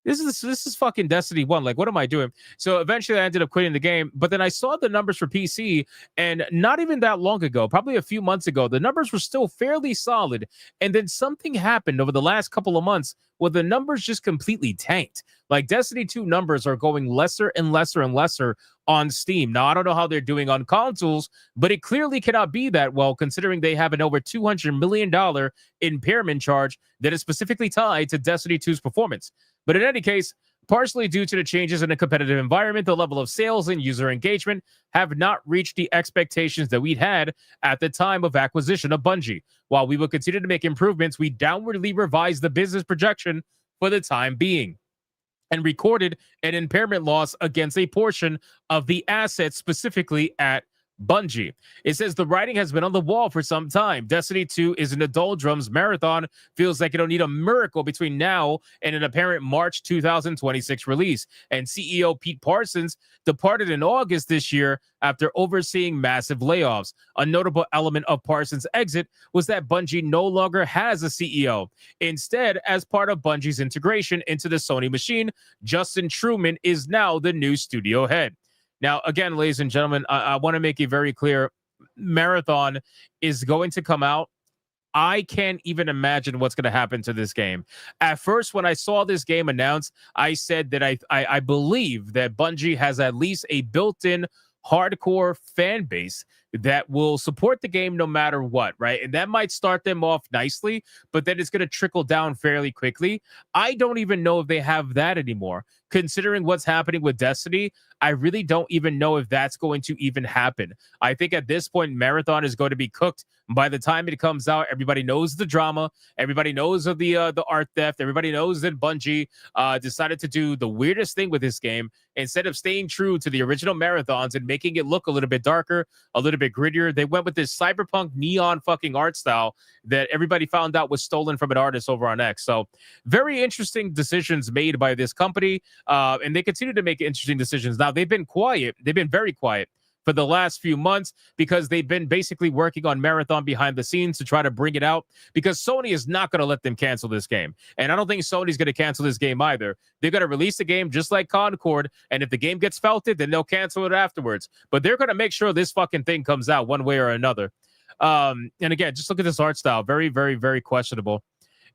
this is fucking Destiny 1. Like, what am I doing? So eventually I ended up quitting the game, but then I saw the numbers for PC, and not even that long ago, probably a few months ago, the numbers were still fairly solid, and then something happened over the last couple of months where the numbers just completely tanked. Like, Destiny 2 numbers are going lesser and lesser and lesser on Steam. Now, I don't know how they're doing on consoles, but it clearly cannot be that well, considering they have an over $200 million impairment charge that is specifically tied to Destiny 2's performance. But in any case, partially due to the changes in the competitive environment, the level of sales and user engagement have not reached the expectations that we'd had at the time of acquisition of Bungie. While we will continue to make improvements, we downwardly revised the business projection for the time being and recorded an impairment loss against a portion of the assets, specifically at Bungie. It says the writing has been on the wall for some time. Destiny 2 is in the doldrums. Marathon feels like it'll need a miracle between now and an apparent March 2026 release. And CEO Pete Parsons departed in August this year after overseeing massive layoffs. A notable element of Parsons' exit was that Bungie no longer has a CEO. Instead, as part of Bungie's integration into the Sony machine, Justin Truman is now the new studio head. Now, again, ladies and gentlemen, I want to make it very clear. Marathon is going to come out. I can't even imagine what's going to happen to this game. At first, when I saw this game announced, I said that I believe that Bungie has at least a built-in hardcore fan base that will support the game no matter what, right? And that might start them off nicely, but then it's going to trickle down fairly quickly. I don't even know if they have that anymore. Considering what's happening with Destiny, I really don't even know if that's going to even happen. I think at this point, Marathon is going to be cooked. By the time it comes out, everybody knows the drama. Everybody knows of the art theft. Everybody knows that Bungie decided to do the weirdest thing with this game. Instead of staying true to the original Marathons and making it look a little bit darker, a little bit grittier, they went with this cyberpunk neon fucking art style that everybody found out was stolen from an artist over on X. So very interesting decisions made by this company. And they continue to make interesting decisions. Now, they've been quiet. They've been very quiet for the last few months because they've been basically working on Marathon behind the scenes to try to bring it out because Sony is not going to let them cancel this game. And I don't think Sony's going to cancel this game either. They're going to release the game just like Concord, and if the game gets felted, then they'll cancel it afterwards. But they're going to make sure this fucking thing comes out one way or another. And again, just look at this art style. Very, very, very questionable.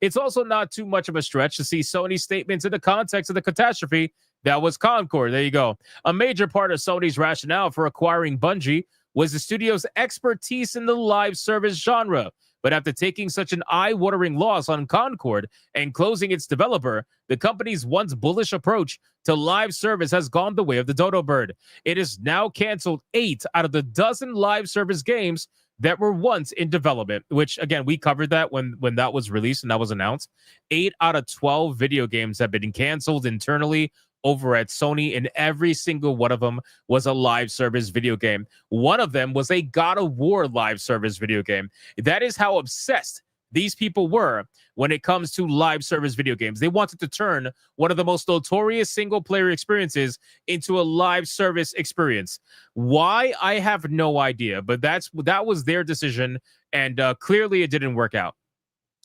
It's also not too much of a stretch to see Sony's statements in the context of the catastrophe that was Concord. There you go. A major part of Sony's rationale for acquiring Bungie was the studio's expertise in the live service genre. But after taking such an eye-watering loss on Concord and closing its developer, the company's once bullish approach to live service has gone the way of the dodo bird. It has now canceled 8 out of the dozen live service games that were once in development, which, again, we covered that when that was released and that was announced. 8 out of 12 video games have been canceled internally over at Sony, and every single one of them was a live service video game. One of them was a God of War live service video game. That is how obsessed these people were when it comes to live service video games. They wanted to turn one of the most notorious single-player experiences into a live service experience. Why? I have no idea, but that was their decision, and clearly it didn't work out.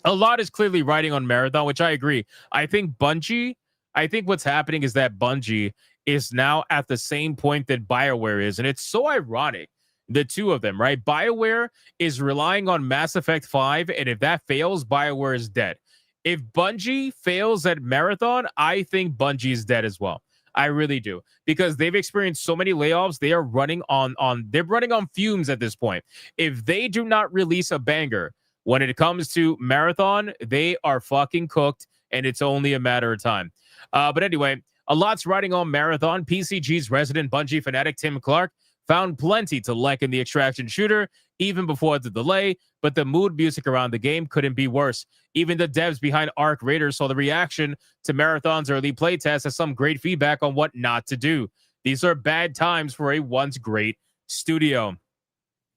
A lot is clearly riding on Marathon, which I agree. I think what's happening is that Bungie is now at the same point that BioWare is, and it's so ironic. The two of them, right? BioWare is relying on Mass Effect 5, and if that fails, BioWare is dead. If Bungie fails at Marathon, I think Bungie is dead as well. I really do, because they've experienced so many layoffs. They are running they're running on fumes at this point. If they do not release a banger when it comes to Marathon, they are fucking cooked, and it's only a matter of time. But anyway, a lot's riding on Marathon. PCG's resident Bungie fanatic Tim Clark found plenty to like in the extraction shooter, even before the delay, but the mood music around the game couldn't be worse. Even the devs behind Arc Raiders saw the reaction to Marathon's early playtest as some great feedback on what not to do. These are bad times for a once great studio.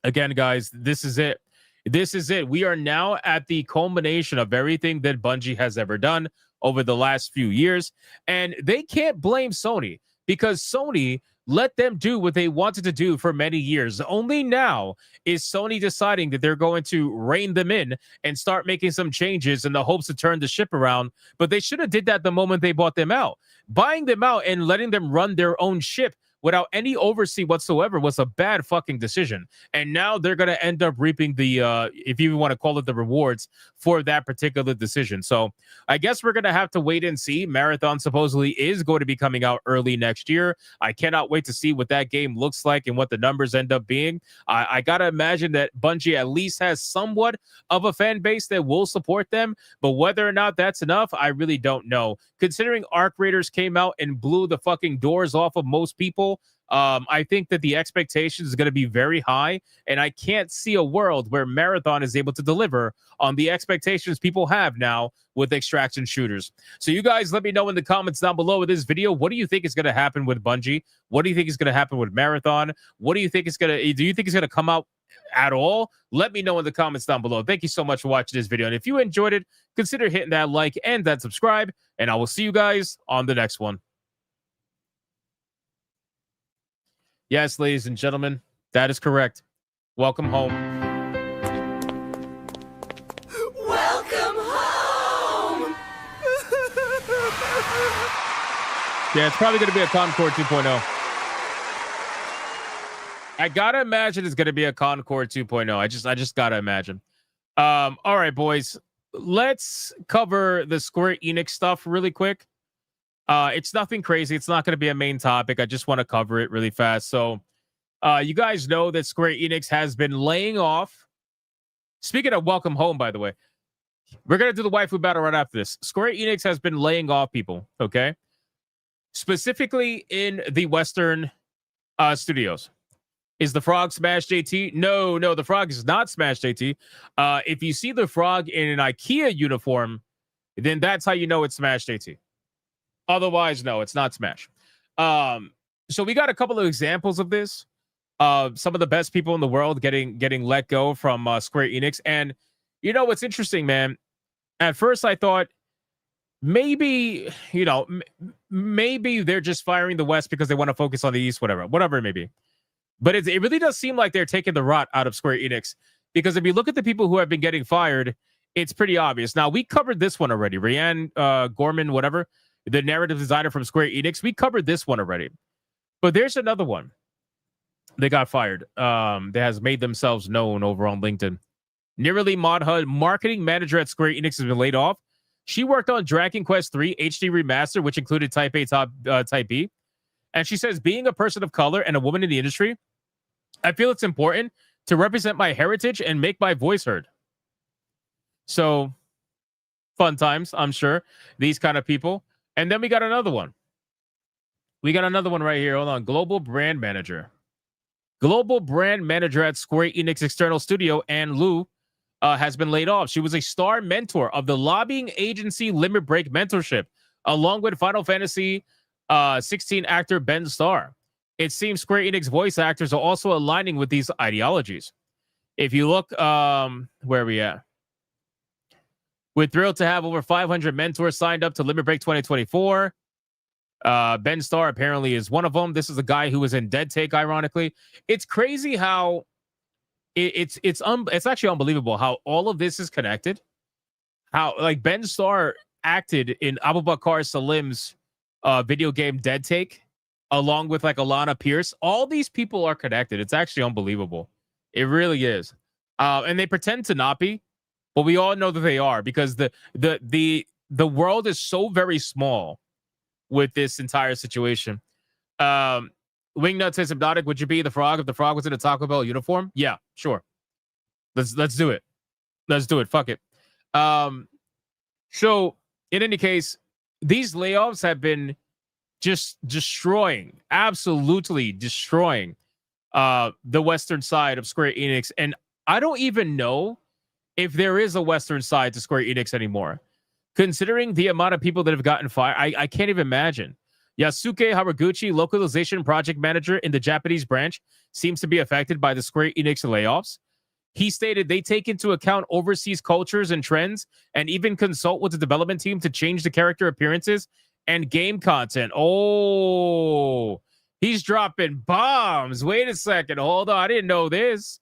Again, guys, this is it. This is it. We are now at the culmination of everything that Bungie has ever done over the last few years, and they can't blame Sony because Sony let them do what they wanted to do for many years. Only now is Sony deciding that they're going to rein them in and start making some changes in the hopes to turn the ship around. But they should have did that the moment they bought them out. Buying them out and letting them run their own ship without any oversee whatsoever was a bad fucking decision. And now they're going to end up reaping the, if you want to call it the rewards for that particular decision. So I guess we're going to have to wait and see. Marathon supposedly is going to be coming out early next year. I cannot wait to see what that game looks like and what the numbers end up being. I got to imagine that Bungie at least has somewhat of a fan base that will support them, but whether or not that's enough, I really don't know. Considering Arc Raiders came out and blew the fucking doors off of most people, I think that the expectations is going to be very high, and I can't see a world where Marathon is able to deliver on the expectations people have now with extraction shooters. So you guys let me know in the comments down below with this video, what do you think is going to happen with Bungie? What do you think is going to happen with Marathon? What do you think is going to, do you think it's going to come out at all? Let me know in the comments down below. Thank you so much for watching this video, and if you enjoyed it, consider hitting that like and that subscribe, and I will see you guys on the next one. Yes, ladies and gentlemen, that is correct. Welcome home. Welcome home! Yeah, it's probably going to be a Concord 2.0. I gotta imagine it's going to be a Concord 2.0. I just gotta imagine. All right, boys. Let's cover the Square Enix stuff really quick. It's nothing crazy. It's not going to be a main topic. I just want to cover it really fast. So You guys know that Square Enix has been laying off. Speaking of welcome home, by the way, we're going to do the waifu battle right after this. Square Enix has been laying off people, okay? Specifically in the Western studios. Is the frog Smash JT? No, the frog is not Smash JT. If you see the frog in an IKEA uniform, then that's how you know it's Smash JT. Otherwise, no, it's not Smash. So we got a couple of examples of this. Some of the best people in the world getting let go from Square Enix. And you know what's interesting, man? At first, I thought maybe, maybe they're just firing the West because they want to focus on the East, whatever it may be. But it really does seem like they're taking the rot out of Square Enix, because if you look at the people who have been getting fired, it's pretty obvious. Now, we covered this one already. Ryan Gorman, whatever, the narrative designer from Square Enix, we covered this one already. But there's another one. They got fired. That has made themselves known over on LinkedIn. Nirali Madha, marketing manager at Square Enix, has been laid off. She worked on Dragon Quest III HD Remaster, which included Type A, Type B. And she says, being a person of color and a woman in the industry, I feel it's important to represent my heritage and make my voice heard. So, fun times, I'm sure. These kind of people. And then we got another one. We got another one right here. Hold on. Global brand manager. Global brand manager at Square Enix External Studio, Ann Liu, has been laid off. She was a star mentor of the lobbying agency Limit Break Mentorship, along with Final Fantasy 16 actor Ben Starr. It seems Square Enix voice actors are also aligning with these ideologies. If you look, where are we at? We're thrilled to have over 500 mentors signed up to Limit Break 2024. Ben Starr apparently is one of them. This is a guy who was in Dead Take, ironically. It's crazy how it's actually unbelievable how all of this is connected. How, like, Ben Starr acted in Abu Bakr Salim's video game Dead Take, along with like Alana Pierce. All these people are connected. It's actually unbelievable. It really is. And they pretend to not be, but we all know that they are, because the world is so very small with this entire situation. Wingnut says, Hypnotic, would you be the frog if the frog was in a Taco Bell uniform? Yeah, sure. Let's do it. Let's do it. Fuck it. So in any case, these layoffs have been just absolutely destroying the Western side of Square Enix. And I don't even know if there is a Western side to Square Enix anymore, considering the amount of people that have gotten fired. I can't even imagine. Yasuke Haraguchi, localization project manager in the Japanese branch, seems to be affected by the Square Enix layoffs. He stated they take into account overseas cultures and trends and even consult with the development team to change the character appearances and game content. Oh, he's dropping bombs. Wait a second. Hold on. I didn't know this.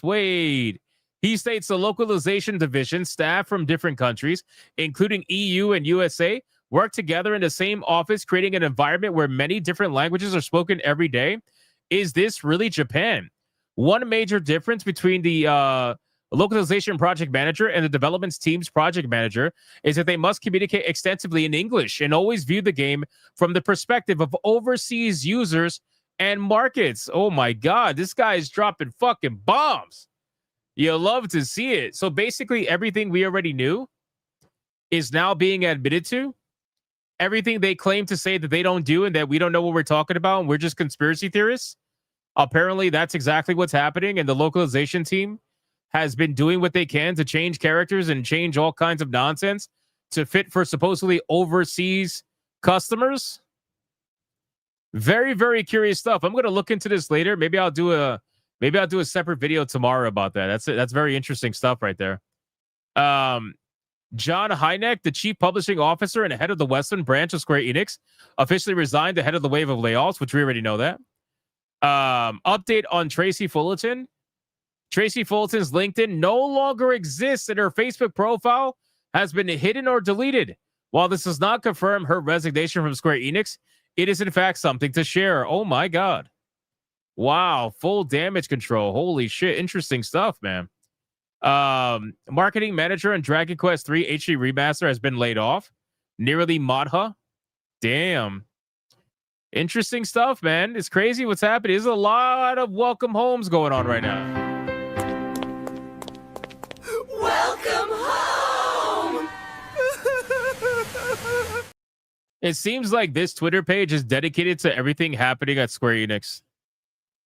Wait. He states the localization division, staff from different countries, including EU and USA, work together in the same office, creating an environment where many different languages are spoken every day. Is this really Japan? One major difference between the localization project manager and the development team's project manager is that they must communicate extensively in English and always view the game from the perspective of overseas users and markets. Oh my God, this guy is dropping fucking bombs. You love to see it. So basically everything we already knew is now being admitted to. Everything they claim to say that they don't do and that we don't know what we're talking about and we're just conspiracy theorists. Apparently that's exactly what's happening, and the localization team has been doing what they can to change characters and change all kinds of nonsense to fit for supposedly overseas customers. Very, very curious stuff. I'm going to look into this later. Maybe I'll do a separate video tomorrow about that. That's very interesting stuff right there. John Hynek, the chief publishing officer and head of the Western branch of Square Enix, officially resigned ahead of the wave of layoffs, which we already know that. Update on Tracy Fullerton. Tracy Fullerton's LinkedIn no longer exists, and her Facebook profile has been hidden or deleted. While this does not confirm her resignation from Square Enix, it is in fact something to share. Oh my God. Wow. Full damage control. Holy shit. Interesting stuff, man. Marketing manager on Dragon Quest III HD Remaster has been laid off. Nirali Madha. Damn. Interesting stuff, man. It's crazy what's happening. There's a lot of welcome homes going on right now. Welcome home! It seems like this Twitter page is dedicated to everything happening at Square Enix.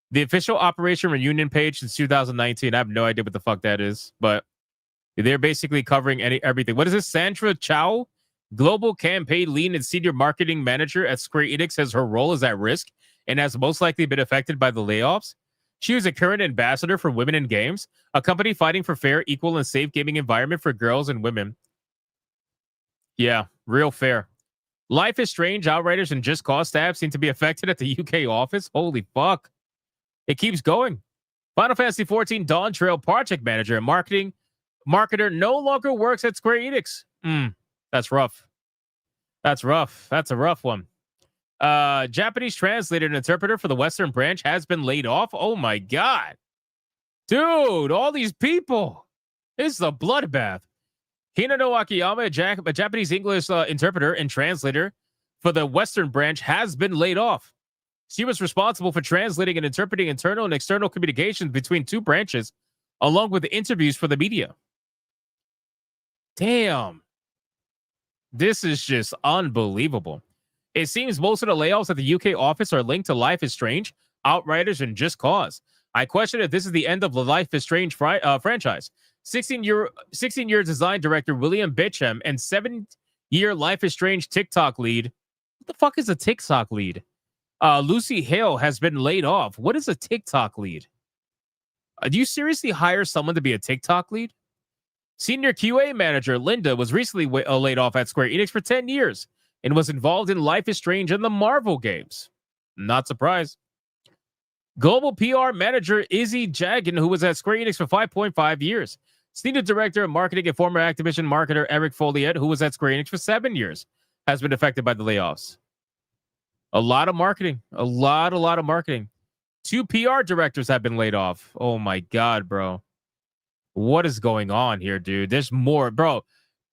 The official Operation Reunion page since 2019. I have no idea what the fuck that is, but they're basically covering everything. What is this? Sandra Chow, Global Campaign Lead and Senior Marketing Manager at Square Enix, says her role is at risk and has most likely been affected by the layoffs. She was a current ambassador for Women in Games, a company fighting for fair, equal, and safe gaming environment for girls and women. Yeah, real fair. Life is Strange, Outriders, and Just Cause staff seem to be affected at the UK office. Holy fuck. It keeps going. Final Fantasy XIV Dawn Trail project manager and marketer no longer works at Square Enix. That's rough. That's rough. That's a rough one. Japanese translator and interpreter for the Western branch has been laid off. Oh my God. Dude, all these people. This is a bloodbath. Hinano Akiyama, a Japanese English interpreter and translator for the Western branch, has been laid off. She was responsible for translating and interpreting internal and external communications between two branches, along with interviews for the media. Damn. This is just unbelievable. It seems most of the layoffs at the UK office are linked to Life is Strange, Outriders, and Just Cause. I question if this is the end of the Life is Strange franchise. 16-year design director William Bitcham and 7-year Life is Strange TikTok lead. What the fuck is a TikTok lead? Lucy Hale has been laid off. What is a TikTok lead? Do you seriously hire someone to be a TikTok lead? Senior QA manager Linda was recently laid off at Square Enix for 10 years and was involved in Life is Strange and the Marvel games. Not surprised. Global PR manager Izzy Jagan, who was at Square Enix for 5.5 years. Senior director of marketing and former Activision marketer Eric Folliet, who was at Square Enix for 7 years, has been affected by the layoffs. A lot of marketing. A lot of marketing. 2 PR directors have been laid off. Oh my God, bro. What is going on here, dude? There's more, bro.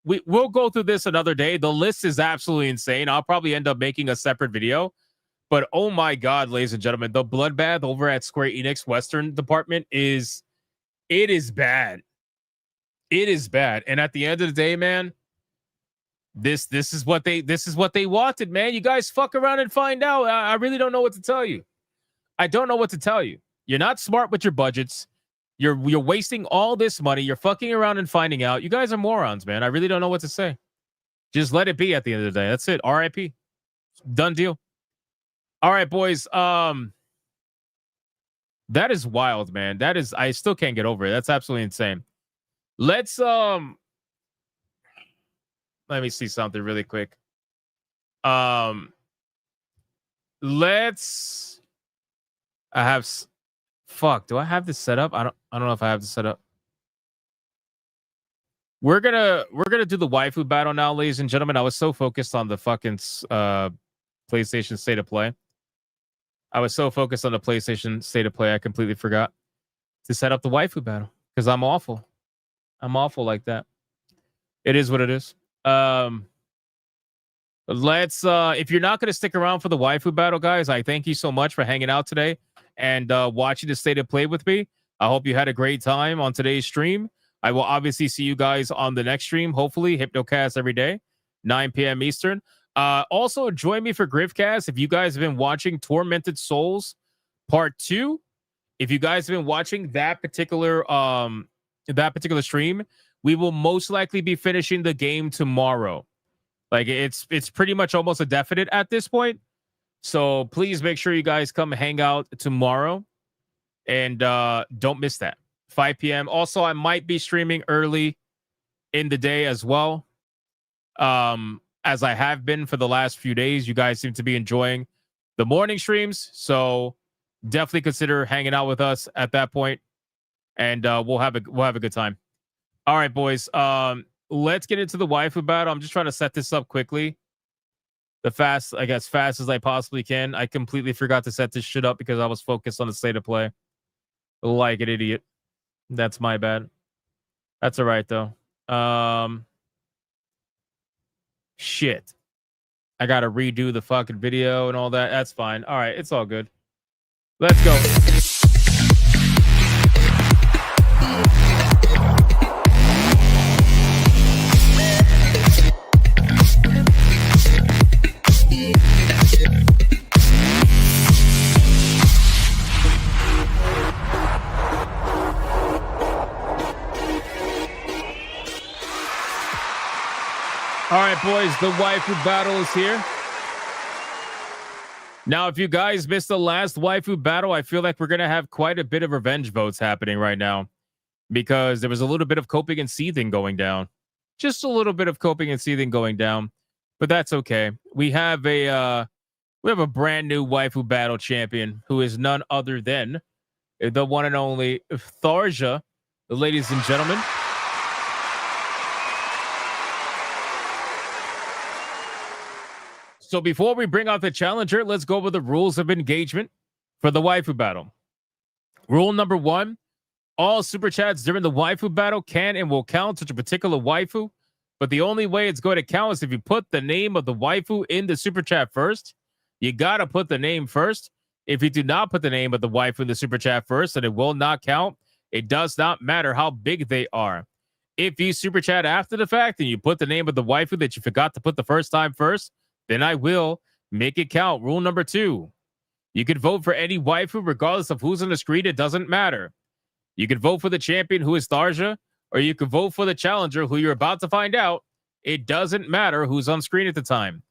We'll go through this another day. The list is absolutely insane. I'll probably end up making a separate video. But oh my God, ladies and gentlemen, the bloodbath over at Square Enix Western department is bad. It is bad. And at the end of the day, man, this is what they wanted, man. You guys fuck around and find out. I really don't know what to tell you. I don't know what to tell you. You're not smart with your budgets. You're wasting all this money. You're fucking around and finding out. You guys are morons, man. I really don't know what to say. Just let it be at the end of the day. That's it. RIP. Done deal. All right, boys. That is wild, man. That is, I still can't get over it. That's absolutely insane. Let's let me see something really quick. Fuck, do I have this set up? I don't know if I have this set up. We're gonna do the waifu battle now, ladies and gentlemen. I was so focused on the fucking PlayStation State of Play. I was so focused on the PlayStation State of Play, I completely forgot to set up the waifu battle because I'm awful. I'm awful like that. It is what it is. Let's if you're not going to stick around for the waifu battle, guys, I thank you so much for hanging out today and watching the State of Play with me. I hope you had a great time on today's stream. I will obviously see you guys on the next stream, hopefully Hypnocast every day, 9 p.m. Eastern. Also join me for Griffcast if you guys have been watching Tormented Souls Part 2. If you guys have been watching that particular stream, we will most likely be finishing the game tomorrow. Like it's pretty much almost a definite at this point. So please make sure you guys come hang out tomorrow and don't miss that. 5 p.m. Also, I might be streaming early in the day as well. As I have been for the last few days. You guys seem to be enjoying the morning streams. So definitely consider hanging out with us at that point. And we'll have a good time. All right, boys. Let's get into the waifu battle. I'm just trying to set this up quickly. Fast as I possibly can. I completely forgot to set this shit up because I was focused on the State of Play. Like an idiot. That's my bad. That's all right, though. Shit. I gotta redo the fucking video and all that. That's fine. All right, it's all good. Let's go. All right, boys, the waifu battle is here. Now, if you guys missed the last waifu battle, I feel like we're going to have quite a bit of revenge votes happening right now because there was a little bit of coping and seething going down. Just a little bit of coping and seething going down, but that's okay. We have a brand new waifu battle champion who is none other than the one and only Tharja, ladies and gentlemen. So before we bring out the challenger, let's go over the rules of engagement for the waifu battle. Rule number 1, all super chats during the waifu battle can and will count to a particular waifu, but the only way it's going to count is if you put the name of the waifu in the super chat first. You got to put the name first. If you do not put the name of the waifu in the super chat first, then it will not count. It does not matter how big they are. If you super chat after the fact and you put the name of the waifu that you forgot to put the first time first, then I will make it count. Rule number 2, you can vote for any waifu regardless of who's on the screen. It doesn't matter. You can vote for the champion, who is Tharja, or you can vote for the challenger, who you're about to find out. It doesn't matter who's on screen at the time.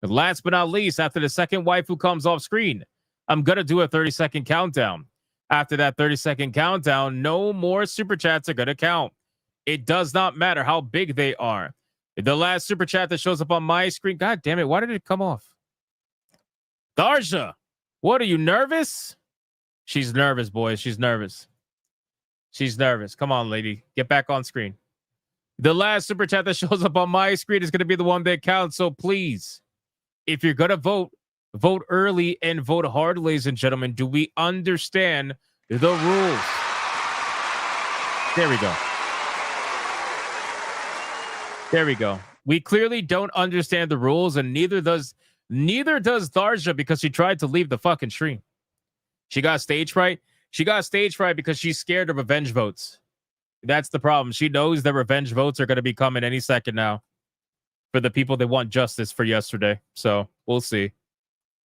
And last but not least, after the second waifu comes off screen, I'm going to do a 30-second countdown. After that 30-second countdown, no more super chats are going to count. It does not matter how big they are. The last super chat that shows up on my screen. God damn it. Why did it come off? Tharja, what are you, nervous? She's nervous, boys. She's nervous. She's nervous. Come on, lady. Get back on screen. The last super chat that shows up on my screen is going to be the one that counts. So please, if you're going to vote, vote early and vote hard, ladies and gentlemen. Do we understand the rules? There we go. There we go. We clearly don't understand the rules, and neither does Tharja, because she tried to leave the fucking stream. She got stage fright. She got stage fright because she's scared of revenge votes. That's the problem. She knows that revenge votes are going to be coming any second now for the people that want justice for yesterday. So we'll see.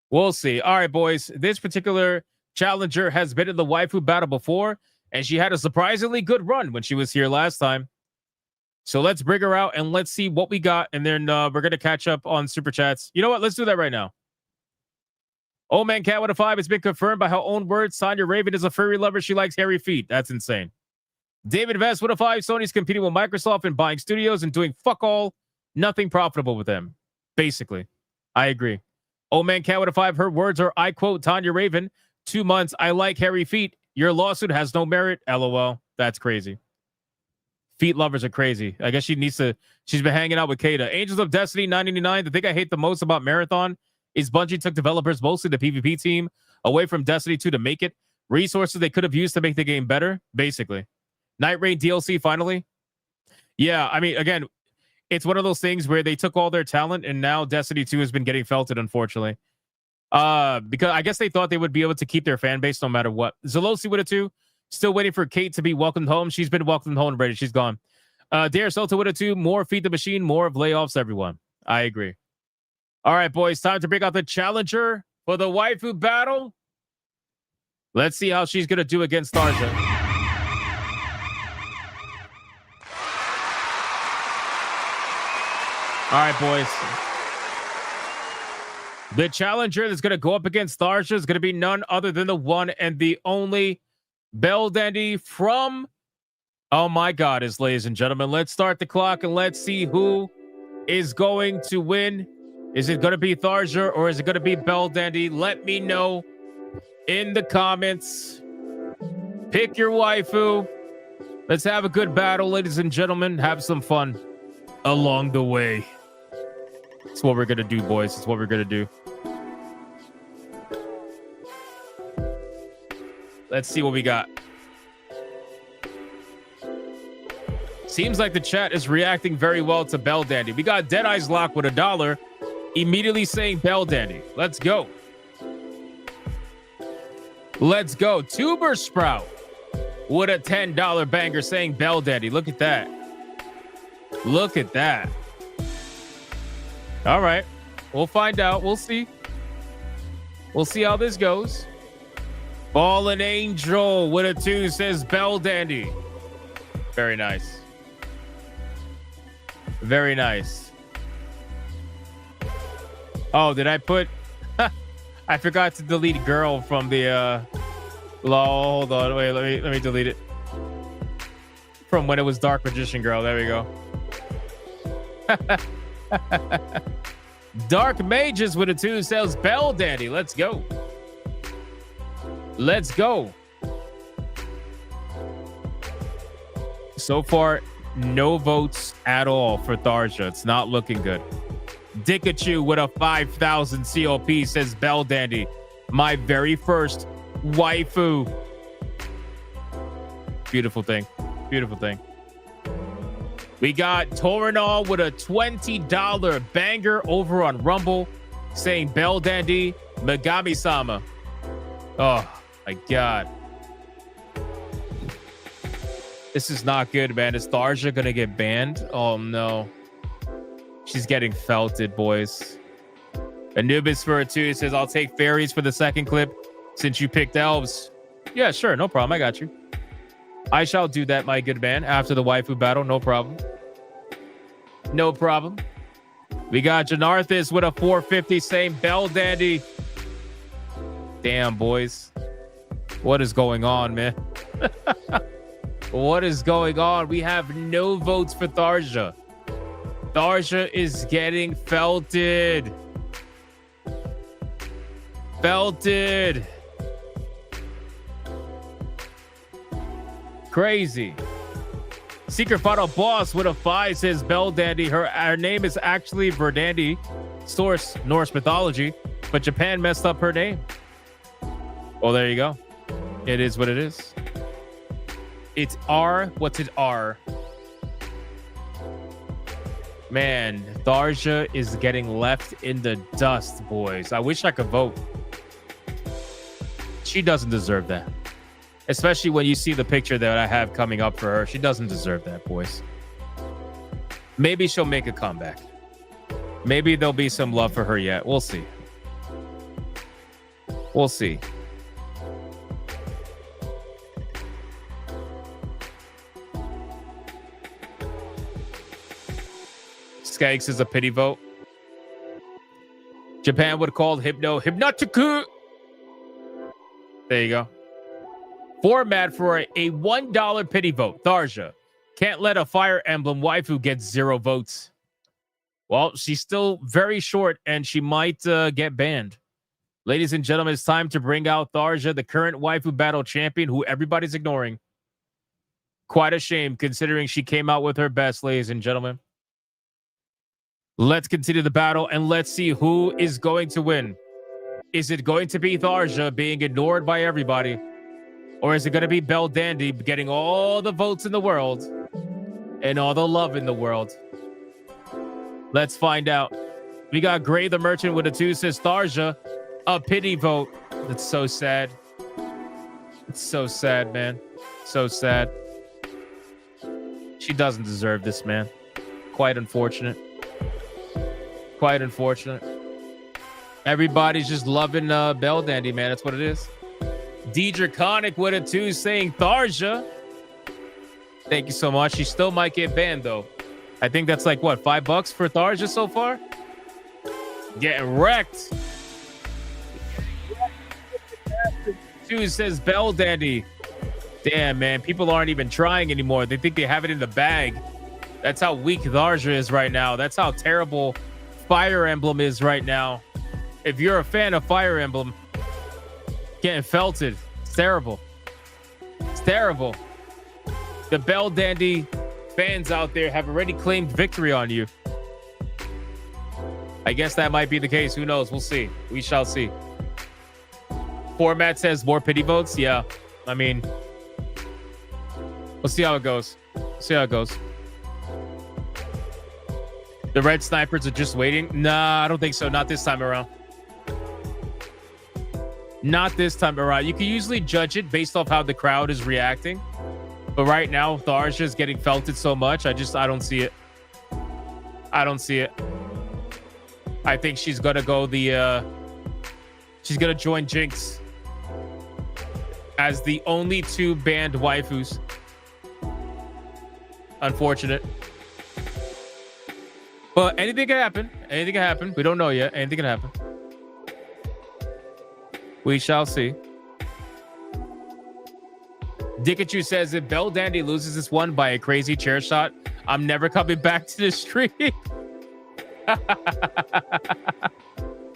We'll see. All right, boys. This particular challenger has been in the waifu battle before, and she had a surprisingly good run when she was here last time. So let's bring her out and let's see what we got. And then we're going to catch up on super chats. You know what? Let's do that right now. Oh man, Cat with a 5. It's been confirmed by her own words. Tanya Raven is a furry lover. She likes hairy feet. That's insane. David Vest with a 5. Sony's competing with Microsoft and buying studios and doing fuck all. Nothing profitable with them. Basically. I agree. Oh man, Cat with a 5. Her words are, I quote Tanya Raven, 2 months. I like hairy feet. Your lawsuit has no merit. LOL. That's crazy. Feet lovers are crazy. I guess she needs to. She's been hanging out with Kata. Angels of Destiny 999. The thing I hate the most about Marathon is Bungie took developers, mostly the PvP team, away from Destiny 2 to make it. Resources they could have used to make the game better, basically. Night Rain DLC finally. Yeah, I mean, again, it's one of those things where they took all their talent and now Destiny 2 has been getting felted, unfortunately. Because I guess they thought they would be able to keep their fan base no matter what. Zelosi with a 2. Still waiting for Kate to be welcomed home. She's been welcomed home already. She's gone. Dare Celta with a 2. More Feed the Machine. More of layoffs, everyone. I agree. All right, boys. Time to bring out the challenger for the waifu battle. Let's see how she's going to do against Tharja. All right, boys. The challenger that's going to go up against Tharja is going to be none other than the one and the only Bell Dandy from Oh My Goddess, ladies and gentlemen. Let's start the clock and let's see who is going to win. Is it going to be Tharja or is it going to be Bell Dandy? Let me know in the comments. Pick your waifu. Let's have a good battle, ladies and gentlemen. Have some fun along the way. That's what we're going to do, boys. That's what we're going to do. Let's see what we got. Seems like the chat is reacting very well to Bell Dandy. We got Dead Eyes Lock with $1. Immediately saying Bell Dandy. Let's go. Let's go. Tuber Sprout with a $10 banger saying Bell Dandy. Look at that. Look at that. All right. We'll find out. We'll see. We'll see how this goes. Fallen Angel with a 2 says Bell Dandy. Very nice. Very nice. Oh, did I put... I forgot to delete girl from the... Hold on. Wait, let me delete it. From when it was Dark Magician Girl. There we go. Dark Mages with a 2 says Bell Dandy. Let's go. Let's go. So far, no votes at all for Tharja. It's not looking good. Dikachu with a 5,000 COP says Bell Dandy. My very first waifu. Beautiful thing. Beautiful thing. We got Torinol with a $20 banger over on Rumble saying Bell Dandy Megami-sama. Oh my God. This is not good, man. Is Tharja gonna get banned? Oh no. She's getting felted, boys. Anubis for a 2 says, I'll take fairies for the second clip since you picked elves. Yeah, sure. No problem. I got you. I shall do that, my good man, after the waifu battle. No problem. No problem. We got Janarthis with a 450 saying Bell Dandy. Damn, boys. What is going on, man? What is going on? We have no votes for Tharja. Tharja is getting felted. Felted. Crazy. Secret Final Boss with a 5 says Bell Dandy. Her name is actually Verdandi. Source Norse mythology, but Japan messed up her name. Well, there you go. It is what it is. It's R. What's it R? Man, Tharja is getting left in the dust, boys. I wish I could vote. She doesn't deserve that. Especially when you see the picture that I have coming up for her. She doesn't deserve that, boys. Maybe she'll make a comeback. Maybe there'll be some love for her yet. We'll see. We'll see. Skanks is a pity vote. Japan would have called Hypnotiku. There you go. Format for a $1 pity vote. Tharja. Can't let a Fire Emblem waifu get 0 votes. Well, she's still very short and she might get banned. Ladies and gentlemen, it's time to bring out Tharja, the current Waifu Battle champion, who everybody's ignoring. Quite a shame considering she came out with her best, ladies and gentlemen. Let's continue the battle and let's see who is going to win. Is it going to be Tharja being ignored by everybody? Or is it going to be Bell Dandy getting all the votes in the world and all the love in the world? Let's find out. We got Gray the Merchant with a 2 says Tharja, a pity vote. That's so sad. It's so sad, man. So sad. She doesn't deserve this, man. Quite unfortunate. Quite unfortunate. Everybody's just loving Bell Dandy, man. That's what it is. D Draconic with a 2 saying Tharja. Thank you so much. She still might get banned, though. I think that's like, what, $5 for Tharja so far? Getting wrecked. 2 says Bell Dandy. Damn, man. People aren't even trying anymore. They think they have it in the bag. That's how weak Tharja is right now. That's how terrible Fire Emblem is right now. If you're a fan of Fire Emblem, getting felted. It's terrible. It's terrible. The Bell Dandy fans out there have already claimed victory on you. I guess that might be the case. Who knows? We'll see. We shall see. Format says more pity votes. Yeah. I mean, we'll see how it goes. See how it goes. The red snipers are just waiting? Nah, I don't think so. Not this time around. Not this time around. You can usually judge it based off how the crowd is reacting. But right now, Tharja is getting felted so much. I don't see it. I don't see it. I think she's going to go she's going to join Jinx as the only 2 banned waifus. Unfortunate. But anything can happen. Anything can happen. We don't know yet. Anything can happen. We shall see. Dikachu says, if Bell Dandy loses this one by a crazy chair shot, I'm never coming back to the stream.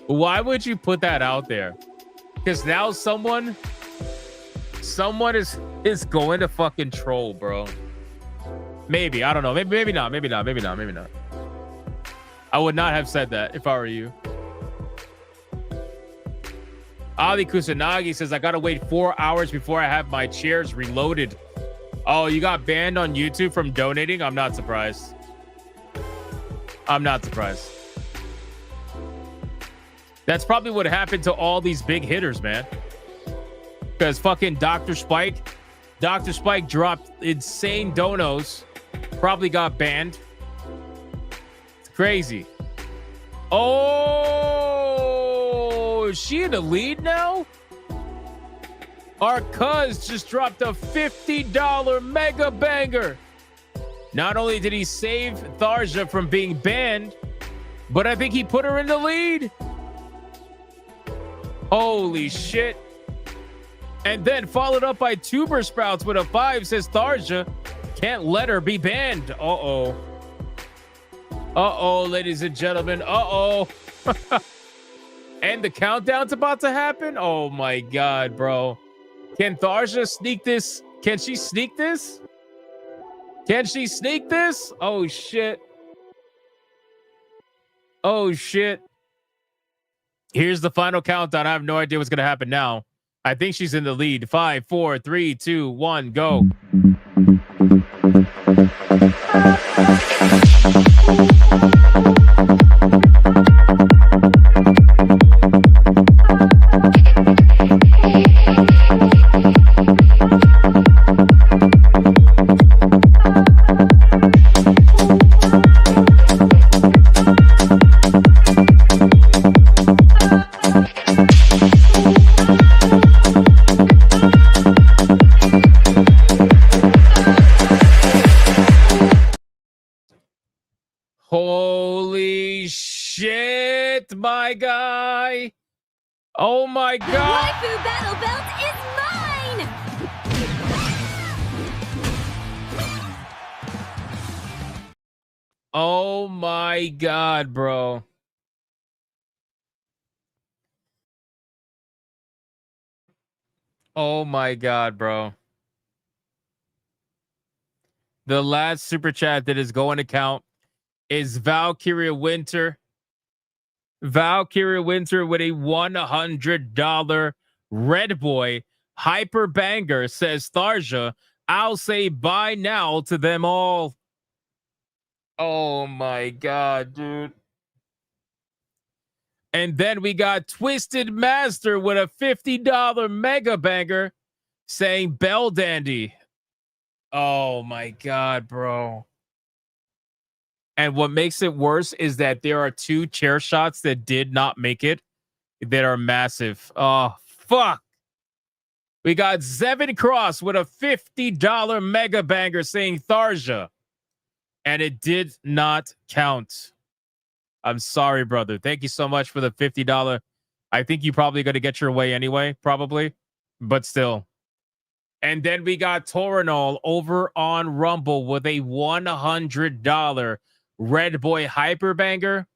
Why would you put that out there? Because now someone is going to fucking troll, bro. Maybe. I don't know. Maybe not. Maybe not. Maybe not. Maybe not. I would not have said that if I were you. Ali Kusanagi says, I gotta wait 4 hours before I have my chairs reloaded. Oh, you got banned on YouTube from donating? I'm not surprised. I'm not surprised. That's probably what happened to all these big hitters, man. Because fucking Dr. Spike dropped insane donos. Probably got banned. It's crazy. Oh, is she in the lead now? Our cuz just dropped a $50 mega banger. Not only did he save Tharja from being banned, but I think he put her in the lead. Holy shit. And then followed up by Tuber Sprouts with a 5, says Tharja can't let her be banned. Uh-oh. Uh-oh, ladies and gentlemen. Uh-oh. And the countdown's about to happen? Oh my God, bro. Can Tharja sneak this? Can she sneak this? Can she sneak this? Oh, shit. Oh, shit. Here's the final countdown. I have no idea what's going to happen now. I think she's in the lead. 5, 4, 3, 2, 1, go. Holy shit, my guy. Oh my God. Waifu Battle Belt is mine! Oh my God, bro. Oh my God, bro. The last super chat that is going to count is Valkyria Winter. Valkyria Winter with a $100 Red Boy Hyper Banger says, Tharja, I'll say bye now to them all. Oh my God, dude. And then we got Twisted Master with a $50 Mega Banger saying Bell Dandy. Oh my God, bro. And what makes it worse is that there are 2 chair shots that did not make it that are massive. Oh, fuck. We got Zevin Cross with a $50 Mega Banger saying Tharja. And it did not count. I'm sorry, brother. Thank you so much for the $50. I think you probably going to get your way anyway, probably. But still. And then we got Torinol over on Rumble with a $100 Red Boy Hyper Banger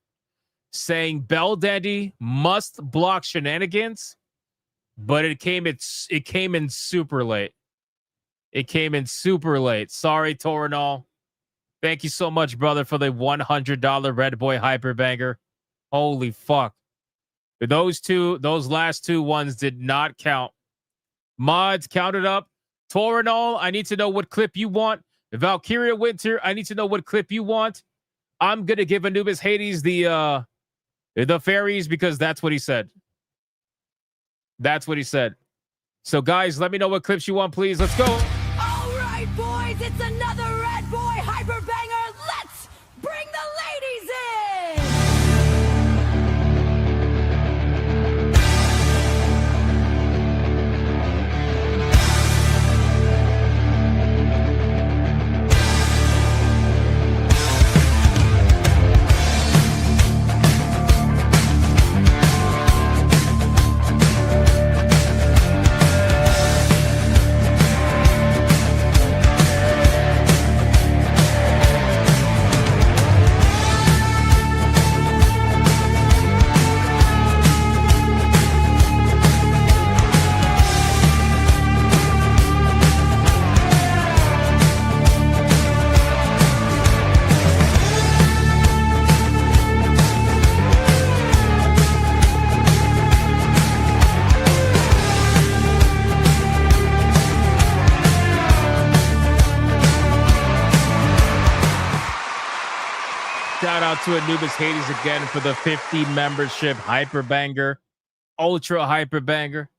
saying Bell Dandy must block shenanigans, but it came in super late. It came in super late. Sorry, Torinol. Thank you so much, brother, for the $100 Red Boy Hyper Banger. Holy fuck. Those last 2 ones did not count. Mods, count it up. Torinol, I need to know what clip you want. Valkyria Winter, I need to know what clip you want. I'm gonna give Anubis Hades the fairies because that's what he said. That's what he said. So guys, let me know what clips you want, please. Let's go. All right, boys, it's another Red Boy Hyper Banger. Let's bring the ladies in. Shout out to Anubis Hades again for the 50 membership hyper banger, ultra hyper banger.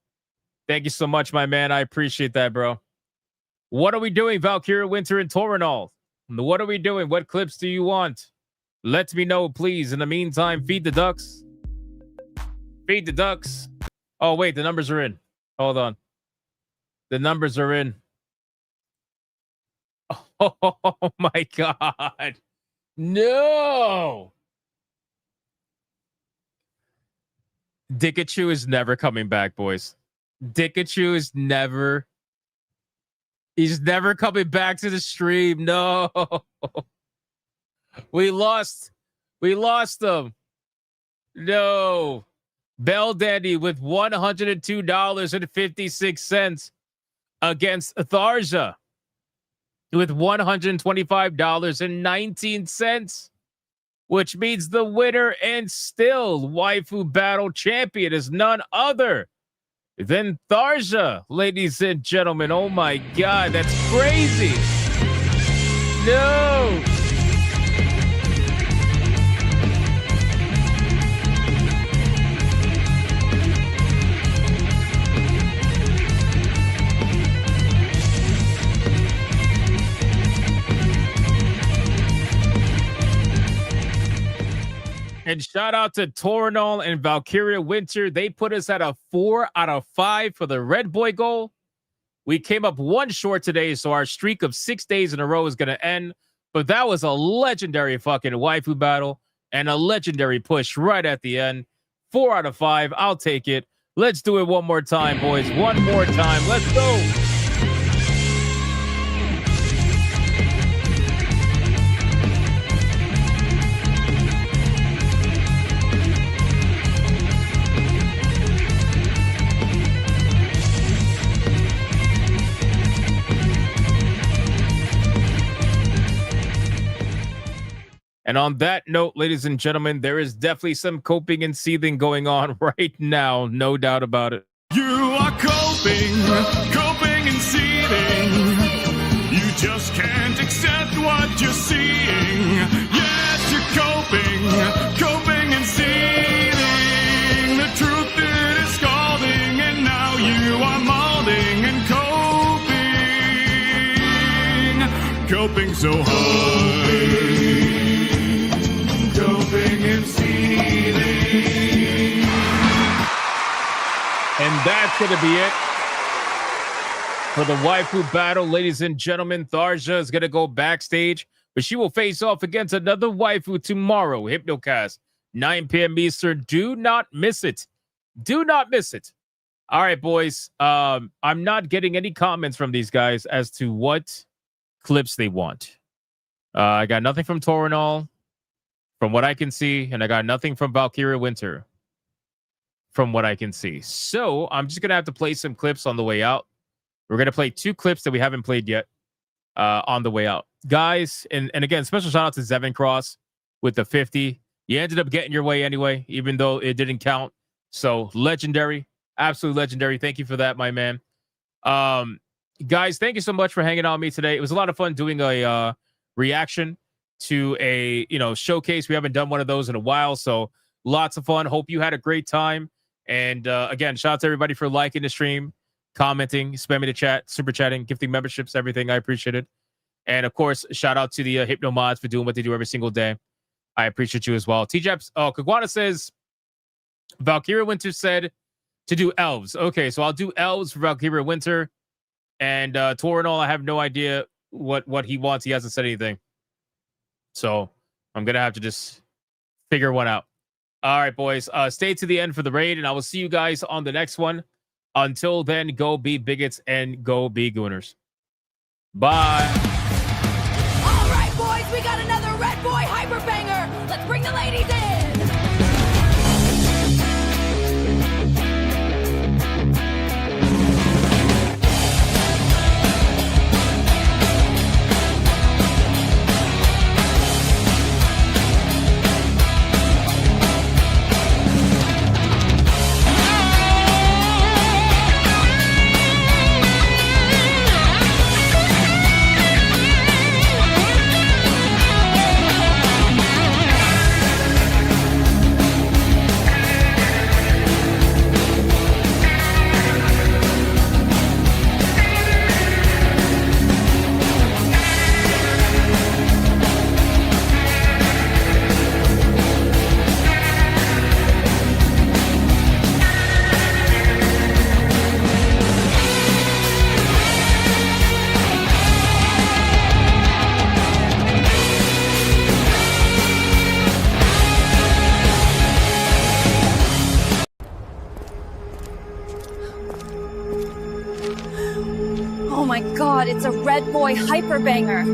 Thank you so much, my man. I appreciate that, bro. What are we doing, Valkyria Winter and Torinol? What are we doing? What clips do you want? Let me know, please. In the meantime, feed the ducks. Feed the ducks. Oh, wait, the numbers are in. Hold on. The numbers are in. Oh my God. No. Dikachu is never coming back, boys. Dikachu is never. He's never coming back to the stream. No. We lost. We lost them. No. Bell Dandy with $102.56 against Tharja with $125.19, which means the winner and still Waifu Battle champion is none other than Tharja, ladies and gentlemen. Oh my God, that's crazy. No. And shout out to Torinol and Valkyria Winter. They put us at a 4 out of 5 for the Red Boy goal. We came up one short today, so our streak of 6 days in a row is going to end. But that was a legendary fucking waifu battle and a legendary push right at the end. 4 out of 5. I'll take it. Let's do it one more time, boys. One more time. Let's go. And on that note, ladies and gentlemen, there is definitely some coping and seething going on right now. No doubt about it. You are coping and seething. You just can't accept what you're seeing. Yes, you're coping and seething. The truth is scalding, and now you are molding and coping so hard. Coping and seething. And that's going to be it for the waifu battle, ladies and gentlemen. Tharja is going to go backstage, but she will face off against another waifu tomorrow. Hypnocast, 9 p.m. Eastern. Do not miss it. Do not miss it. All right, boys. I'm not getting any comments from these guys as to what clips they want. I got nothing from Torinol, from what I can see, and I got nothing from Valkyria Winter, from what I can see. So I'm just gonna have to play some clips on the way out. We're gonna play 2 clips that we haven't played yet on the way out, guys. And again, special shout out to Zevin Cross with the 50. You ended up getting your way anyway, even though it didn't count. So legendary, absolutely legendary. Thank you for that, my man. Guys, thank you so much for hanging out with me today. It was a lot of fun doing a reaction to a showcase. We haven't done one of those in a while, so lots of fun. Hope you had a great time. And again, shout out to everybody for liking the stream, commenting, spamming the chat, super chatting, gifting memberships, everything. I appreciate it. And of course, shout out to the Hypno mods for doing what they do every single day. I appreciate you as well. TJaps, Kagwana says Valkyria Winter said to do elves. Okay, so I'll do elves for Valkyria Winter. And Torinol, I have no idea what he wants. He hasn't said anything. So I'm gonna have to just figure one out. All right, boys. Stay to the end for the raid, and I will see you guys on the next one. Until then, go be bigots and go be gooners. Bye. All right, boys, we got another Red Boy Hyper Banger. Let's bring the ladies in. Oh my god, it's a Red Boy Hyper Banger.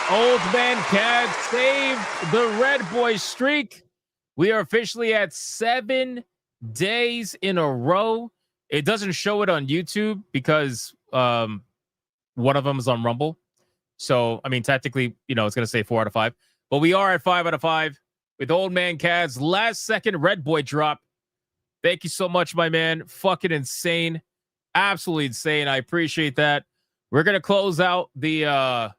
Old Man Cad saved the Red Boy streak. We are officially at 7 days in a row. It doesn't show it on YouTube because one of them is on Rumble. So, I mean, technically, it's going to say 4 out of 5. But we are at 5 out of 5 with Old Man Cad's last second Red Boy drop. Thank you so much, my man. Fucking insane. Absolutely insane. I appreciate that. We're going to close out the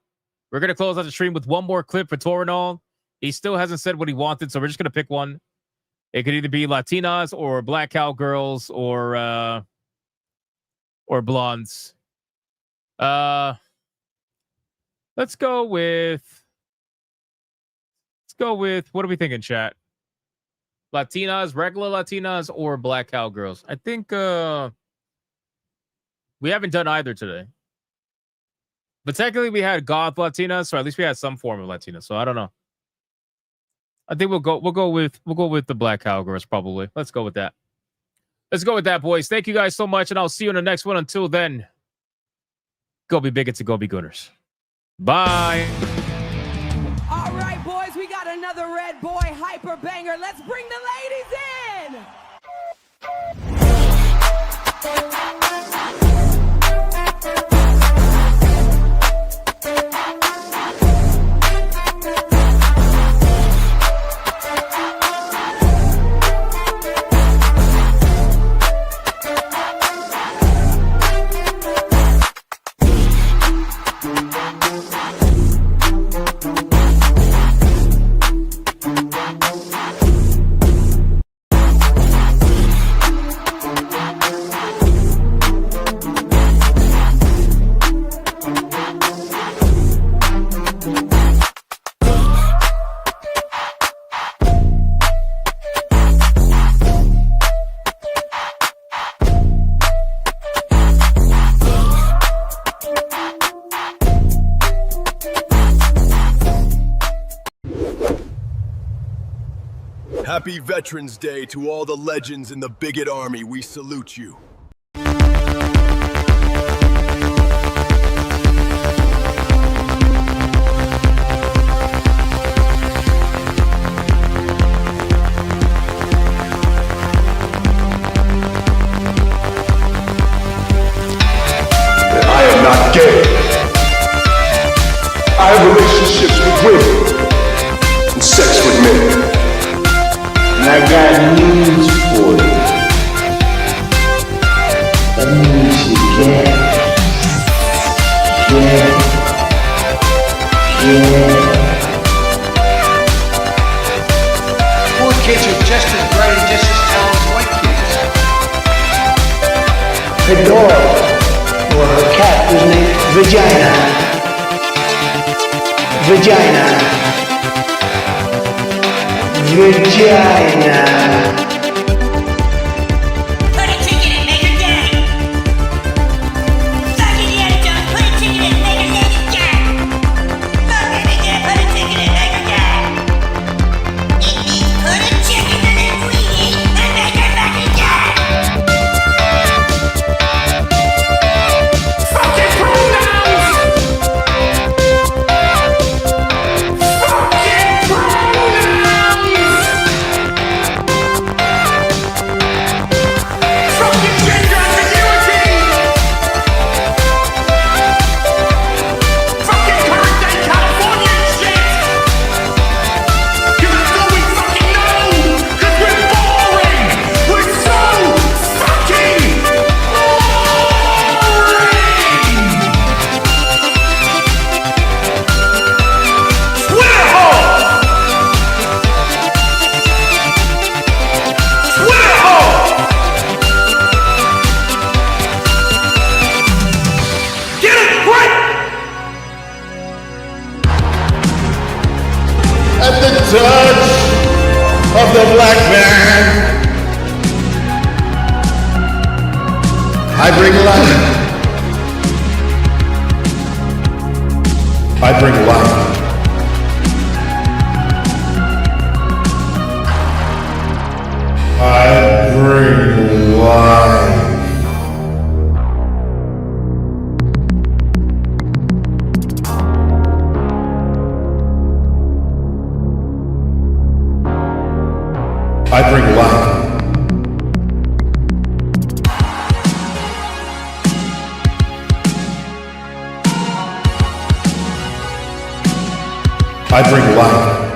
stream with one more clip for Torinol. He still hasn't said what he wanted, so we're just going to pick one. It could either be Latinas or Black Cowgirls or blondes. Let's go with what are we thinking, chat? Latinas, regular Latinas, or Black Cowgirls? I think we haven't done either today. But technically we had goth Latinas, so at least we had some form of Latina. So I don't know. I think we'll go with the Black Cowgirls probably. Let's go with that. Let's go with that, boys. Thank you guys so much, and I'll see you in the next one. Until then, go be bigots and go be gooners. Bye. All right, boys, we got another Red Boy Hyper Banger. Let's bring the ladies in. Happy Veterans Day to all the legends in the Bigot Army. We salute you. I am not gay. I have relationships with women and sex with men. And I got news for you. That means you can't. Poor kids are just as bright and just as talented as white kids. Her dog, or her cat, was named Vagina. Vagina. Put a ticket in, make her gay. Fuck it, yeah, don't put a ticket in, make her lady gay. Fuck it, yeah, put a ticket in, make her gay. It means put a chicken in a greenie and make her fucking gay. Fucking pronouns! Fucking pronouns! Fucking gender ambiguity! Fucking current day Californian shit! Even though we fucking know, 'cause we're boring! We're so fucking boring! Twitter hole! Twitter hole! Get it right! At the touch of the black man, I bring life. I bring life. I bring life. I bring life. I bring life.